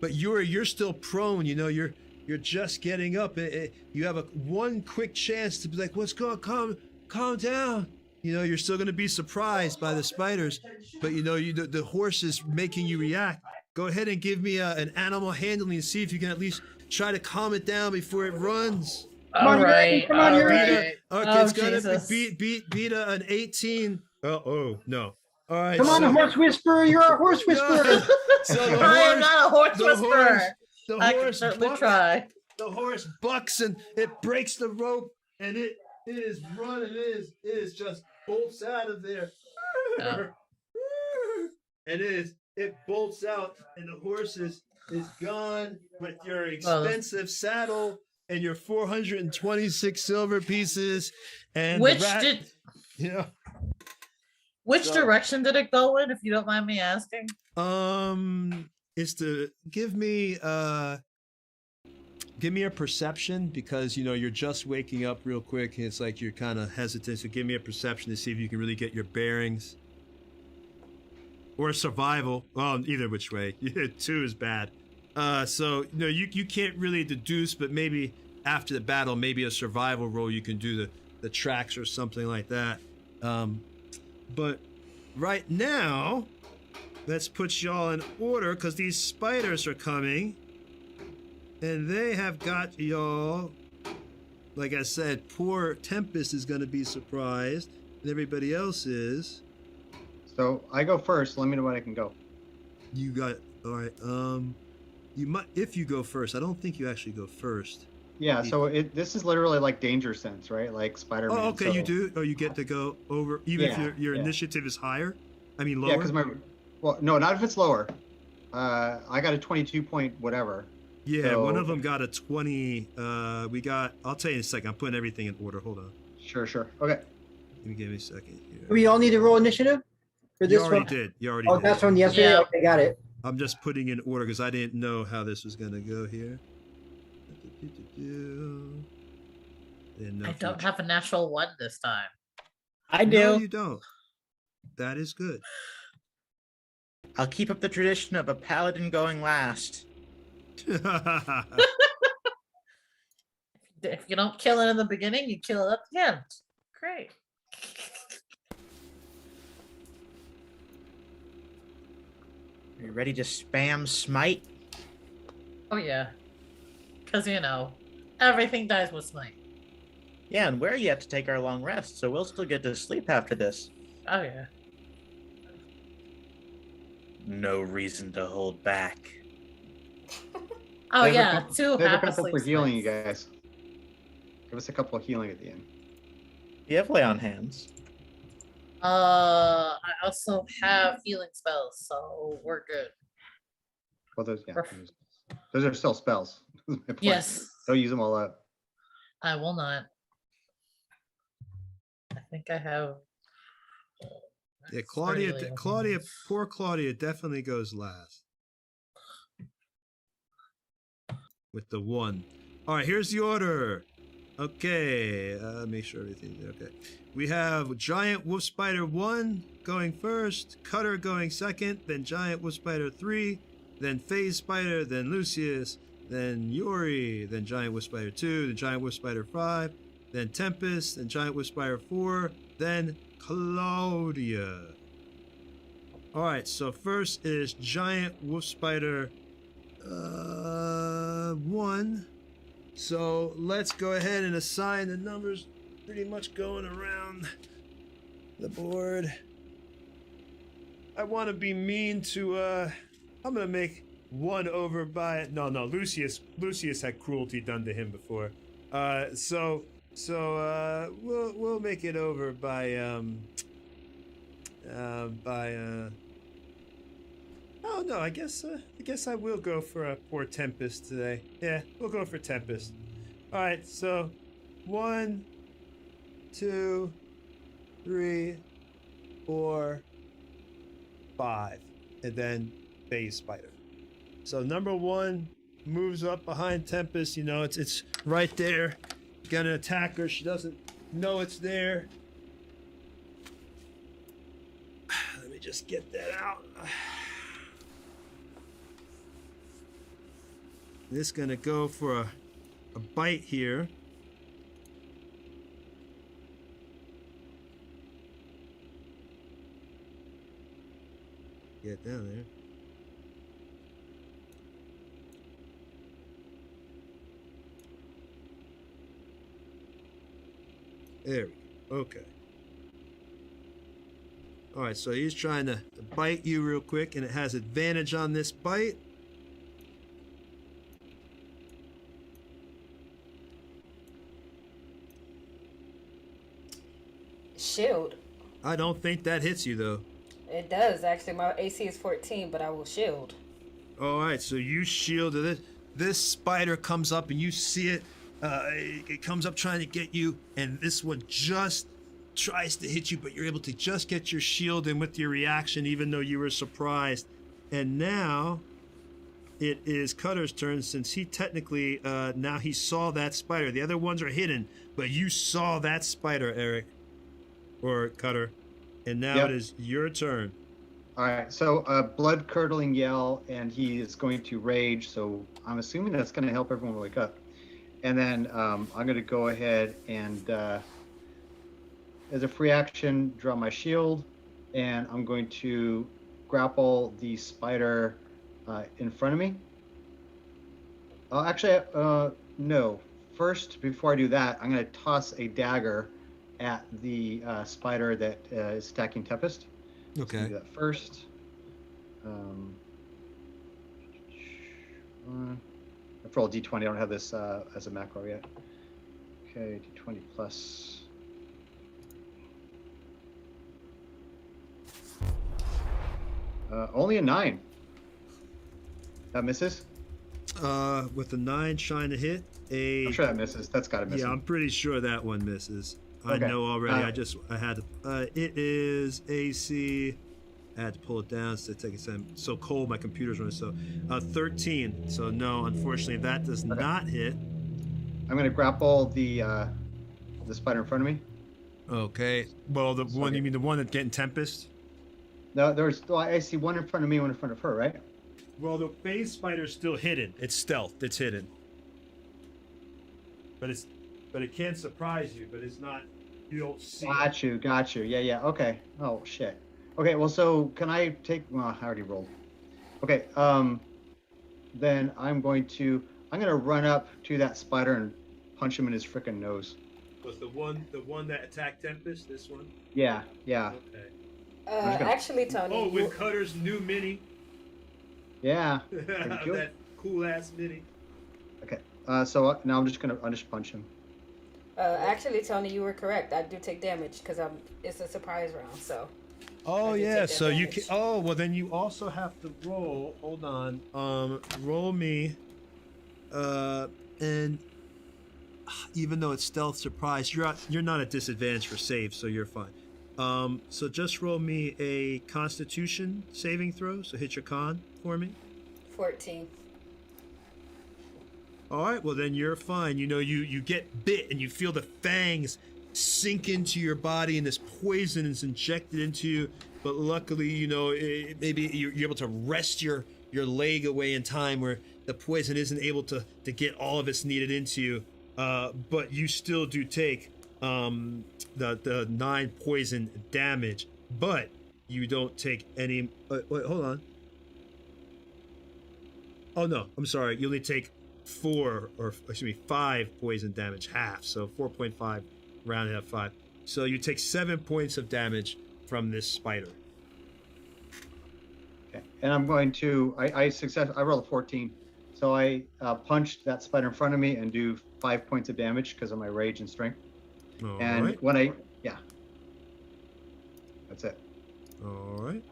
But you're still prone. You're just getting up. You have one quick chance to be like, "What's going on? Calm down." You're still going to be surprised by the spiders, but the horse is making you react. Go ahead and give me an animal handling and see if you can at least try to calm it down before it runs. All right. Come on, you're Okay, it's gonna Jesus. beat an 18. Oh no! All right, Come on, so, horse whisperer. You're a horse whisperer. so the I am horse, not a horse the whisperer. the I can horse certainly bucks- try. The horse bucks and it breaks the rope and it is running. It is just bolts out of there. Yeah. And it bolts out and the horse is gone with your expensive saddle and your 426 silver pieces and Which the rat, did? Which direction did it go in? If you don't mind me asking. is to give me a perception because you're just waking up real quick and it's like you're kind of hesitant. So give me a perception to see if you can really get your bearings. Or survival. Well, either which way. 2 is bad. So you can't really deduce, but maybe after the battle, maybe a survival roll you can do the tracks or something like that. But right now, let's put y'all in order because these spiders are coming. And they have got y'all, like I said, poor Tempest is going to be surprised, and everybody else is. So I go first. Let me know when I can go. You got, all right. You might, if you go first. I don't think you actually go first. Yeah. So this is literally like danger sense, right? Like Spider-Man. Oh, okay. So, You do. Oh, you get to go over, even Yeah, if your yeah. initiative is higher. I mean lower. Yeah, because no, not if it's lower. I got a 22 point whatever. Yeah, So- one of them got a 20. I'll tell you in a second. I'm putting everything in order. Hold on. Sure. Okay. Let me give me a second here. We all need to roll initiative for You this already one. did. You already Oh, did. that's from yesterday. Yeah. Okay, got it. I'm just putting in order because I didn't know how this was going to go here. Didn't know I if don't you- have a natural 1 this time. I No, do. you don't. That is good. I'll keep up the tradition of a paladin going last. If you don't kill it in the beginning, you kill it at the end. Great. Are you ready to spam smite? Oh yeah. Because everything dies with smite. Yeah, and we're yet to take our long rest, so we'll still get to sleep after this. Oh yeah. No reason to hold back. Oh There's a yeah. couple- 2 There's a half couple asleep for healing, you smites. guys. Give us a couple of healing at the end. You have lay on hands. I also have healing spells, so we're good. Well, those Perf- those are still spells. My point. Yes. Don't use them all up. I will not. I think I have. Yeah, it's pretty late on Claudia, this. poor Claudia definitely goes last. With the 1. All right, here's the order. Okay, make sure everything's okay. We have Giant Wolf Spider 1 going first, Cutter going second, then Giant Wolf Spider 3, then Phase Spider, then Lucius, then Yuri, then Giant Wolf Spider 2, then Giant Wolf Spider 5, then Tempest, then Giant Wolf Spider 4, then Claudia. Alright, so first is Giant Wolf Spider 1. So let's go ahead and assign the numbers pretty much going around the board. I want to be mean to, I'm going to make 1 over by, no, Lucius had cruelty done to him before. So we'll make it over by oh no, I guess I will go for a poor Tempest today. Yeah, we'll go for Tempest. All right, so 1, 2, 3, 4, 5, and then Phase Spider. So number 1 moves up behind Tempest. You know, it's right there. Gonna attack her. She doesn't know it's there. Let me just get that out. This gonna go for a bite here. Get down there. There we go. Okay. All right, so he's trying to bite you real quick, and it has advantage on this bite. Shield. I don't think that hits you, though. It does, actually. My AC is 14, but I will shield. All right, so you shielded it. This spider comes up, and you see it. It comes up trying to get you, and this one just tries to hit you, but you're able to just get your shield in with your reaction, even though you were surprised. And now it is Cutter's turn, since he technically, now he saw that spider. The other ones are hidden, but you saw that spider, Eric. Or Cutter. And now Yep. it is your turn. All right, so blood-curdling yell, and he is going to rage, so I'm assuming that's going to help everyone wake up. And then I'm going to go ahead and, as a free action, draw my shield, and I'm going to grapple the spider in front of me. Actually, no. First, before I do that, I'm going to toss a dagger at the spider that is attacking Tempest. Okay. So do that first. Let's roll d20. I don't have this as a macro yet. Okay, d20 plus. Only a 9. That misses? With a 9 trying to hit a... I'm sure that misses. That's got to miss. Yeah, I'm pretty sure that one misses. Okay. I know already. I had to. It is AC. I had to pull it down so it's so cold. My computer's running. So 13. So no, unfortunately, that does not hit. I'm going to grapple the spider in front of me. Okay. Well, the one you mean the one that's getting Tempest? No, I see one in front of me, one in front of her, right? Well, the phase spider's still hidden. It's stealth. It's hidden. But it can surprise you. But it's not. You don't see. Got you. Yeah. Okay. Oh shit. Okay. Well, so can I take? Well, I already rolled. Okay. Then I'm gonna run up to that spider and punch him in his frickin' nose. Was the one that attacked Tempest? This one? Yeah. Okay. Actually, Tony. Oh, with Cutter's new mini. Yeah. That cool ass mini. Okay. So now I'm just punch him. Actually, Tony, you were correct. I do take damage because it's a surprise round. So. Oh yeah. So you damage. can. Oh well, then you also have to roll. Hold on. Roll me. And even though it's stealth surprise, you're not at disadvantage for save, so you're fine. So just roll me a Constitution saving throw. So hit your con for me. 14. All right, well then you're fine. You know, you get bit and you feel the fangs sink into your body and this poison is injected into you. But luckily, you know, maybe you're able to wrest your leg away in time where the poison isn't able to get all of its needed into you. But you still do take the 9 poison damage, but you don't take any. Wait, hold on. Oh no, I'm sorry. You only take 5 poison damage, half. So 4.5 rounded up 5. So you take 7 points of damage from this spider. Okay. And I'm going to, I rolled a 14. So I punched that spider in front of me and do 5 points of damage because of my rage and strength. All and right. when yeah. That's it. All right.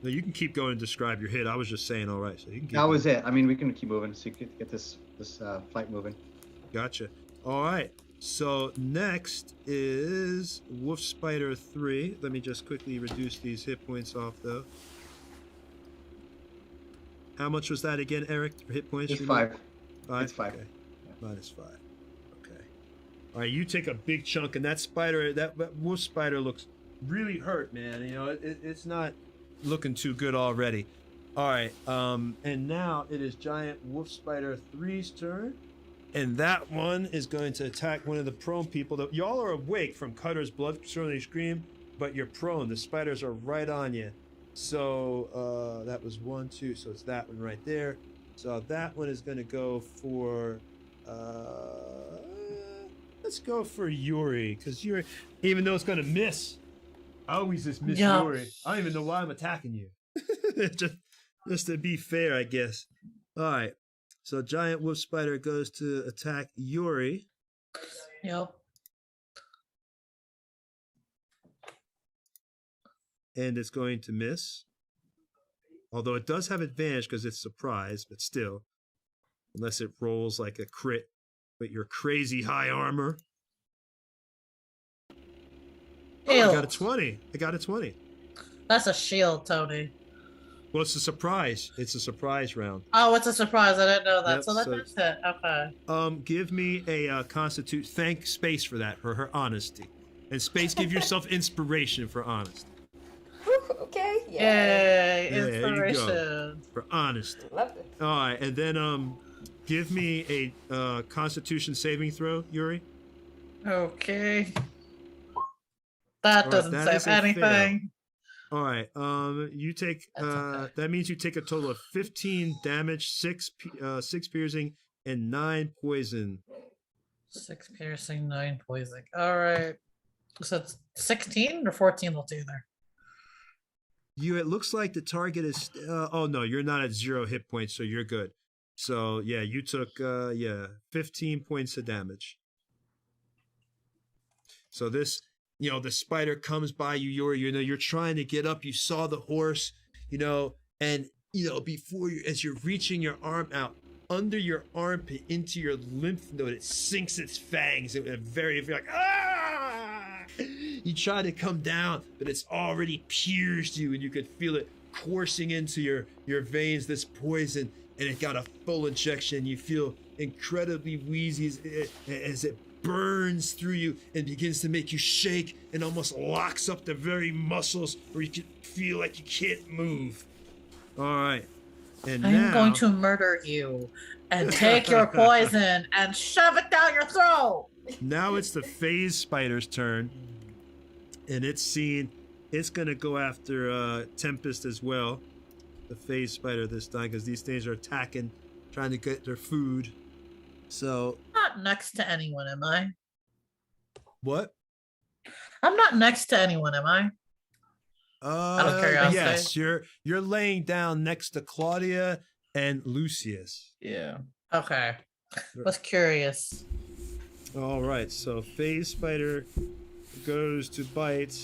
No, you can keep going and describe your hit. I was just saying all right. So you can keep That was going. it. I mean, we can keep moving so you can get this fight moving. Gotcha. All right. So next is Wolf Spider 3. Let me just quickly reduce these hit points off though. How much was that again, Eric? Hit points? It's you 5. know? 5? It's 5. Okay. Minus 5. Okay. All right, you take a big chunk, and that spider, that wolf spider looks really hurt, man. You know, it's not looking too good already. All right, and now it is Giant Wolf Spider 3's turn. And that one is going to attack one of the prone people. Y'all are awake from Cutter's blood-curdling scream, but you're prone. The spiders are right on you. So that was 1, 2. So it's that one right there. So that one is going to go for. Let's go for Yuri, because Yuri, even though it's going to miss, I always just miss Yuri. I don't even know why I'm attacking you. just to be fair, I guess. All right. So Giant Wolf Spider goes to attack Yuri. Yep. And it's going to miss. Although it does have advantage because it's surprise, but still. Unless it rolls like a crit with your crazy high armor. Oh, I got a 20. I got a 20. That's a shield, Tony. Well, it's a surprise. It's a surprise round. Oh, it's a surprise. I didn't know that. Yep, so that's it. Okay. Give me a constitute. Thank Space for that, for her honesty. And Space, give yourself inspiration for honesty. Okay. Yay. Yeah, Inspiration. there you go. For honesty. Love it. All right, and then give me a Constitution saving throw, Yuri. Okay. That doesn't that is save a fail. anything. All right. You take okay. That means you take a total of 15 damage, 6 piercing, and 9 poison. 6 piercing, 9 poison. All right. So it's 16 or 14 altogether. It looks like the target is. Oh no, you're not at 0 hit points, so you're good. So yeah, you took 15 points of damage. So this. You know, the spider comes by you, Yuri, you know, you're trying to get up. You saw the horse, you know, and, you know, before you, as you're reaching your arm out under your armpit into your lymph node, it sinks its fangs in a very, like, ah! You try to come down, but it's already pierced you, and you could feel it coursing into your veins, this poison, and it got a full injection. You feel incredibly wheezy as it burns through you and begins to make you shake and almost locks up the very muscles where you can feel like you can't move. All right. And I'm now, going to murder you and take your poison and shove it down your throat. Now it's the phase spider's turn. And it's going to go after Tempest as well. The phase spider this time, because these things are attacking, trying to get their food. So Not next to anyone, am I? what? I'm not next to anyone, am I? Out of curiosity. Yes, you're laying down next to Claudia and Lucius. Yeah. Okay. Was curious. All right, so phase spider goes to bite.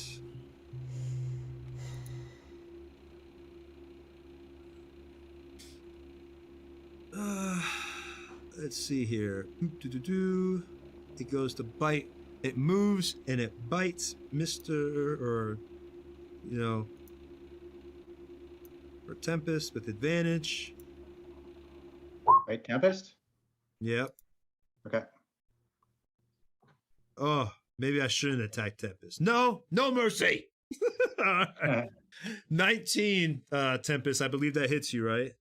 Let's see here. It goes to bite. It moves and it bites or Tempest with advantage. Wait, Tempest? Yep. Okay. Oh, maybe I shouldn't attack Tempest. No mercy. All right. 19, Tempest. I believe that hits you, right?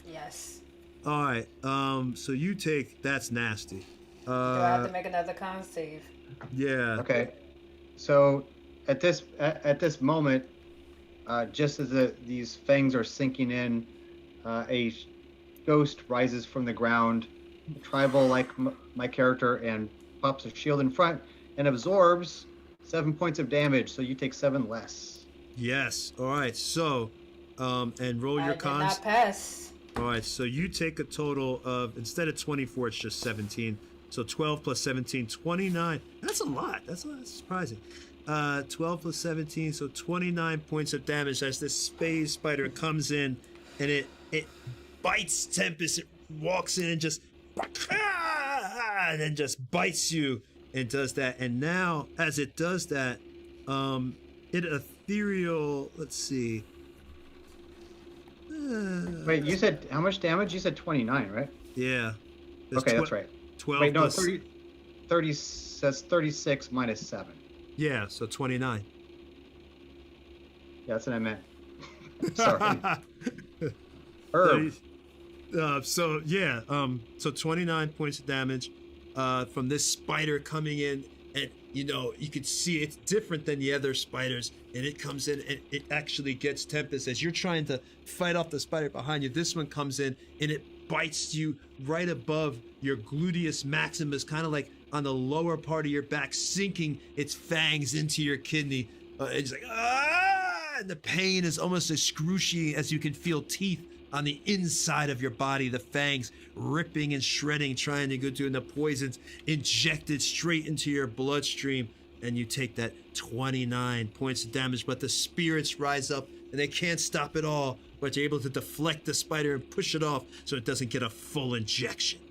Yes. All right. So you take. That's nasty. Do I have to make another con save? Yeah. Okay. So at this moment, just as these fangs are sinking in, a ghost rises from the ground, tribal like my character, and pops a shield in front and absorbs 7 points of damage. So you take 7 less. Yes. All right. So, and roll your I did cons. not pass. All right. So you take a total of, instead of 24, it's just 17. So 12 plus 17, 29. That's a lot. That's surprising. 12 plus 17, so 29 points of damage as this space spider comes in, and it bites Tempest. It walks in and just and then just bites you and does that. And now, as it does that, it ethereal. Let's see. Wait, you said how much damage? You said 29, right? Yeah. Okay, that's right. 12 Wait, no, plus, 30 says 36 minus 7. yeah, so 29. Yeah, that's what I meant. Sorry. Herb. So 29 points of damage from this spider coming in, and you can see it's different than the other spiders, and it comes in and it actually gets Tempest as you're trying to fight off the spider behind you. This one comes in and it bites you right above your gluteus maximus, kind of like on the lower part of your back, sinking its fangs into your kidney. It's like, and the pain is almost excruciating as you can feel teeth on the inside of your body, the fangs ripping and shredding, trying to go through, and the poisons injected straight into your bloodstream. And you take that 29 points of damage, but the spirits rise up and they can't stop it all, but you're able to deflect the spider and push it off so it doesn't get a full injection.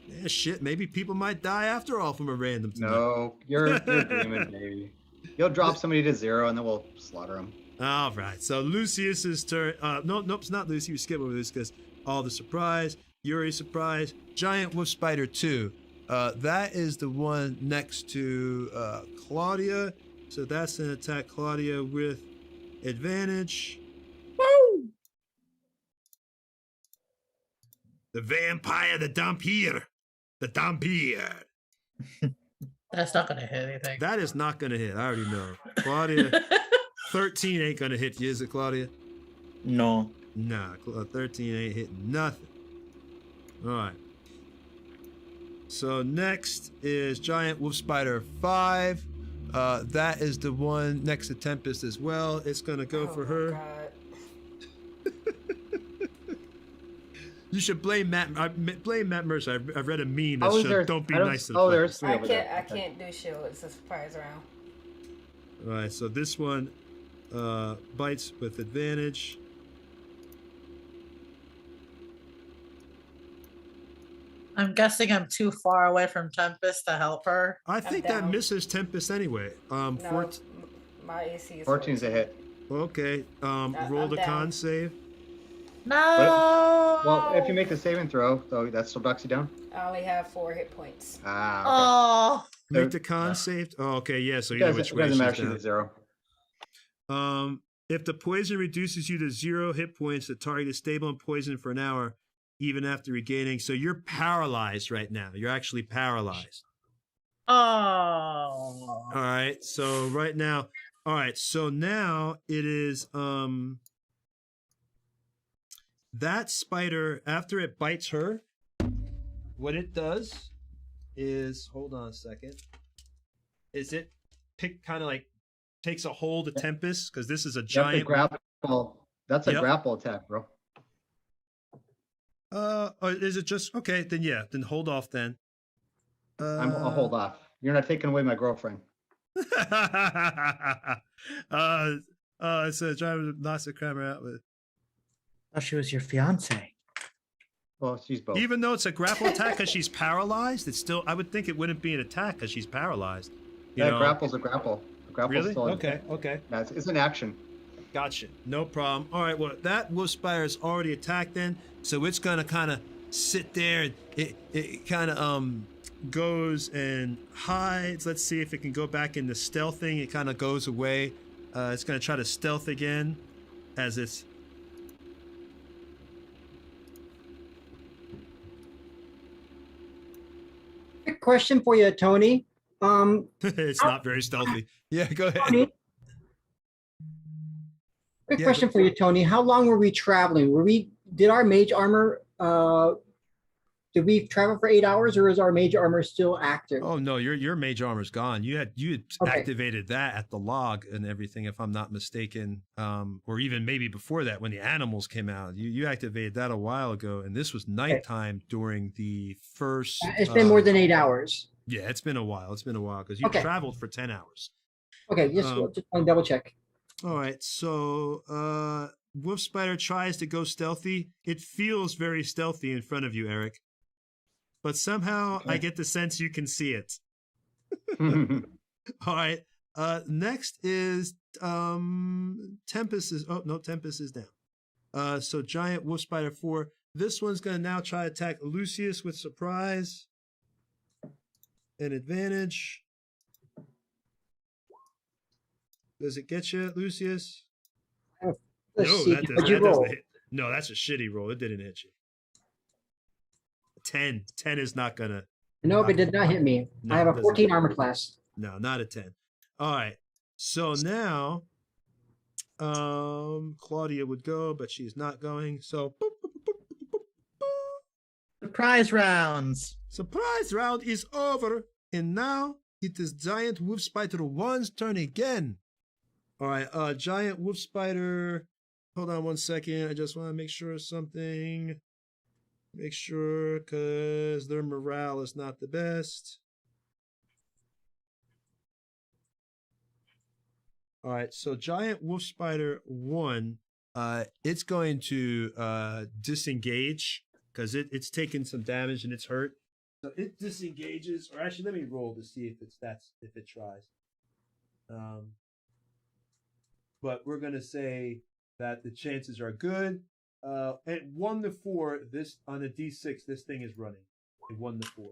Yeah, shit, maybe people might die after all from a random tonight. No, you're dreaming, baby. You'll drop somebody to 0 and then we'll slaughter them. All right, so Lucius's turn. Nope, it's not Lucy. We skip over this because all the surprise. Yuri surprise. Giant Wolf Spider 2. That is the one next to Claudia. So that's an attack Claudia with advantage. Woo! The vampire, the Dampire. The Dampire. That's not gonna hit anything. That is not going to hit. I already know. Claudia, 13 ain't going to hit you, is it, Claudia? No. Nah, 13 ain't hitting nothing. All right. So next is Giant Wolf Spider 5. That is the one next to Tempest as well. It's going to go for her. God. You should blame Matt. Blame Matt Mercer. I've read a meme that How is said, there- "Don't be I don't- nice to the oh, players." there's 3 over there. I can't do shield. It's a surprise round. All right. So this one bites with advantage. I'm guessing I'm too far away from Tempest to help her. I think that down. misses Tempest anyway. No, 14. my AC is 14's a hit. Okay. Roll I'm the down. con save. No. Well, if you make the saving throw, though, that still knocks you down. I only have 4 hit points. Oh. Make the con save. Oh, okay. Yeah. So It you know doesn't, which it way doesn't she's matter if down. she's at 0. If the poison reduces you to 0 hit points, the target is stable and poisoned for an hour, even after regaining. So you're paralyzed right now. You're actually paralyzed. Oh. All right. So right now, all right. So now it is that spider, after it bites her, what it does is, hold on a second, is it kind of like takes a hold of Tempest, because this is a giant. Grapple. That's a Yep. grapple attack, bro. Is it just okay? Then yeah, then hold off then. I'll hold off. You're not taking away my girlfriend. It's a driver knocks the camera out with. Oh, she was your fiance. Well, she's both. Even though it's a grapple attack because she's paralyzed, it's still. I would think it wouldn't be an attack because she's paralyzed. You know? Grapple's a grapple. A grapple's Really? still Okay. Okay. It's an action. Gotcha. No problem. All right. Well, that wolf spider is already attacked then, so it's gonna kind of sit there and it kind of goes and hides. Let's see if it can go back into stealthing. It kind of goes away. It's gonna try to stealth again as it's. Quick question for you, Tony. It's not very stealthy. Yeah, go ahead. Tony, quick Yeah, question for you, Tony. How long were we traveling? Did our mage armor, did we travel for 8 hours, or is our mage armor still active? Oh no, your mage armor's gone. You had Okay. activated that at the log and everything, if I'm not mistaken, or even maybe before that when the animals came out. You activated that a while ago, and this was nighttime during the first. It's been more than 8 hours. Yeah, it's been a while. It's been a while because you Okay. traveled for 10 hours. Okay, just want to double check. All right, so wolf spider tries to go stealthy. It feels very stealthy in front of you, Eric. But somehow I get the sense you can see it. All right. Next is Tempest is Tempest is down. So giant wolf spider 4. This one's gonna now try to attack Lucius with surprise. An advantage. Does it get you, Lucius? Let's No, see. that What'd you roll? doesn't hit. No, that's a shitty roll. It didn't hit you. 10. 10 is not gonna. Nope, it did not hit me. No, I have it a doesn't. 14 armor class. No, not a 10. All right. So now Claudia would go, but she's not going. So Surprise rounds. surprise round is over. And now it is Giant Wolf Spider 1's turn again. All right, Giant Wolf Spider. Hold on one second. I just want to make sure of something. Make sure, because their morale is not the best. All right, so Giant Wolf Spider 1, it's going to disengage because it's taken some damage and it's hurt. So it disengages, or actually, let me roll to see if it tries. But we're gonna say that the chances are good. At 1 to 4, this on a D6, this thing is running. At 1 to 4.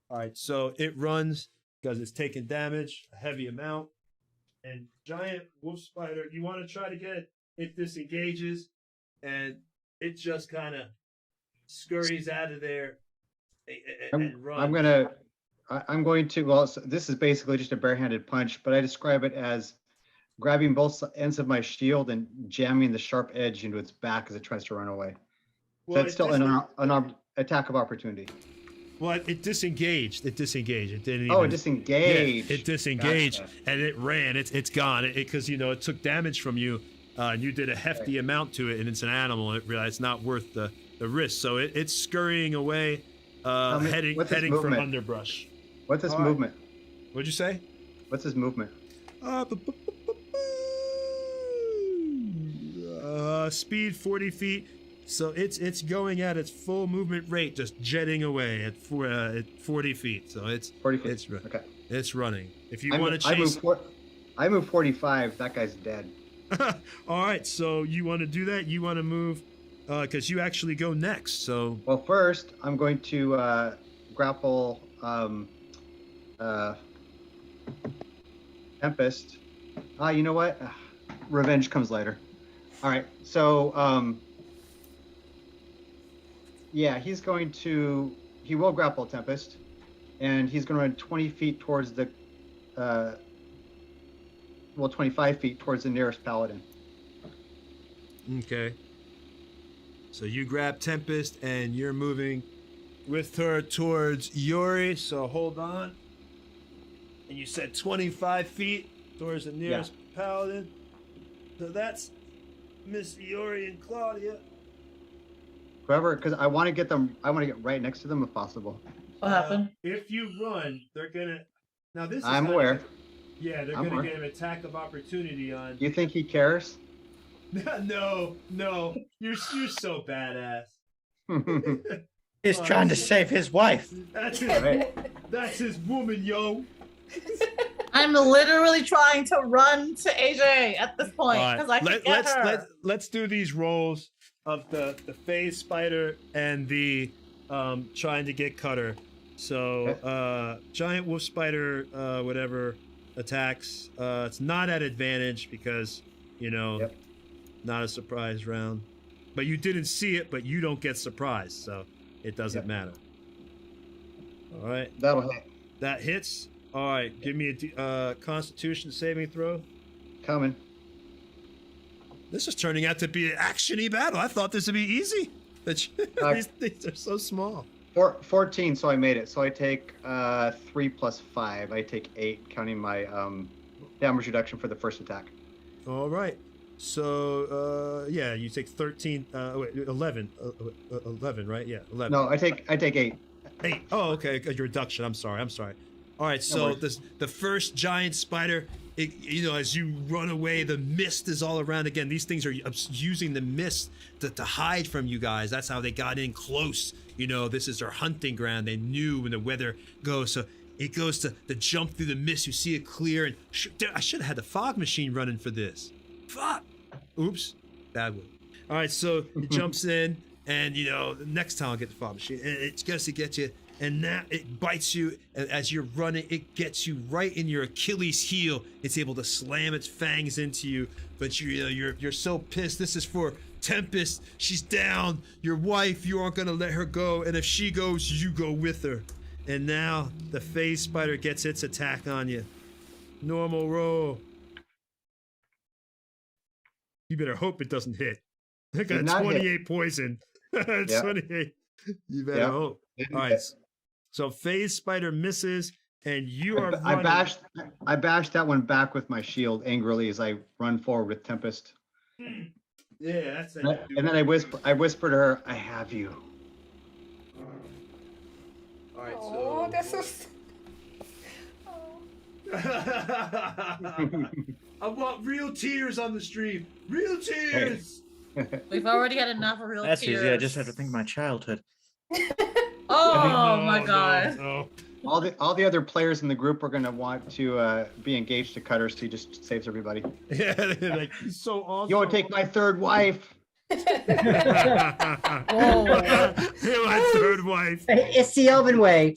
All right, so it runs because it's taking damage, a heavy amount. And Giant Wolf Spider, you want to try to get it? It disengages, and it just kind of scurries out of there and runs. I'm going to, well, so this is basically just a barehanded punch, but I describe it as grabbing both ends of my shield and jamming the sharp edge into its back as it tries to run away. So it's still an attack of opportunity. Well, it disengaged. It disengaged. It didn't even. Oh, it disengaged. Yeah, it disengaged, Gotcha. and it ran. It's gone. Because it took damage from you, and you did a hefty amount to it, and it's an animal. And it realized it's not worth the risk. So it's scurrying away, heading for underbrush. What's this movement? What'd you say? What's his movement? Speed 40 feet. So it's going at its full movement rate, just jetting away at 40 feet. So it's 40 feet. Okay. It's running. If you I want to chase, I move 45. That guy's dead. all right. So you want to do that? You want to move because you actually go next. So Well, first I'm going to grapple Tempest. You know what? Revenge comes later. All right. So yeah, he will grapple Tempest, and he's going to run 20 feet towards 25 feet towards the nearest paladin. okay. So you grab Tempest and you're moving with her towards Yuri. So hold on. And you said 25 feet towards the nearest paladin. So that's Miss Yuri and Claudia. Whoever, because I want to get right next to them if possible. What happened? If you run, they're gonna. Now this. I'm aware. Yeah, they're gonna get an attack of opportunity on. You think he cares? No, you're so badass. He's trying to save his wife. That's his, Right. that's his woman, yo. I'm literally trying to run to AJ at this point All because right, I can get her. let's do these rolls of the phase spider and the trying to get Cutter. So giant wolf spider whatever attacks. It's not at advantage because not a surprise round. But you didn't see it, but you don't get surprised, so it doesn't matter. All right. That'll hit. That hits. All right. Give me a Constitution saving throw. Coming. This is turning out to be an action-y battle. I thought this would be easy. These things are so small. 14, so I made it. So I take 3 plus 5. I take 8, counting my damage reduction for the first attack. All right. So you take 13. 11. 11, right? Yeah, 11. No, I take 8. 8. Oh, okay. Your reduction. I'm sorry. All right. So the first giant spider. As you run away, the mist is all around again. These things are using the mist to hide from you guys. That's how they got in close. This is their hunting ground. They knew when the weather goes. So it goes to jump through the mist. You see it clear. And I should have had the fog machine running for this. Fuck. Oops. Bad one. All right. So it jumps in. And, next time I'll get the fog machine. And it's going to get you. And now it bites you, and as you're running, it gets you right in your Achilles heel. It's able to slam its fangs into you, but you're so pissed. This is for Tempest. She's down. Your wife, you aren't gonna let her go, and if she goes, you go with her. And now the phase spider gets its attack on you. Normal roll. You better hope it doesn't hit. I got 28 poison. 28. You better hope. All right. So phase spider misses, and you are running. I bashed that one back with my shield angrily as I run forward with Tempest. Yeah, that's it. And then I whisper to her, "I have you." All right, Oh, that's so. I want real tears on the stream. Real tears. We've already had enough real That's tears. easy. I just have to think of my childhood. Oh my god. No. All the other players in the group are gonna want to be engaged to Cutter, so he just saves everybody. Yeah, like he's so awesome. You want to take my third wife? Whoa. My third wife. It's the Elven way.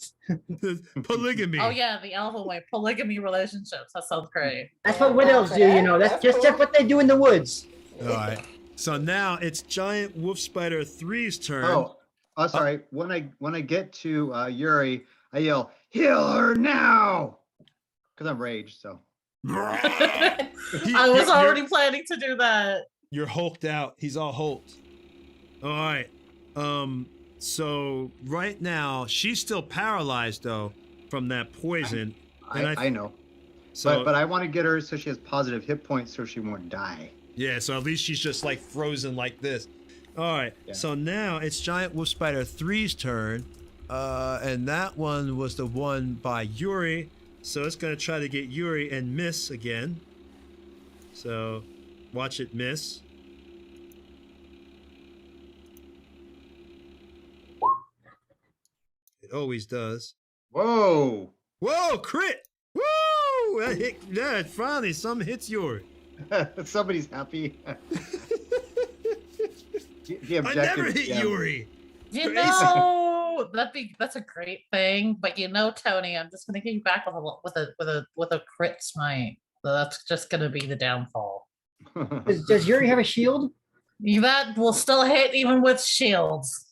Polygamy. Oh yeah, the Elven way. Polygamy relationships. That sounds great. That's what wood elves do, That's just what they do in the woods. All right. So now it's Giant Wolf Spider 3's turn. Oh, sorry. When I get to Yuri, I yell, "Heal her now!" Because I'm raged. So I was already planning to do that. You're hulked out. He's all hulked. All right. So right now she's still paralyzed though from that poison. I know. So, but I want to get her so she has positive hit points so she won't die. Yeah. So at least she's just like frozen like this. All right. Yeah. So now it's Giant Wolf Spider 3's turn, and that one was the one by Yuri. So it's gonna try to get Yuri and miss again. So watch it miss. It always does. Whoa! Whoa! Crit! Woo! That hit. Yeah, finally, something hits Yuri. Somebody's happy. I never hit Yuri. That's a great thing, but Tony, I'm just gonna get you back with a crit smite. So that's just gonna be the downfall. Does Yuri have a shield? That will still hit even with shields.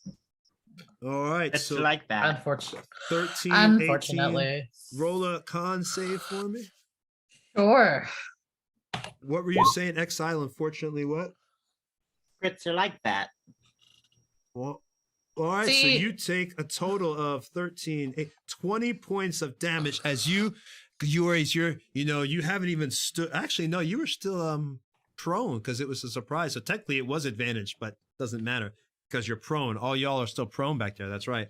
All right, It's so like that. Unfortunately. 13, Unfortunately. 18. Roll a con save for me. Sure. What were you saying, Exile? Unfortunately, what? Crits are like that. Well, all right, so you take a total of 20 points of damage as you haven't even stood. Actually, no, you were still prone because it was a surprise. So technically it was advantage, but doesn't matter because you're prone. All y'all are still prone back there. That's right.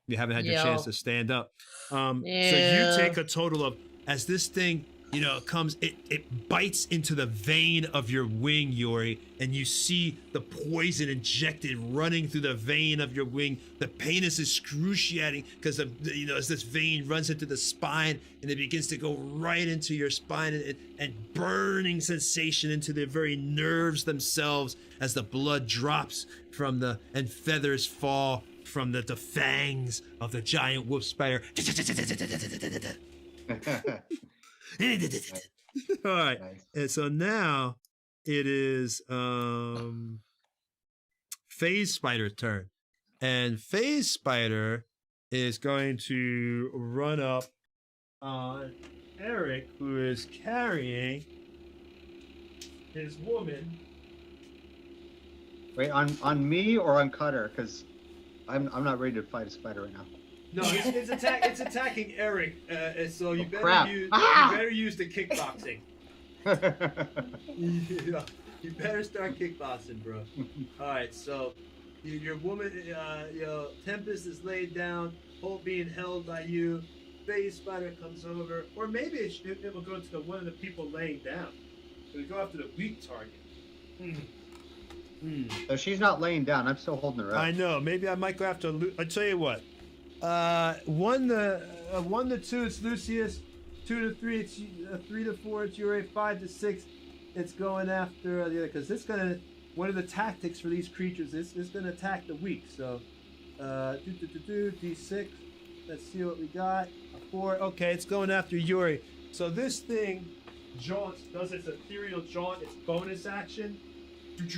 You haven't had your chance to stand up. So you take a total of, as this thing it bites into the vein of your wing, Yuri, and you see the poison injected running through the vein of your wing. The pain is excruciating because as this vein runs into the spine and it begins to go right into your spine and burning sensation into the very nerves themselves as the blood drops and feathers fall from the fangs of the giant wolf spider. All right. Nice. And so now it is Phase Spider's turn. And Phase Spider is going to run up on Eric, who is carrying his woman. Wait, on me or on Cutter? Because I'm not ready to fight a spider right now. No, it's attacking Eric. And so you better crap. use Ah! you better use the kickboxing. You better start kickboxing, bro. All right, so your woman, Tempest is laid down, Hope being held by you. Phase Spider comes over, or maybe it will go to one of the people laying down. So we go after the weak target. So she's not laying down. I'm still holding her up. I know. Maybe I might go after. I tell you what. 1 to 2, it's Lucius. 2 to 3, it's 3 to 4, it's Yuri. 5 to 6, it's going after the other. Because one of the tactics for these creatures is gonna attack the weak. So, D6. Let's see what we got. A 4. Okay, it's going after Yuri. So this thing jaunts, does its ethereal jaunt, its bonus action. And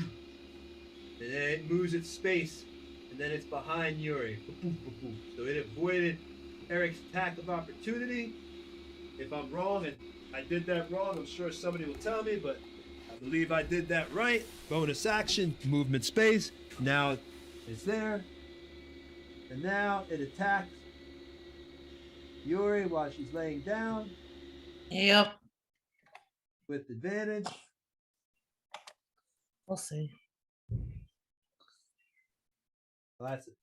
then it moves its space. And then it's behind Yuri. So it avoided Eric's attack of opportunity. If I'm wrong and I did that wrong, I'm sure somebody will tell me, but I believe I did that right. Bonus action, movement space. Now it's there. And now it attacks Yuri while she's laying down Yep. with advantage. We'll see. Well, that's it.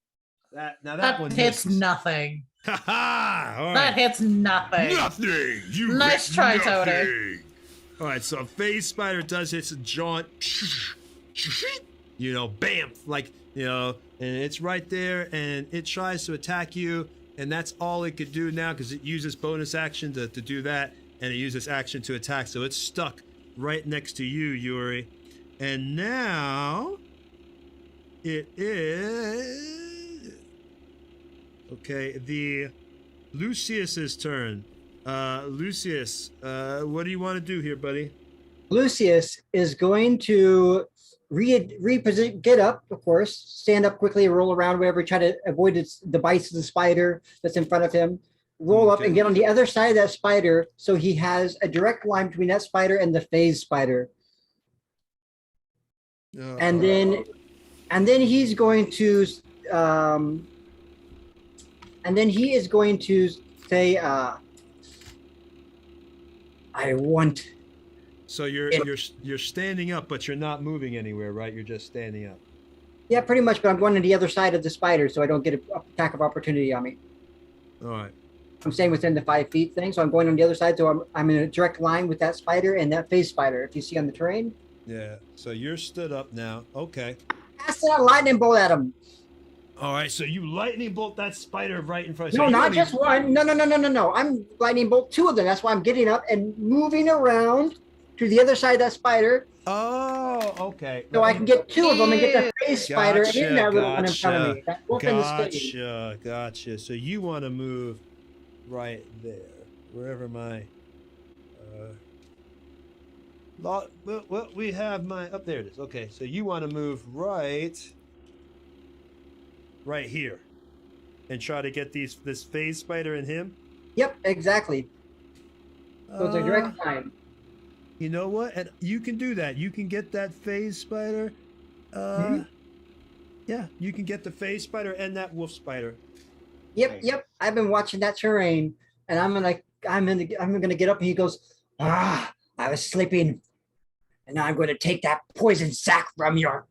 That That one hits misses. nothing. Ha ha! All That right. hits nothing. Nothing. You Nice hit try, nothing. Tony. All right, so Phase Spider does its jaunt. Bam, and it's right there, and it tries to attack you, and that's all it could do now because it uses bonus action to do that, and it uses action to attack, so it's stuck right next to you, Yuri. And now it is the Lucius's turn. Lucius, what do you want to do here, buddy? Lucius is going to reposition, get up, of course, stand up quickly, roll around, wherever, try to avoid the bites of the spider that's in front of him. Roll up and get on the other side of that spider, so he has a direct line between that spider and the phase spider. And then he's going to he is going to say, I want. So you're standing up, but you're not moving anywhere, right? You're just standing up. Yeah, pretty much, but I'm going to the other side of the spider so I don't get an attack of opportunity on me. All right. I'm staying within the 5 feet thing, so I'm going on the other side, so I'm in a direct line with that spider and that phase spider, if you see on the terrain. Yeah, so you're stood up now. Okay. Cast that lightning bolt at him. All right, so you lightning bolt that spider right in front of you. No, not just one. No. I'm lightning bolt 2 of them. That's why I'm getting up and moving around to the other side of that spider. Oh, okay. So I can get 2 of them and get the phase spider in that little one in front of me. That wolf in the stage. Gotcha. So you want to move right there, wherever my well, we have my up there. It is. Okay, so you want to move right here, and try to get this phase spider and him. Yep, exactly. So it's a direct line. You know what? And you can do that. You can get that phase spider. Yeah, you can get the phase spider and that wolf spider. Yep. I've been watching that terrain, and I'm gonna get up, and he goes, I was sleeping, and now I'm going to take that poison sac from your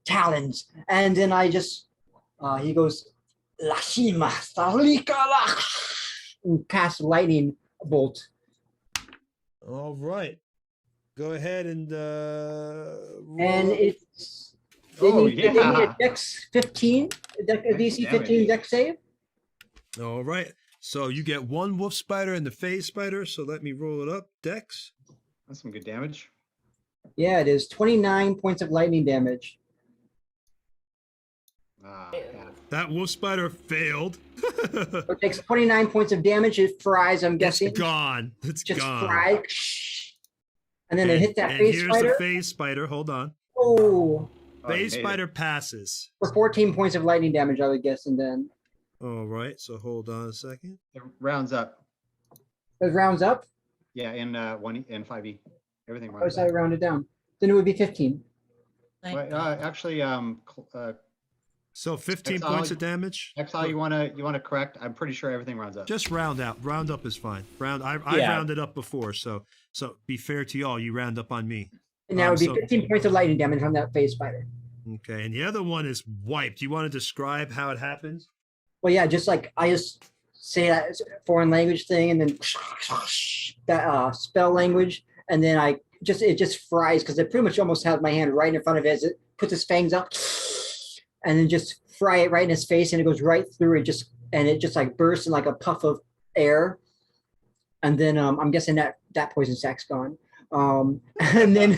talons, and then I just he goes, Lashima Salika, and cast a lightning bolt. All right. Go ahead and And roll up. it's they need a Dex 15, a DC 15 Dex save. All right. So you get one wolf spider and the phase spider. So let me roll it up. Dex. That's some good damage. Yeah, it is 29 points of lightning damage. Yeah. That wolf spider failed. So it takes 29 points of damage. It fries, I'm guessing. It's gone. It's Just gone. fried. And then it hit that and phase here's spider. the phase spider. Hold on. Oh, Phase spider passes. for 14 points of lightning damage, I would guess, and then All right. So hold on a second. It rounds up. it rounds up. Yeah, in 5e. Everything I rounds was up. rounded down. Then it would be 15. Thank Well, actually, So 15 Exile- points of damage. Exile, you wanna correct? I'm pretty sure everything rounds up. Just round out. Round up is fine. I Yeah. rounded up before, so be fair to y'all. You round up on me. And that would be so- 15 points of lightning damage from that phase spider. Okay, and the other one is wiped. You want to describe how it happens? Well, yeah, just like I just say that foreign language thing, and then that spell language, and then it just fries because it pretty much almost has my hand right in front of it as it puts its fangs up, and then just fry it right in his face, and it goes right through it, and it just like bursts in like a puff of air, and then I'm guessing that poison sack's gone. And then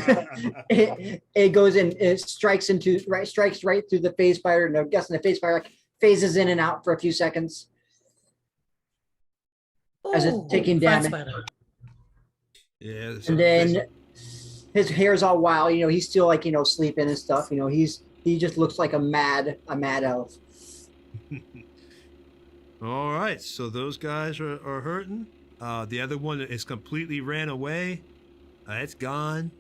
it goes in, it strikes right through the phase spider, and I'm guessing the phase spider phases in and out for a few seconds as it's taking fat damage. spider. Yeah. And then his hair's all wild, he's still like, sleeping and stuff, he just looks like a mad elf. All right, so those guys are hurting. The other one is completely ran away. It's gone.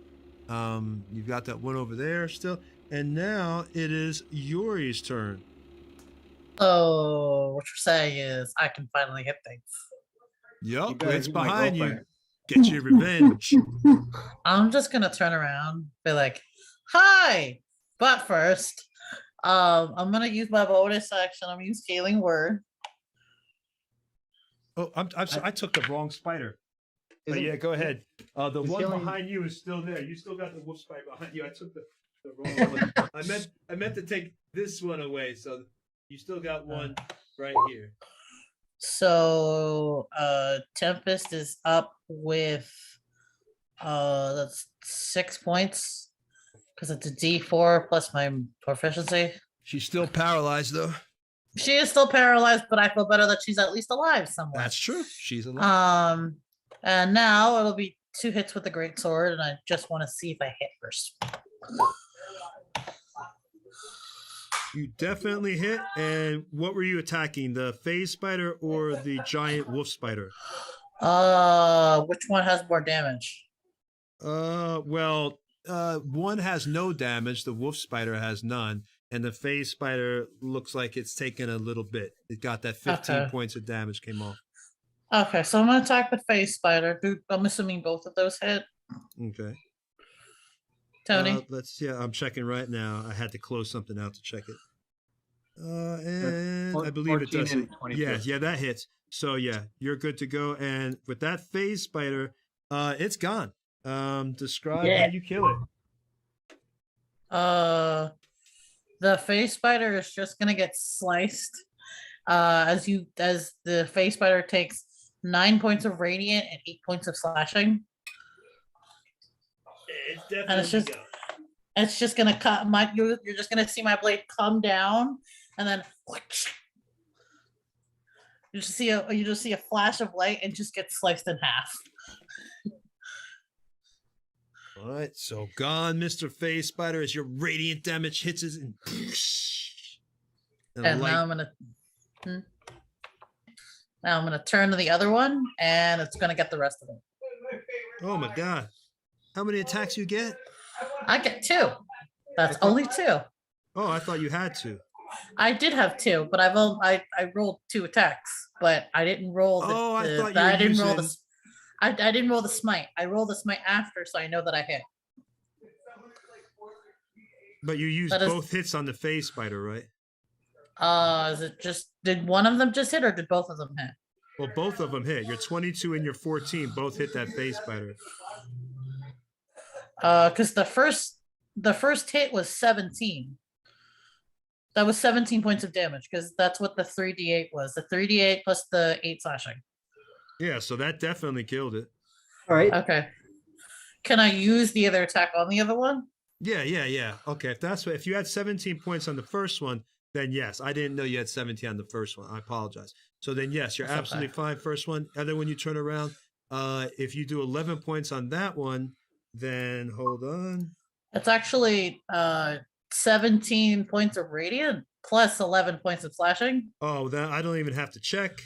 You've got that one over there still. And now it is Yuri's turn. So what you're saying is I can finally hit things. Yup, better it's hit my behind you. girlfriend. Get your revenge. I'm just gonna turn around, be like, "Hi!" But first, I'm gonna use my bonus action. I'm gonna use Healing Word. Oh, I took the wrong spider. But Isn't- yeah, go ahead. The is one healing- behind you is still there. You still got the wolf spider behind you. I took the wrong one. I meant to take this one away, so you still got one right here. So Tempest is up with that's 6 points because it's a D4 plus my proficiency. She's still paralyzed though. She is still paralyzed, but I feel better that she's at least alive somewhere. That's true. She's alive. And now it'll be 2 hits with the great sword, and I just want to see if I hit first. You definitely hit. And what were you attacking? The phase spider or the giant wolf spider? Which one has more damage? One has no damage. The wolf spider has none. And the phase spider looks like it's taken a little bit. It got that 15 Okay. points of damage came off. Okay, so I'm gonna attack the face spider. I'm assuming both of those hit. Okay. Tony. I'm checking right now. I had to close something out to check it. And I believe it 14 does. and 22. Yeah, that hits. So yeah, you're good to go. And with that phase spider, it's gone. Describe how you kill it. The face spider is just gonna get sliced. As the face spider takes 9 points of radiant and 8 points of slashing. It's And it's just gonna cut you're just gonna see my blade come down and then you just see a flash of light and just get sliced in half. All right, so gone, Mr. Phase Spider, as your radiant damage hits it, And now I'm gonna turn to the other one, and it's gonna get the rest of it. Oh my god. How many attacks you get? I get 2. That's only 2. Oh, I thought you had to. I did have 2, but I rolled 2 attacks, but I didn't roll the. Oh, I the- thought you I were didn't roll the. using- I didn't roll the smite. I rolled the smite after, so I know that I hit. But you used That is- both hits on the Phase Spider, right? Is it just did one of them just hit, or did both of them hit? Well, both of them hit. Your 22 and your 14 both hit that phase spider. Because the first hit was 17. That was 17 points of damage because that's what the 3d8 was. The 3d8 plus the 8 slashing. Yeah, so that definitely killed it. All right. Okay. Can I use the other attack on the other one? Yeah. Okay, if you had 17 points on the first one, then yes. I didn't know you had 17 on the first one. I apologize. So then yes, you're That's absolutely okay. fine. First one. Other when you turn around, if you do 11 points on that one, then hold on. It's actually 17 points of radiant plus 11 points of slashing. Oh, that I don't even have to check.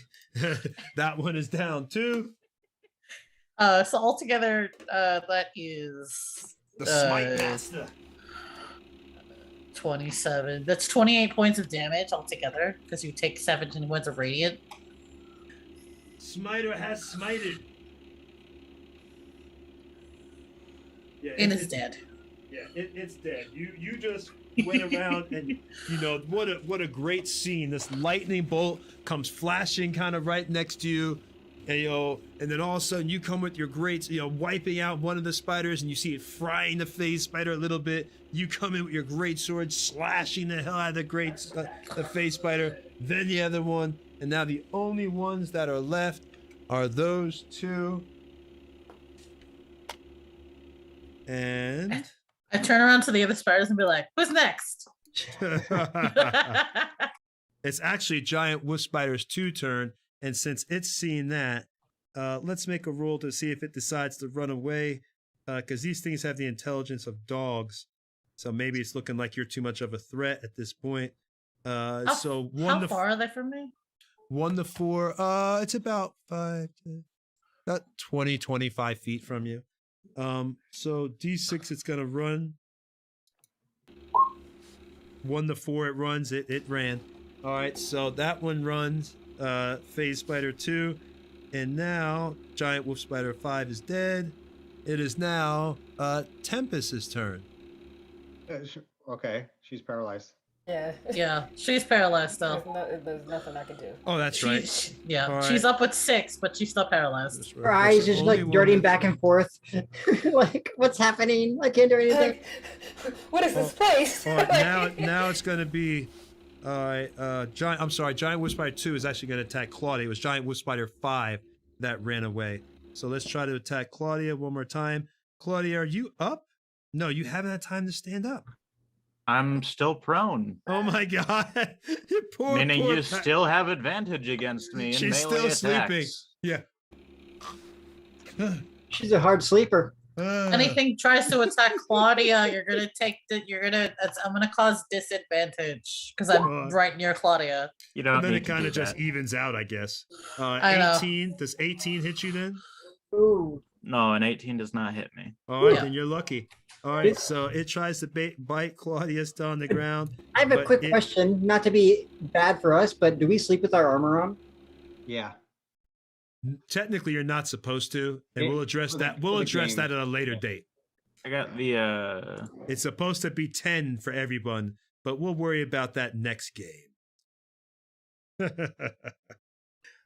That one is down too. So altogether, that is The Smite Master. 27. That's 28 points of damage altogether because you take 17 points of radiant. Smiter has smited. Yeah, And it's dead. Yeah, it's dead. You just went around and What a great scene. This lightning bolt comes flashing kind of right next to you. And and then all of a sudden you come with your greats, wiping out one of the spiders, and you see it frying the phase spider a little bit. You come in with your great sword, slashing the hell out of the phase spider, then the other one, and now the only ones that are left are those two. And I turn around to the other spiders and be like, "Who's next?" it's actually Giant Wolf Spider's 2 turn. And since it's seen that, let's make a roll to see if it decides to run away, because these things have the intelligence of dogs. So maybe it's looking like you're too much of a threat at this point. How How far are they from me? 1 to 4. It's about 20, 25 feet from you. So D6, it's gonna run. 1 to 4, it runs. It ran. All right, so that one runs. Phase Spider 2, and now Giant Wolf Spider 5 is dead. It is now Tempest's turn. Okay, she's paralyzed. Yeah. Yeah, she's paralyzed still. There's nothing I can do. Oh, that's right. All right. She's up with 6, but she's still paralyzed. That's right. Her eyes just Only like one darting that's- back and forth. Like, what's happening? I can't do anything. What is this place? All right, now it's going to be Giant Wolf Spider 2 is actually going to attack Claudia. It was Giant Wolf Spider 5 that ran away. So let's try to attack Claudia one more time. Claudia, are you up? No, you haven't had time to stand up. I'm still prone. Oh my god. Meaning poor you Pat. still have advantage against me in She's melee still attacks. sleeping. Yeah. She's a hard sleeper. Anything tries to attack Claudia, I'm gonna cause disadvantage because I'm right near Claudia. You don't And then need it to kind do of just that. evens out, I guess. I know. 18. Does 18 hit you then? Ooh. No, an 18 does not hit me. All right, Yeah. then you're lucky. All right, so it tries to bite Claudia still on the ground. I have a But quick it- question, not to be bad for us, but do we sleep with our armor on? Yeah. Technically, you're not supposed to, and It- we'll address for the- that. for We'll the address game. that at a later date. I got the It's supposed to be 10 for everyone, but we'll worry about that next game.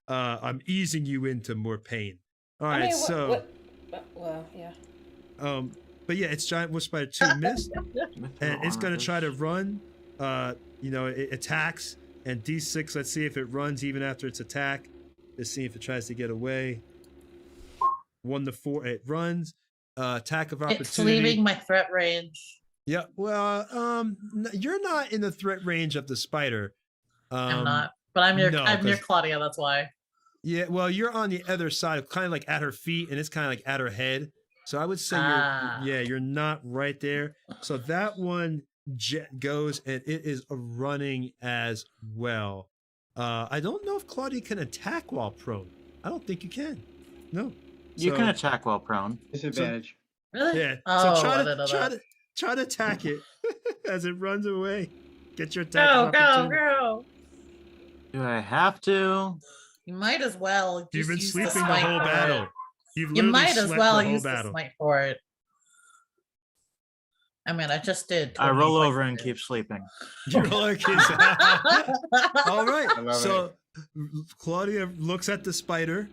I'm easing you into more pain. All right, Well, yeah. but yeah, it's Giant Wolf Spider 2 missed, and it's going to try to run. It attacks, and D6, let's see if it runs even after its attack. Let's see if it tries to get away. 1 to 4, it runs. Attack of opportunity. It's leaving my threat range. Yeah, well, you're not in the threat range of the spider. I'm not, but I'm near. no, I'm near 'cause- Claudia. That's why. Yeah, well, you're on the other side, kind of like at her feet, and it's kind of like at her head. So I would say you're not right there. So that one goes, and it is running as well. I don't know if Claudia can attack while prone. I don't think you can. No. You So- can attack while prone. Disadvantage. Really? Yeah. Oh, So I didn't know that. try to attack it as it runs away. Get your attack. of Go, opportunity. go. Do I have to? You might as well. You've just been use sleeping the smite whole for battle. it. You've You literally might as slept well the whole use the battle. smite for it. I mean, I just did. I 20 roll points over of and damage. keep sleeping. You're like, all right. I love So Claudia looks at the spider,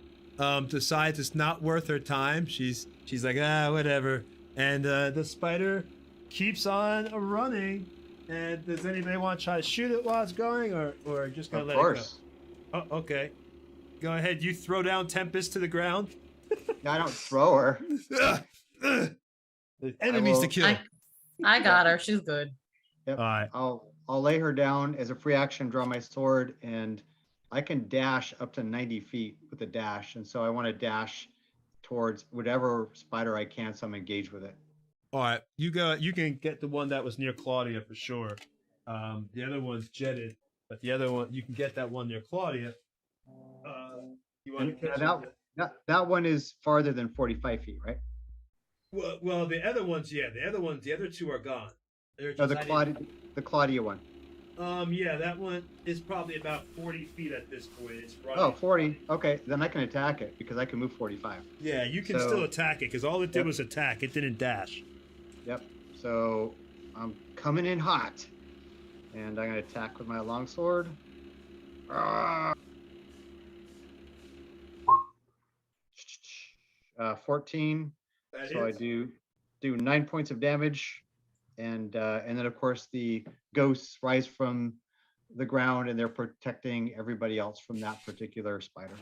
decides it's not worth her time. She's like, whatever. And the spider keeps on running. And does anybody want to try to shoot it while it's going, or just gonna let it go? Oh, okay. Go ahead. You throw down Tempest to the ground. No, I don't throw her. Enemies to kill. I got her. She's good. Yep. All right. I'll lay her down as a free action, draw my sword, and I can dash up to 90 feet with a dash. And so I want to dash towards whatever spider I can, so I'm engaged with it. All right. You can get the one that was near Claudia for sure. The other one's jetted, but the other one, you can get that one near Claudia. You want to catch that one is farther than 45 feet, right? Well, the other ones, yeah. The other two are gone. Oh, the Claudia one. Yeah, that one is probably about 40 feet at this point. It's running. Oh, 40. Okay, then I can attack it because I can move 45. Yeah, you can still attack it because all it did was attack. It didn't dash. Yep. So I'm coming in hot, and I'm gonna attack with my longsword. 14. That so hits. I do 9 points of damage, and then of course the ghosts rise from the ground and they're protecting everybody else from that particular spider.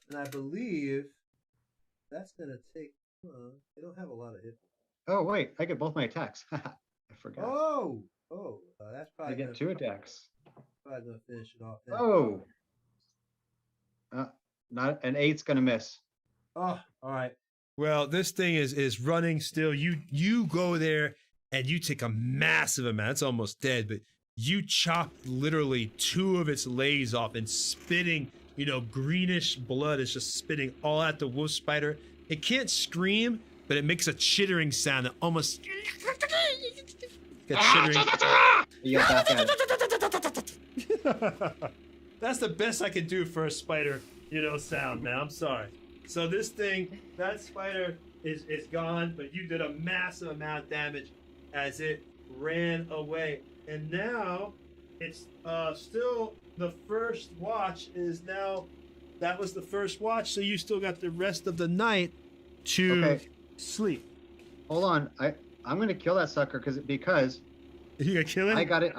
And I believe that's gonna take. They don't have a lot of hit. Oh wait, I get both my attacks. I forgot. That's I probably get 2 attacks. probably gonna finish it off. Oh, not an 8's gonna miss. Oh, all right. Well, this thing is running still. You go there and you take a massive amount. It's almost dead, but you chop literally 2 of its legs off and spitting, greenish blood is just spitting all at the wolf spider. It can't scream, but it makes a chittering sound that almost chittering. That's the best I can do for a spider, sound, man. I'm sorry. So this thing, that spider is gone, but you did a massive amount of damage as it ran away. And now it's still the first watch is now, that was the first watch, so you still got the rest of the night to sleep. Hold on, I'm gonna kill that sucker because You gonna kill him? I got it.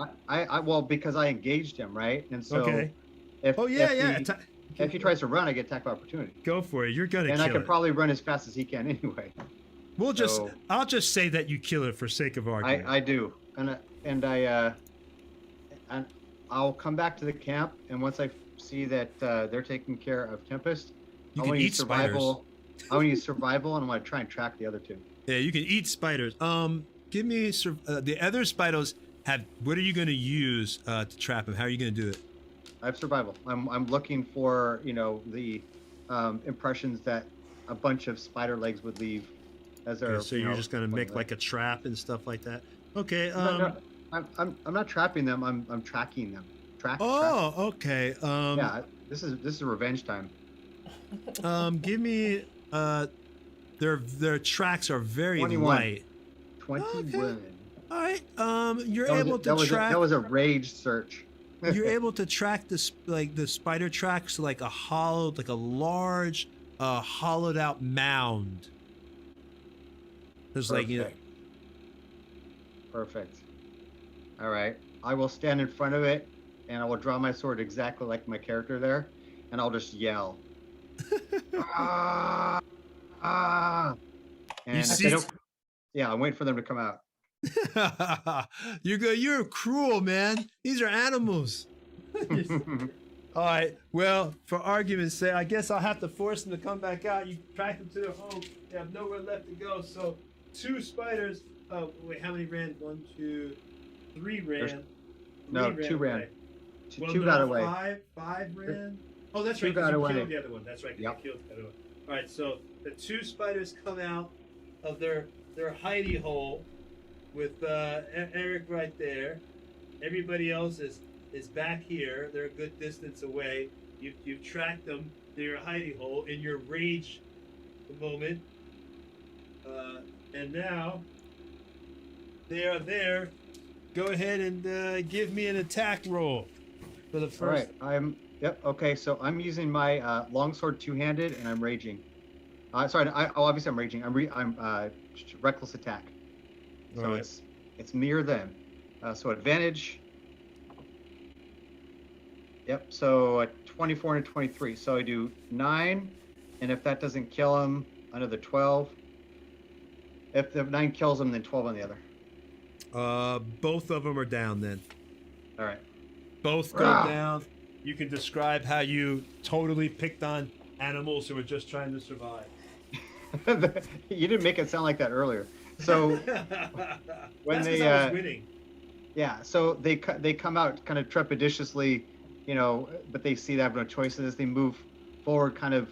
Well, because I engaged him, right? And so if he tries to run, I get attack of opportunity. Go for it. You're gonna kill it. And I can probably run as fast as he can anyway. I'll just say that you kill it for sake of argument. I do, and I'll come back to the camp, and once I see that they're taking care of Tempest, You I can want to eat use survival. I want to use survival, and I want to try and track the other 2. Yeah, you can eat spiders. Give me the other spiders. What are you going to use to trap them? How are you going to do it? I have survival. I'm looking for the impressions that a bunch of spider legs would leave as their. So you're just going to make like a trap and stuff like that. Okay. No, I'm not trapping them. I'm tracking them. Okay. Yeah, this is revenge time. Give me their tracks are very 21. light. 21. Okay. All right. You're able to track. That was a rage search. You're able to track the spider tracks like a large hollowed out mound. There's Perfect. All right. I will stand in front of it, and I will draw my sword exactly like my character there, and I'll just yell. Ah! And I'm waiting for them to come out. You're cruel, man. These are animals. All right. Well, for argument's sake, I guess I'll have to force them to come back out. You track them to their home. They have nowhere left to go. So 2 spiders. Oh wait, how many ran? 1, 2, 3 ran. 2 ran. Away. 2 got away. 5 ran. Oh, that's 2 right. got away. Killed the other one. That's right. You killed the other one. All right. So the 2 spiders come out of their hidey hole with Eric right there. Everybody else is back here. They're a good distance away. You've tracked them to your hidey hole in your rage moment. And now they are there. Go ahead and give me an attack roll for the first. All right. Yep. Okay. So I'm using my longsword two-handed, and I'm raging. Sorry. Obviously I'm raging. I'm reckless attack. So Alright. it's me or them. So advantage. Yep. So 24 and a 23. So I do 9, and if that doesn't kill him, another 12. If the 9 kills him, then 12 on the other. Both of them are down then. All right. Both go Rah! down. You can describe how you totally picked on animals who were just trying to survive. You didn't make it sound like that earlier. So when That's they 'cause I was winning. yeah, so they come out kind of trepidatiously, but they see they have no choices. They move forward, kind of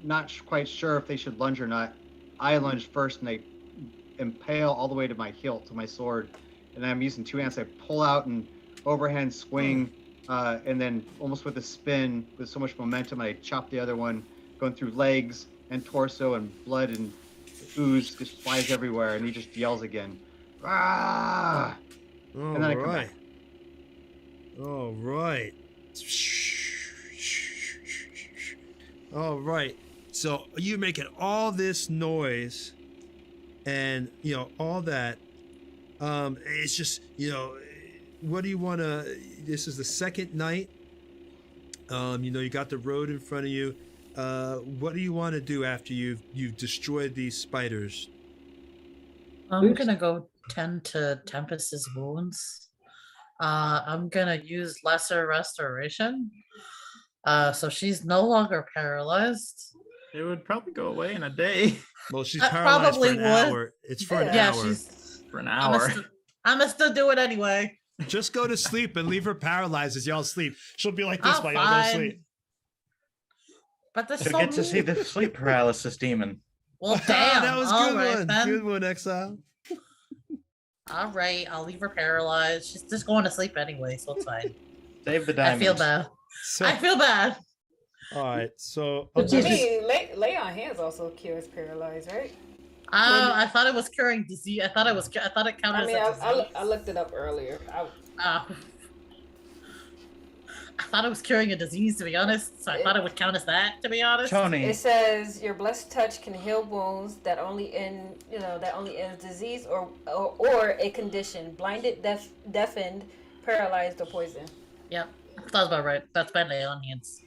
not quite sure if they should lunge or not. I lunge first, and they impale all the way to my hilt, to my sword, and I'm using two hands. I pull out and overhand swing, and then almost with a spin, with so much momentum, I chop the other one, going through legs and torso, and blood and ooze just flies everywhere, and he just yells again. Ah! All And then I come right. back. All right. All right. So you're making all this noise and, all that. It's just, what do you want to, this is the second night. You got the road in front of you. What do you want to do after you've destroyed these spiders? I'm gonna go tend to Tempest's wounds. I'm gonna use Lesser Restoration. So she's no longer paralyzed. It would probably go away in a day. Well, she's That paralyzed for probably an would. hour. It's for an Yeah, hour. she's. For an I'm hour. gonna still do it anyway. Just go to sleep and leave her paralyzed as y'all sleep. She'll be like this I'm while y'all go to fine. sleep. But there's You'll so get to see many- the sleep paralysis demon. Well, damn. That was all good right, one. then. Good one, Exile. All right, I'll leave her paralyzed. She's just going to sleep anyway, so it's fine. Save the I diamonds. feel bad. So, I feel bad. all right. So But I Jesus. mean, lay on hands also cures paralyzed, right? I thought it was curing disease. I thought it counted I mean, as a disease. I looked it up earlier. I thought it was curing a disease, to be honest. So I thought it would count as that, to be honest. Tony, It says your blessed touch can heal wounds that only ends disease or a condition, blinded, deafened, paralyzed, or poisoned. Yep, that was about right. That's by lay on hands.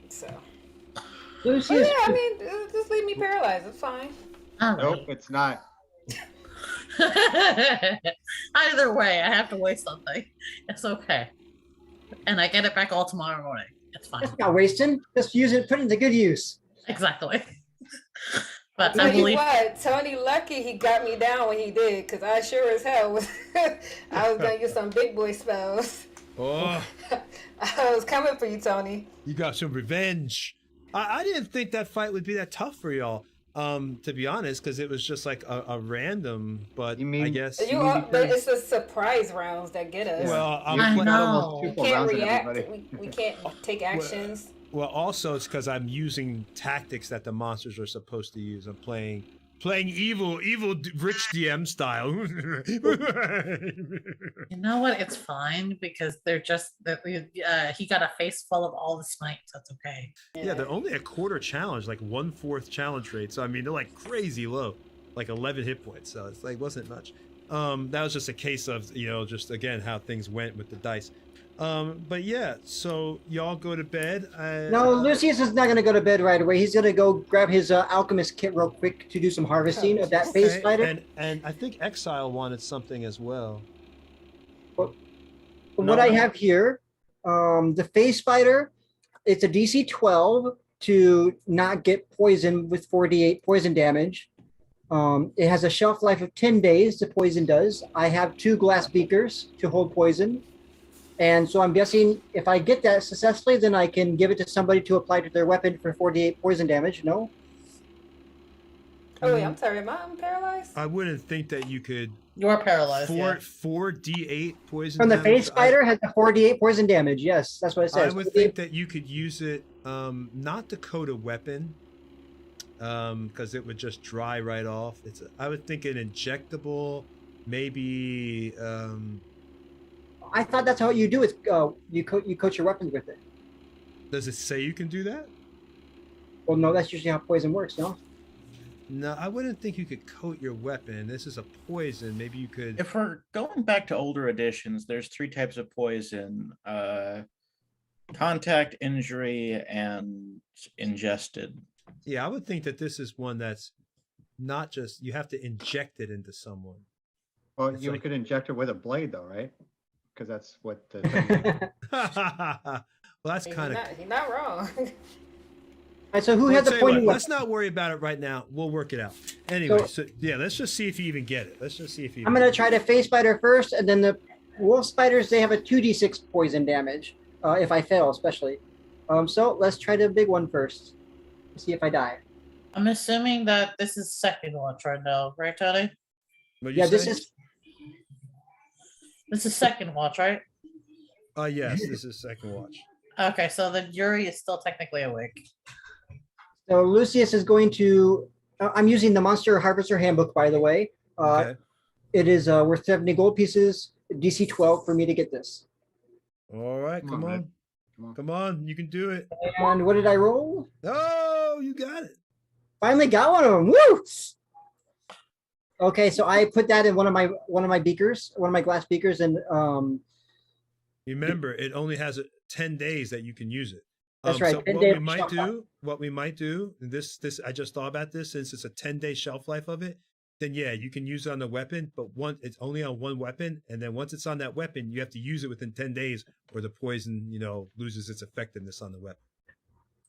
So, Lucius, I mean, just leave me paralyzed. It's fine. All Nope, right. it's not. Either way, I have to waste something. It's okay. And I get it back all tomorrow morning. It's fine. that's not wasting. Just use it, put it to good use. Exactly. But Tell I you believe. what, Tony lucky he got me down when he did, because I sure as hell was I was gonna use some big boy spells. oh, I was coming for you, Tony. you got some revenge. I didn't think that fight would be that tough for y'all. To be honest, because it was just like a random. But You mean- I guess. But it's the surprise rounds that get us. Well, I I'm Put know. almost We two full can't rounds at react. everybody. We can't take actions. Well, also it's because I'm using tactics that the monsters are supposed to use. I'm playing evil rich DM style. You know what? It's fine because they're just he got a face full of all the snipes. That's okay. Yeah, they're only a quarter challenge, like 1/4 challenge rate. So I mean, they're like crazy low, like 11 hit points. So it's like wasn't much. That was just a case of just again how things went with the dice. But yeah, so y'all go to bed. No, Lucius is not going to go to bed right away. He's going to go grab his alchemist kit real quick to do some harvesting of that phase Okay, spider. and I think Exile wanted something as well. What I have here, the phase spider, it's a DC 12 to not get poisoned with 4d8 poison damage. It has a shelf life of 10 days, the poison does. I have 2 glass beakers to hold poison. And so I'm guessing if I get that successfully, then I can give it to somebody to apply to their weapon for 48 poison damage. No? Oh wait, I'm sorry. Am I paralyzed? I wouldn't think that you could You're paralyzed. yeah. 4d8 poison From the damage. phase spider has a 48 poison damage. Yes, that's what it I says. would think that you could use it, not to coat a weapon, because it would just dry right off. I would think an injectable, maybe. I thought that's how you do it. You coat your weapons with it. Does it say you can do that? Well, no, that's usually how poison works, no? No, I wouldn't think you could coat your weapon. This is a poison. Maybe you could. If we're going back to older editions, there's 3 types of poison: contact, injury, and ingested. Yeah, I would think that this is one that's not just you have to inject it into someone. Well, It's you like- could inject it with a blade, though, right? Because that's what the. Well, that's He's kind of. he's not wrong. And so who had the pointy weapon? Let's not worry about it right now. We'll work it out. Anyway, So- so yeah, let's just see if you even get it. Let's just see if you. I'm gonna try the face spider first, and then the wolf spiders. They have a 2d6 poison damage if I fail, especially. So let's try the big one first. See if I die. I'm assuming that this is second watch right now, right, Tony? What'd you Yeah, this say? is. This is second watch, right? Yes, this is second watch. Okay, so the Yuri is still technically awake. So Lucius is going to. I'm using the Monster Harvester Handbook, by the way. Okay. It is worth 70 gold pieces, DC 12 for me to get this. All right, Come come on, on. man. Come on. Come on, you can do it. And what did I roll? Oh, you got it. Finally got one of them. Woo! Okay, so I put that in one of my beakers, one of my glass beakers, and Remember, it only has 10 days that you can use it. That's right, So 10 what day we might shelf life. do, and this I just thought about this, since it's a 10-day shelf life of it, then yeah, you can use it on the weapon, but it's only on one weapon, and then once it's on that weapon, you have to use it within 10 days, or the poison, loses its effectiveness on the weapon.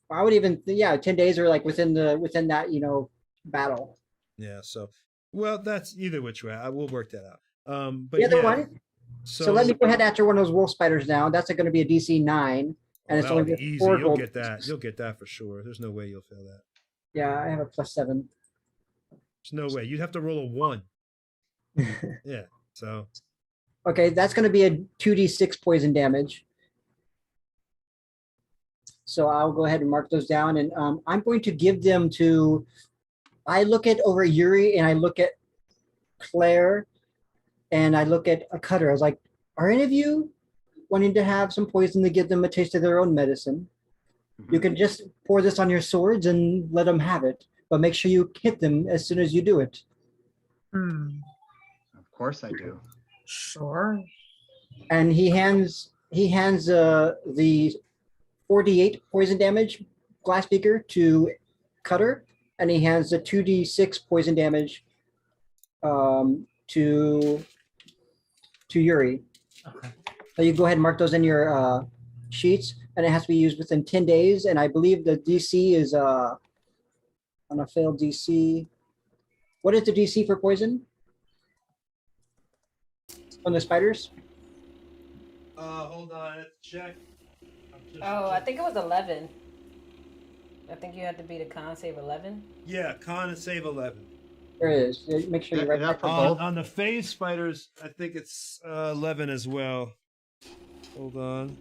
I would even 10 days or like within that battle. Yeah. So, well, that's either which way. I will work that out. But The other yeah, one. So let me go ahead after one of those wolf spiders now. That's going to be a DC 9, and it's that'll only be easy. 4 You'll gold get that. pieces. You'll get that for sure. There's no way you'll fail that. Yeah, I have a +7. There's no way. You'd have to roll a 1. Yeah. So Okay, that's going to be a 2d6 poison damage. So I'll go ahead and mark those down, and I'm going to give them to. I look at over Yuri, and I look at Claire, and I look at a Cutter. I was like, "Are any of you wanting to have some poison to give them a taste of their own medicine? You can just pour this on your swords and let them have it, but make sure you hit them as soon as you do it." Of course I do. Sure. And he hands the 48 poison damage glass beaker to Cutter, and he hands the 2d6 poison damage to Yuri. Okay. So you go ahead and mark those in your sheets, and it has to be used within 10 days. And I believe the DC is on a failed DC. What is the DC for poison on the spiders? hold on, let's check. Oh, I think it was 11. I think you had to beat a con save 11. Yeah, con and save 11. There it is. Make sure you Yeah, write yeah, that. for On, both. on the phase spiders, I think it's 11 as well. Hold on.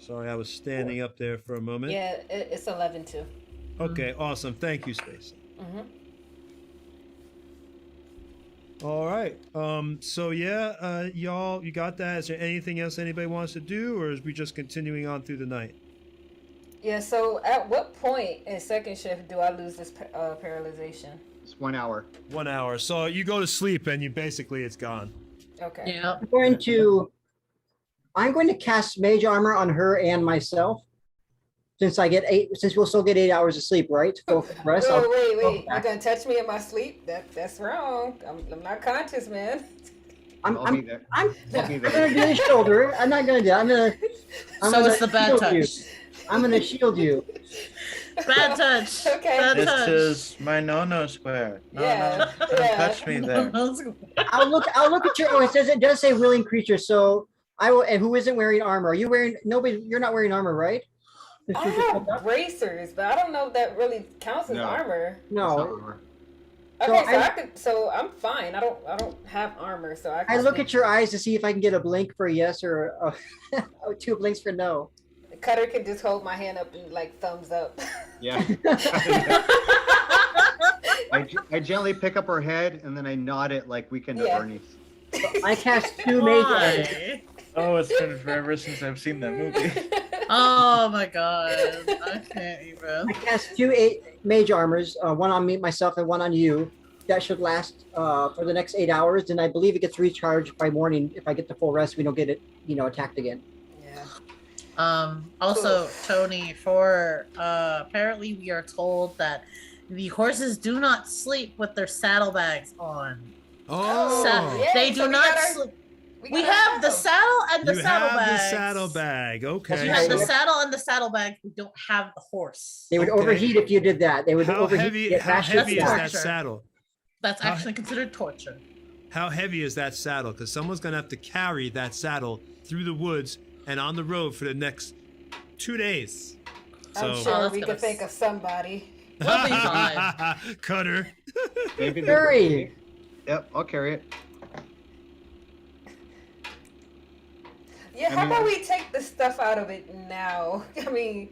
Sorry, I was standing up there for a moment. Yeah, it's 11 too. Okay, awesome. Thank you, Stacy. Mm-hmm. All right. So yeah, y'all, you got that? Is there anything else anybody wants to do, or is we just continuing on through the night? Yeah, so at what point in second shift do I lose this paralyzation? It's 1 hour. 1 hour. So you go to sleep and you basically it's gone. Okay. Yeah. I'm going to cast mage armor on her and myself. Since we'll still get 8 hours of sleep, right? For the rest. Whoa, I'll- wait. You're gonna touch me in my sleep? That's wrong. I'm not conscious, man. I'm I'll be there. I'm I'll be gonna there. do the shoulder. I'm not gonna do. I'm So gonna it's the bad shield touch. you. I'm gonna shield you. Bad touch. Okay. Bad This touch. is my no square. No, Yeah, no, don't yeah. touch me there. I'll look at your. Oh, it does say willing creature. So I will. And who isn't wearing armor? Are you wearing? Nobody. You're not wearing armor, right? Since I you just have woke up? bracers, but I don't know if that really counts as No. armor. It's not No. armor. Okay, so I'm fine. I don't have armor, so I can I look at your eyes to see if I can get a blink for yes or two blinks for no. Cutter can just hold my hand up and like thumbs up. Yeah. I gently pick up her head and then I nod it like Weekend at Yeah. Bernie's. I cast two mage armor. Why? Oh, it's been forever since I've seen that movie. Oh my god. I can't even. I cast 2 mage armors, one on me, myself, and one on you. That should last for the next 8 hours, and I believe it gets recharged by morning. If I get the full rest, we don't get it, attacked again. Yeah. Also, Tony, for apparently we are told that the horses do not sleep with their saddlebags on. Oh, They do not sleep. We have the saddle and the you saddlebags. have the saddlebag. Okay. We have the saddle and the saddlebag. We don't have the horse. They would Okay. overheat if you did that. They would How overheat. heavy? get How bashed heavy is back. that saddle? That's actually considered torture. How heavy is that saddle? Because someone's gonna have to carry that saddle through the woods and on the road for the next 2 days. I'm So sure we could think of somebody. We'll be fine. Cutter. Maybe Hurry! Yep, I'll carry it. Yeah, how about we take the stuff out of it now? I mean,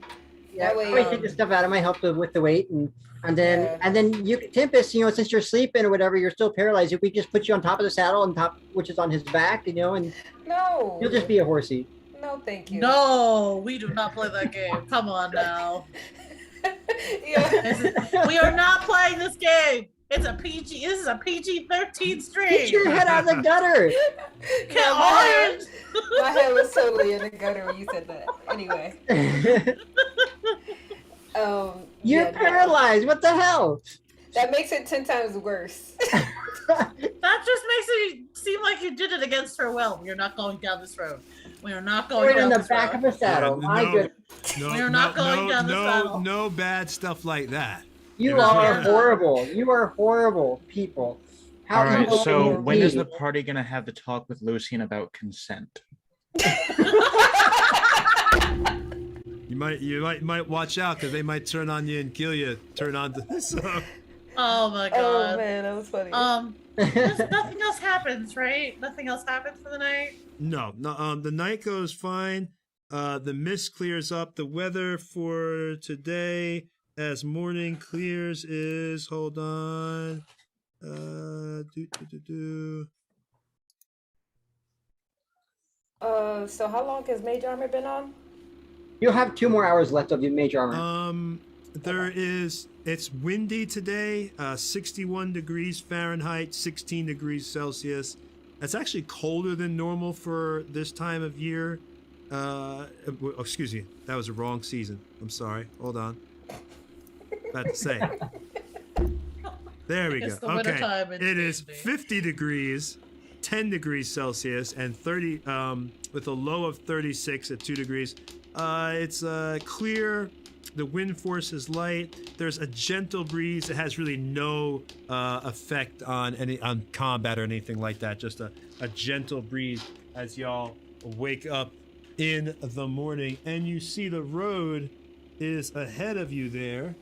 Yeah, that way. I take the stuff out of my help with the weight, and then you, Tempest, since you're sleeping or whatever, you're still paralyzed. If we just put you on top of the saddle which is on his back, and No. you'll just be a horsey. No, thank you. No, we do not play that game. Come on now. Yeah. We are not playing this game. It's a PG. This is a PG-13 stream. Get your head out of the gutter! Come on. My head was totally in the gutter when you said that. Anyway. You're paralyzed. What the hell? That makes it 10 times worse. That just makes it seem like you did it against her will. We are not going down this road. We are not going Right down in the this back road. of a saddle. My goodness. No, We're not going down the saddle. No bad stuff like that. You Yeah. are horrible. You are horrible people. How All right, evil so can you when is be? the party gonna have the talk with Lucian about consent? You might watch out because they might turn on you and kill you. Turn on the so. Oh my god. Oh man, that was funny. Nothing else happens, right? Nothing else happens for the night. No. The night goes fine. The mist clears up. The weather for today, as morning clears, is hold on. So how long has Mage Armor been on? You'll have 2 more hours left of your mage armor. It's windy today, 61 degrees Fahrenheit, 16 degrees Celsius. That's actually colder than normal for this time of year. Excuse me, that was the wrong season. I'm sorry. Hold on. About to say. There we It's go. the winter Okay. time in It is D&D. 50 degrees, 10 degrees Celsius, and 30 with a low of 36 at 2 degrees. It's clear. The wind force is light. There's a gentle breeze. It has really no effect on combat or anything like that. Just a gentle breeze as y'all wake up in the morning, and you see the road is ahead of you there.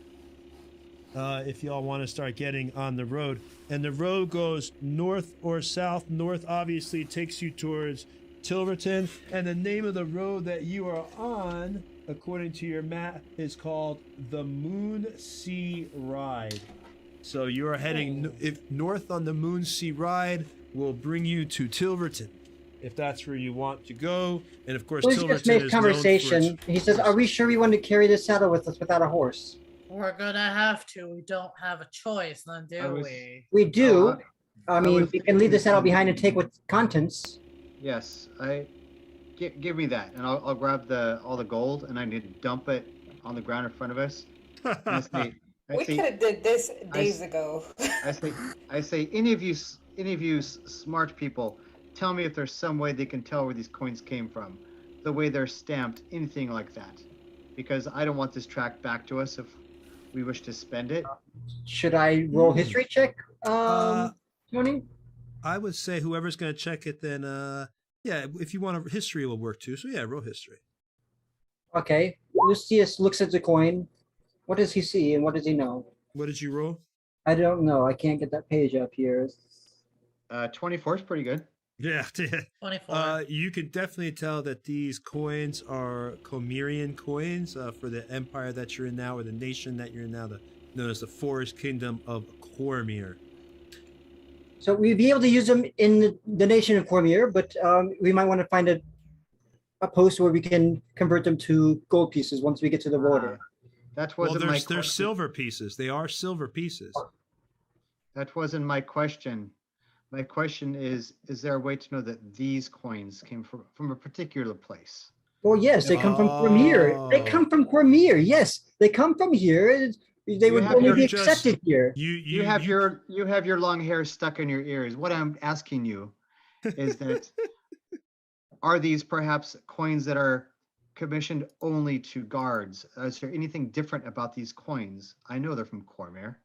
If y'all want to start getting on the road, and the road goes north or south. North obviously takes you towards Tilverton, and the name of the road that you are on, according to your map, is called the Moon Sea Ride. So you are heading north on the Moon Sea Ride will bring you to Tilverton, if that's where you want to go. And of course, Lucius Tilverton made is conversation. known for He says, "Are we sure we want to carry this saddle with us without a horse?" We're gonna have to. We don't have a choice, then do we? We do. I mean, was we can leave the saddle thinking- behind and take with contents. Yes, give me that, and I'll grab all the gold, and I need to dump it on the ground in front of us. And I say, We could have did this days ago. I say, any of you smart people, tell me if there's some way they can tell where these coins came from, the way they're stamped, anything like that, because I don't want this tracked back to us if we wish to spend it. Should I roll history check, Tony? I would say whoever's going to check it, then yeah, if you want history will work too. So yeah, roll history. Okay. Lucius looks at the coin. What does he see and what does he know? What did you roll? I don't know. I can't get that page up here. 24 is pretty good. Yeah, 24. you can definitely tell that these coins are Comerian coins for the empire that you're in now, or the nation that you're in now, known as the Forest Kingdom of Cormyr. So we'd be able to use them in the nation of Cormyr, but we might want to find a post where we can convert them to gold pieces once we get to the border. That Well, wasn't my they're question. silver pieces. They are silver pieces. That wasn't my question. My question is there a way to know that these coins came from a particular place? Well, yes, they come from Cormier. They come from Cormier. Yes, they come from here. They You would have only your- be accepted here. You have your long hair stuck in your ears. What I'm asking you is that are these perhaps coins that are commissioned only to guards? Is there anything different about these coins? I know they're from Cormier.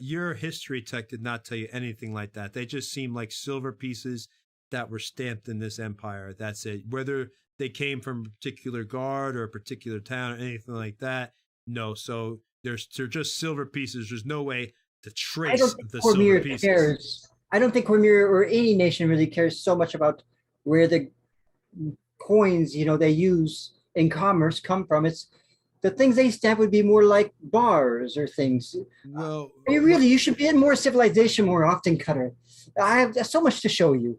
Your history tech did not tell you anything like that. They just seem like silver pieces that were stamped in this empire. That's it. Whether they came from a particular guard or a particular town or anything like that, no. So they're just silver pieces. There's no way to I trace don't think the Cormier silver pieces. cares. I don't think Cormier or any nation really cares so much about where the coins, they use in commerce come from. It's the things they stamp would be more like bars or things. Well, You should be in more civilization more often, Cutter. I have so much to show you.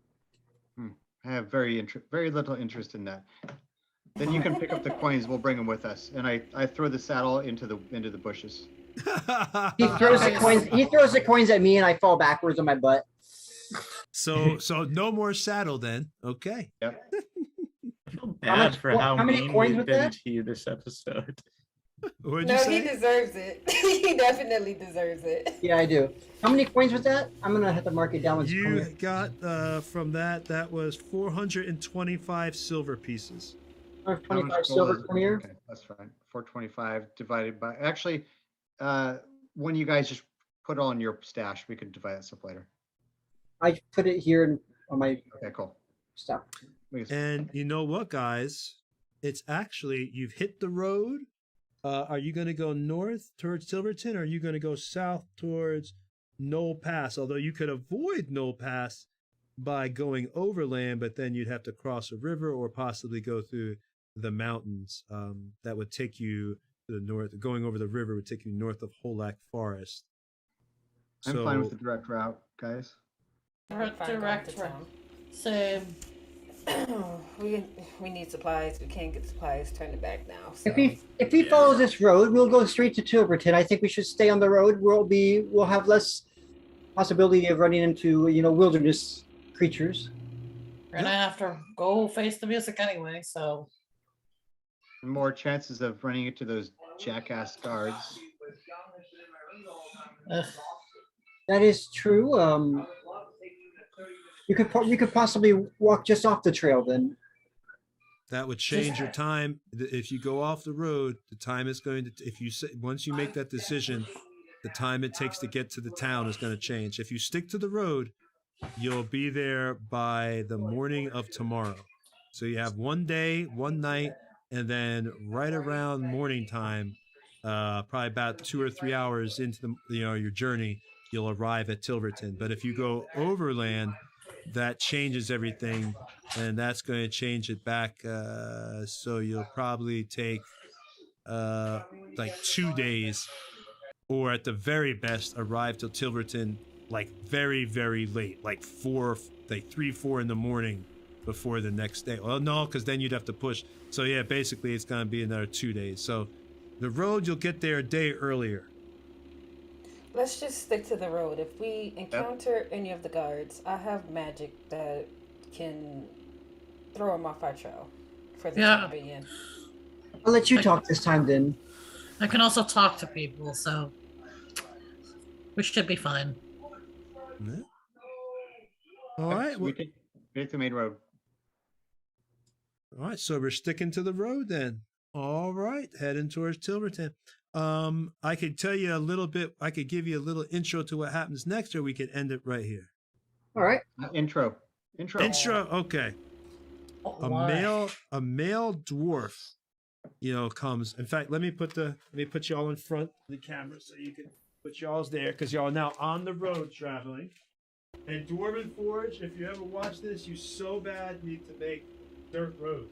I have very little interest in that. Then you can pick up the coins. We'll bring them with us. And I throw the saddle into the bushes. He throws the coins. He throws the coins at me, and I fall backwards on my butt. So no more saddle then. Okay. Yep. I feel bad for how many mean coins we've was been that? to you this episode. What'd you No, say? he deserves it. He definitely deserves it. Yeah, I do. How many coins was that? I'm gonna have to mark it down with You coin. got from that was 425 silver pieces. How much 25 gold silver is- Cormier. Okay, that's fine. 425 divided by actually, when you guys just put on your stash, we could divide that up later. I put it here on my Okay, cool. stuff. And you know what, guys? It's actually, you've hit the road. Are you going to go north towards Silverton, or are you going to go south towards Knoll Pass? Although you could avoid Knoll Pass by going overland, but then you'd have to cross a river or possibly go through the mountains. That would take you to the north. Going over the river would take you north of Holak Forest. I'm fine with the direct route, guys. Direct Fine, going to route. town. Same. We need supplies. We can't get supplies. Turn it back now. So. If we follow this road, we'll go straight to Tilberton. I think we should stay on the road. We'll have less possibility of running into wilderness creatures. We're gonna have to go face the music anyway, so More chances of running into those jackass guards. ugh. That is true. We could possibly walk just off the trail then. That would change your time. If you go off the road, the time is going to, once you make that decision, the time it takes to get to the town is going to change. If you stick to the road, you'll be there by the morning of tomorrow. So you have 1 day, 1 night, and then right around morning time, probably about 2 or 3 hours into your journey, you'll arrive at Tilverton. But if you go overland, that changes everything, and that's going to change it back. So you'll probably take like 2 days, or at the very best, arrive till Tilverton like very, very late, like 3, 4 in the morning before the next day. Well, no, because then you'd have to push. So yeah, basically it's going to be another 2 days. So the road, you'll get there a day earlier. Let's just stick to the road. If we encounter any of the guards, I have magic that can throw them off our trail for the time being. I'll let you talk this time then. I can also talk to people, so we should be fine. Yeah. All right. We can take the main road. All right, so we're sticking to the road then. All right, heading towards Tilverton. I could tell you a little bit. I could give you a little intro to what happens next, or we could end it right here. All right. Intro. Okay. A male dwarf, comes. In fact, let me put y'all in front of the camera so you can put y'all's there, because y'all are now on the road traveling. And Dwarven Forge, if you ever watch this, you so bad need to make dirt roads.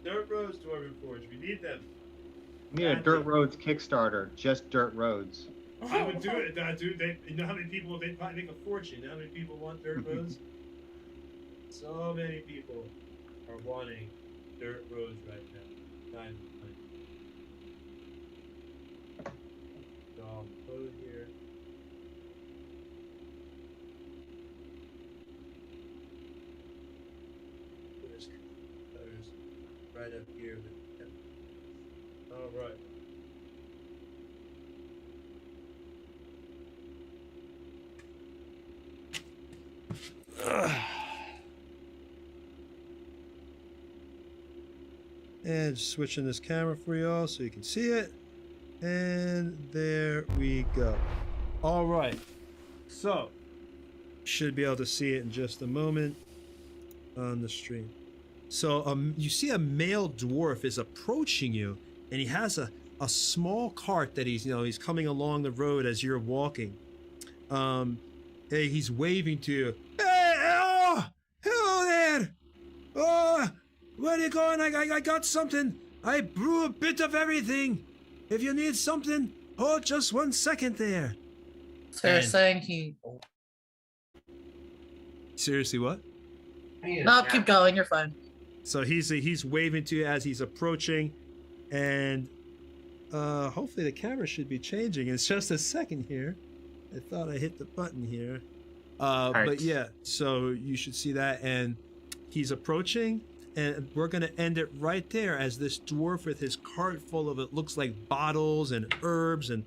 Dirt roads, Dwarven Forge. We need them. We need a dirt roads Kickstarter. Just dirt roads. I would do it, dude. You know how many people, they probably make a fortune. How many people want dirt roads? So many people are wanting dirt roads right now. So I'll put it here. There's right up here. All right. And just switching this camera for y'all so you can see it. And there we go. All right. So, should be able to see it in just a moment on the stream. So, you see a male dwarf is approaching you, and he has a small cart that he's coming along the road as you're walking. Hey, he's waving to you. Hey, oh, hello there. Oh, where are you going? I got something. I brew a bit of everything. If you need something, hold just 1 second there. So you're saying he... Seriously, what? No, keep going, you're fine. So he's waving to you as he's approaching, and hopefully the camera should be changing. It's just a second here. I thought I hit the button here. But yeah, so you should see that, and he's approaching, and we're going to end it right there as this dwarf with his cart full of it looks like bottles and herbs and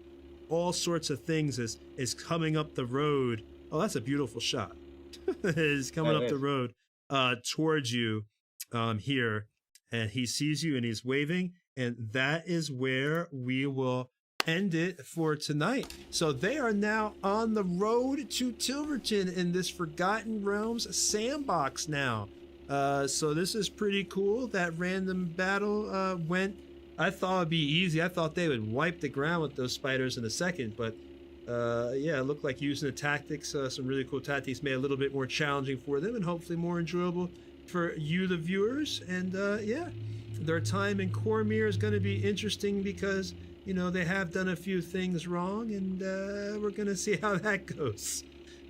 all sorts of things is coming up the road. Oh, that's a beautiful shot. Is coming up the road towards you here, and he sees you and he's waving, and that is where we will end it for tonight. So they are now on the road to Tilverton in this Forgotten Realms sandbox now. So this is pretty cool. That random battle went, I thought it'd be easy. I thought they would wipe the ground with those spiders in a second, but yeah, it looked like using the tactics, some really cool tactics, made it a little bit more challenging for them and hopefully more enjoyable for you, the viewers. And yeah, their time in Cormyr is going to be interesting because, you know, they have done a few things wrong, and we're going to see how that goes.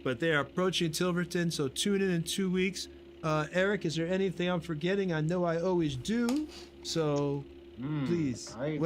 But they are approaching Tilverton, so tune in 2 weeks. Eric, is there anything I'm forgetting? I know I always do, so please. I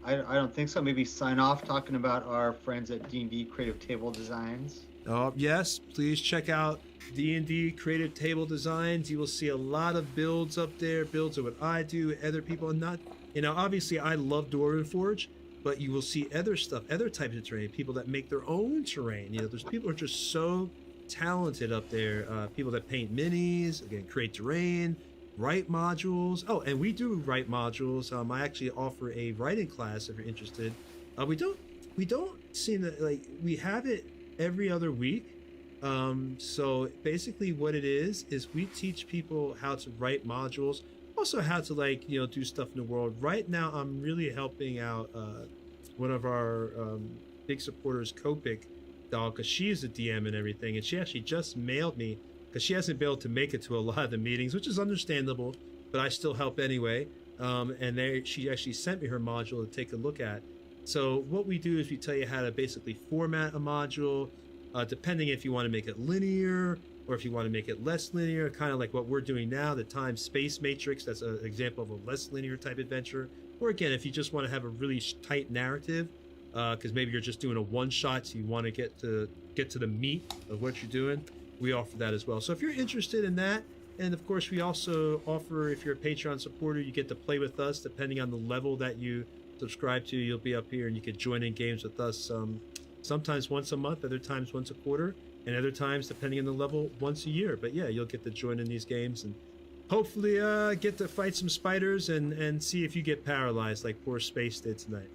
don't think so. Maybe sign off talking about our friends at D&D Creative Table Designs. Oh, yes. Please check out D&D Creative Table Designs. You will see a lot of builds up there, builds of what I do, other people, and not, you know, obviously I love Dwarven Forge, but you will see other stuff, other types of terrain, people that make their own terrain. You know, there's people who are just so talented up there. People that paint minis, again, create terrain, write modules. Oh, and we do write modules. I actually offer a writing class if you're interested. We don't seem to, like, we have it every other week. So basically what it is we teach people how to write modules, also how to, like, you know, do stuff in the world. Right now I'm really helping out one of our big supporters, Kopik Doll, because she's a DM and everything, and she actually just mailed me, because she hasn't been able to make it to a lot of the meetings, which is understandable, but I still help anyway. And she actually sent me her module to take a look at. So what we do is we tell you how to basically format a module, depending if you want to make it linear or if you want to make it less linear, kind of like what we're doing now, the time space matrix. That's an example of a less linear type adventure. Or again, if you just want to have a really tight narrative, because maybe you're just doing a one shot, so you want to get to the meat of what you're doing, we offer that as well. So if you're interested in that, and of course we also offer, if you're a Patreon supporter, you get to play with us depending on the level that you subscribe to. You'll be up here and you can join in games with us, sometimes once a month, other times once a quarter, and other times, depending on the level, once a year. But yeah, you'll get to join in these games and hopefully get to fight some spiders and see if you get paralyzed like poor Space did tonight.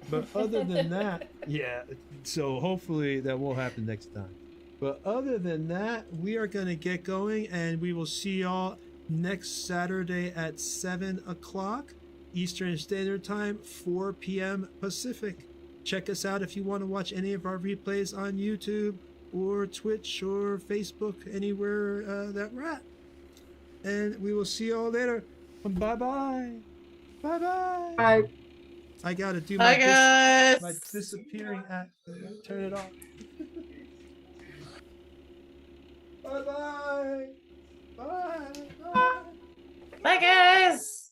But other than that, yeah, so hopefully that won't happen next time. But other than that, we are going to get going, and we will see y'all next Saturday at 7 o'clock Eastern Standard Time, 4 p.m. Pacific. Check us out if you want to watch any of our replays on YouTube or Twitch or Facebook, anywhere that we're at. And we will see y'all later. Bye-bye. Bye-bye. Bye. I got to do Bye, guys. my disappearing act. Turn it off. Bye-bye. Bye. Bye. Bye, guys.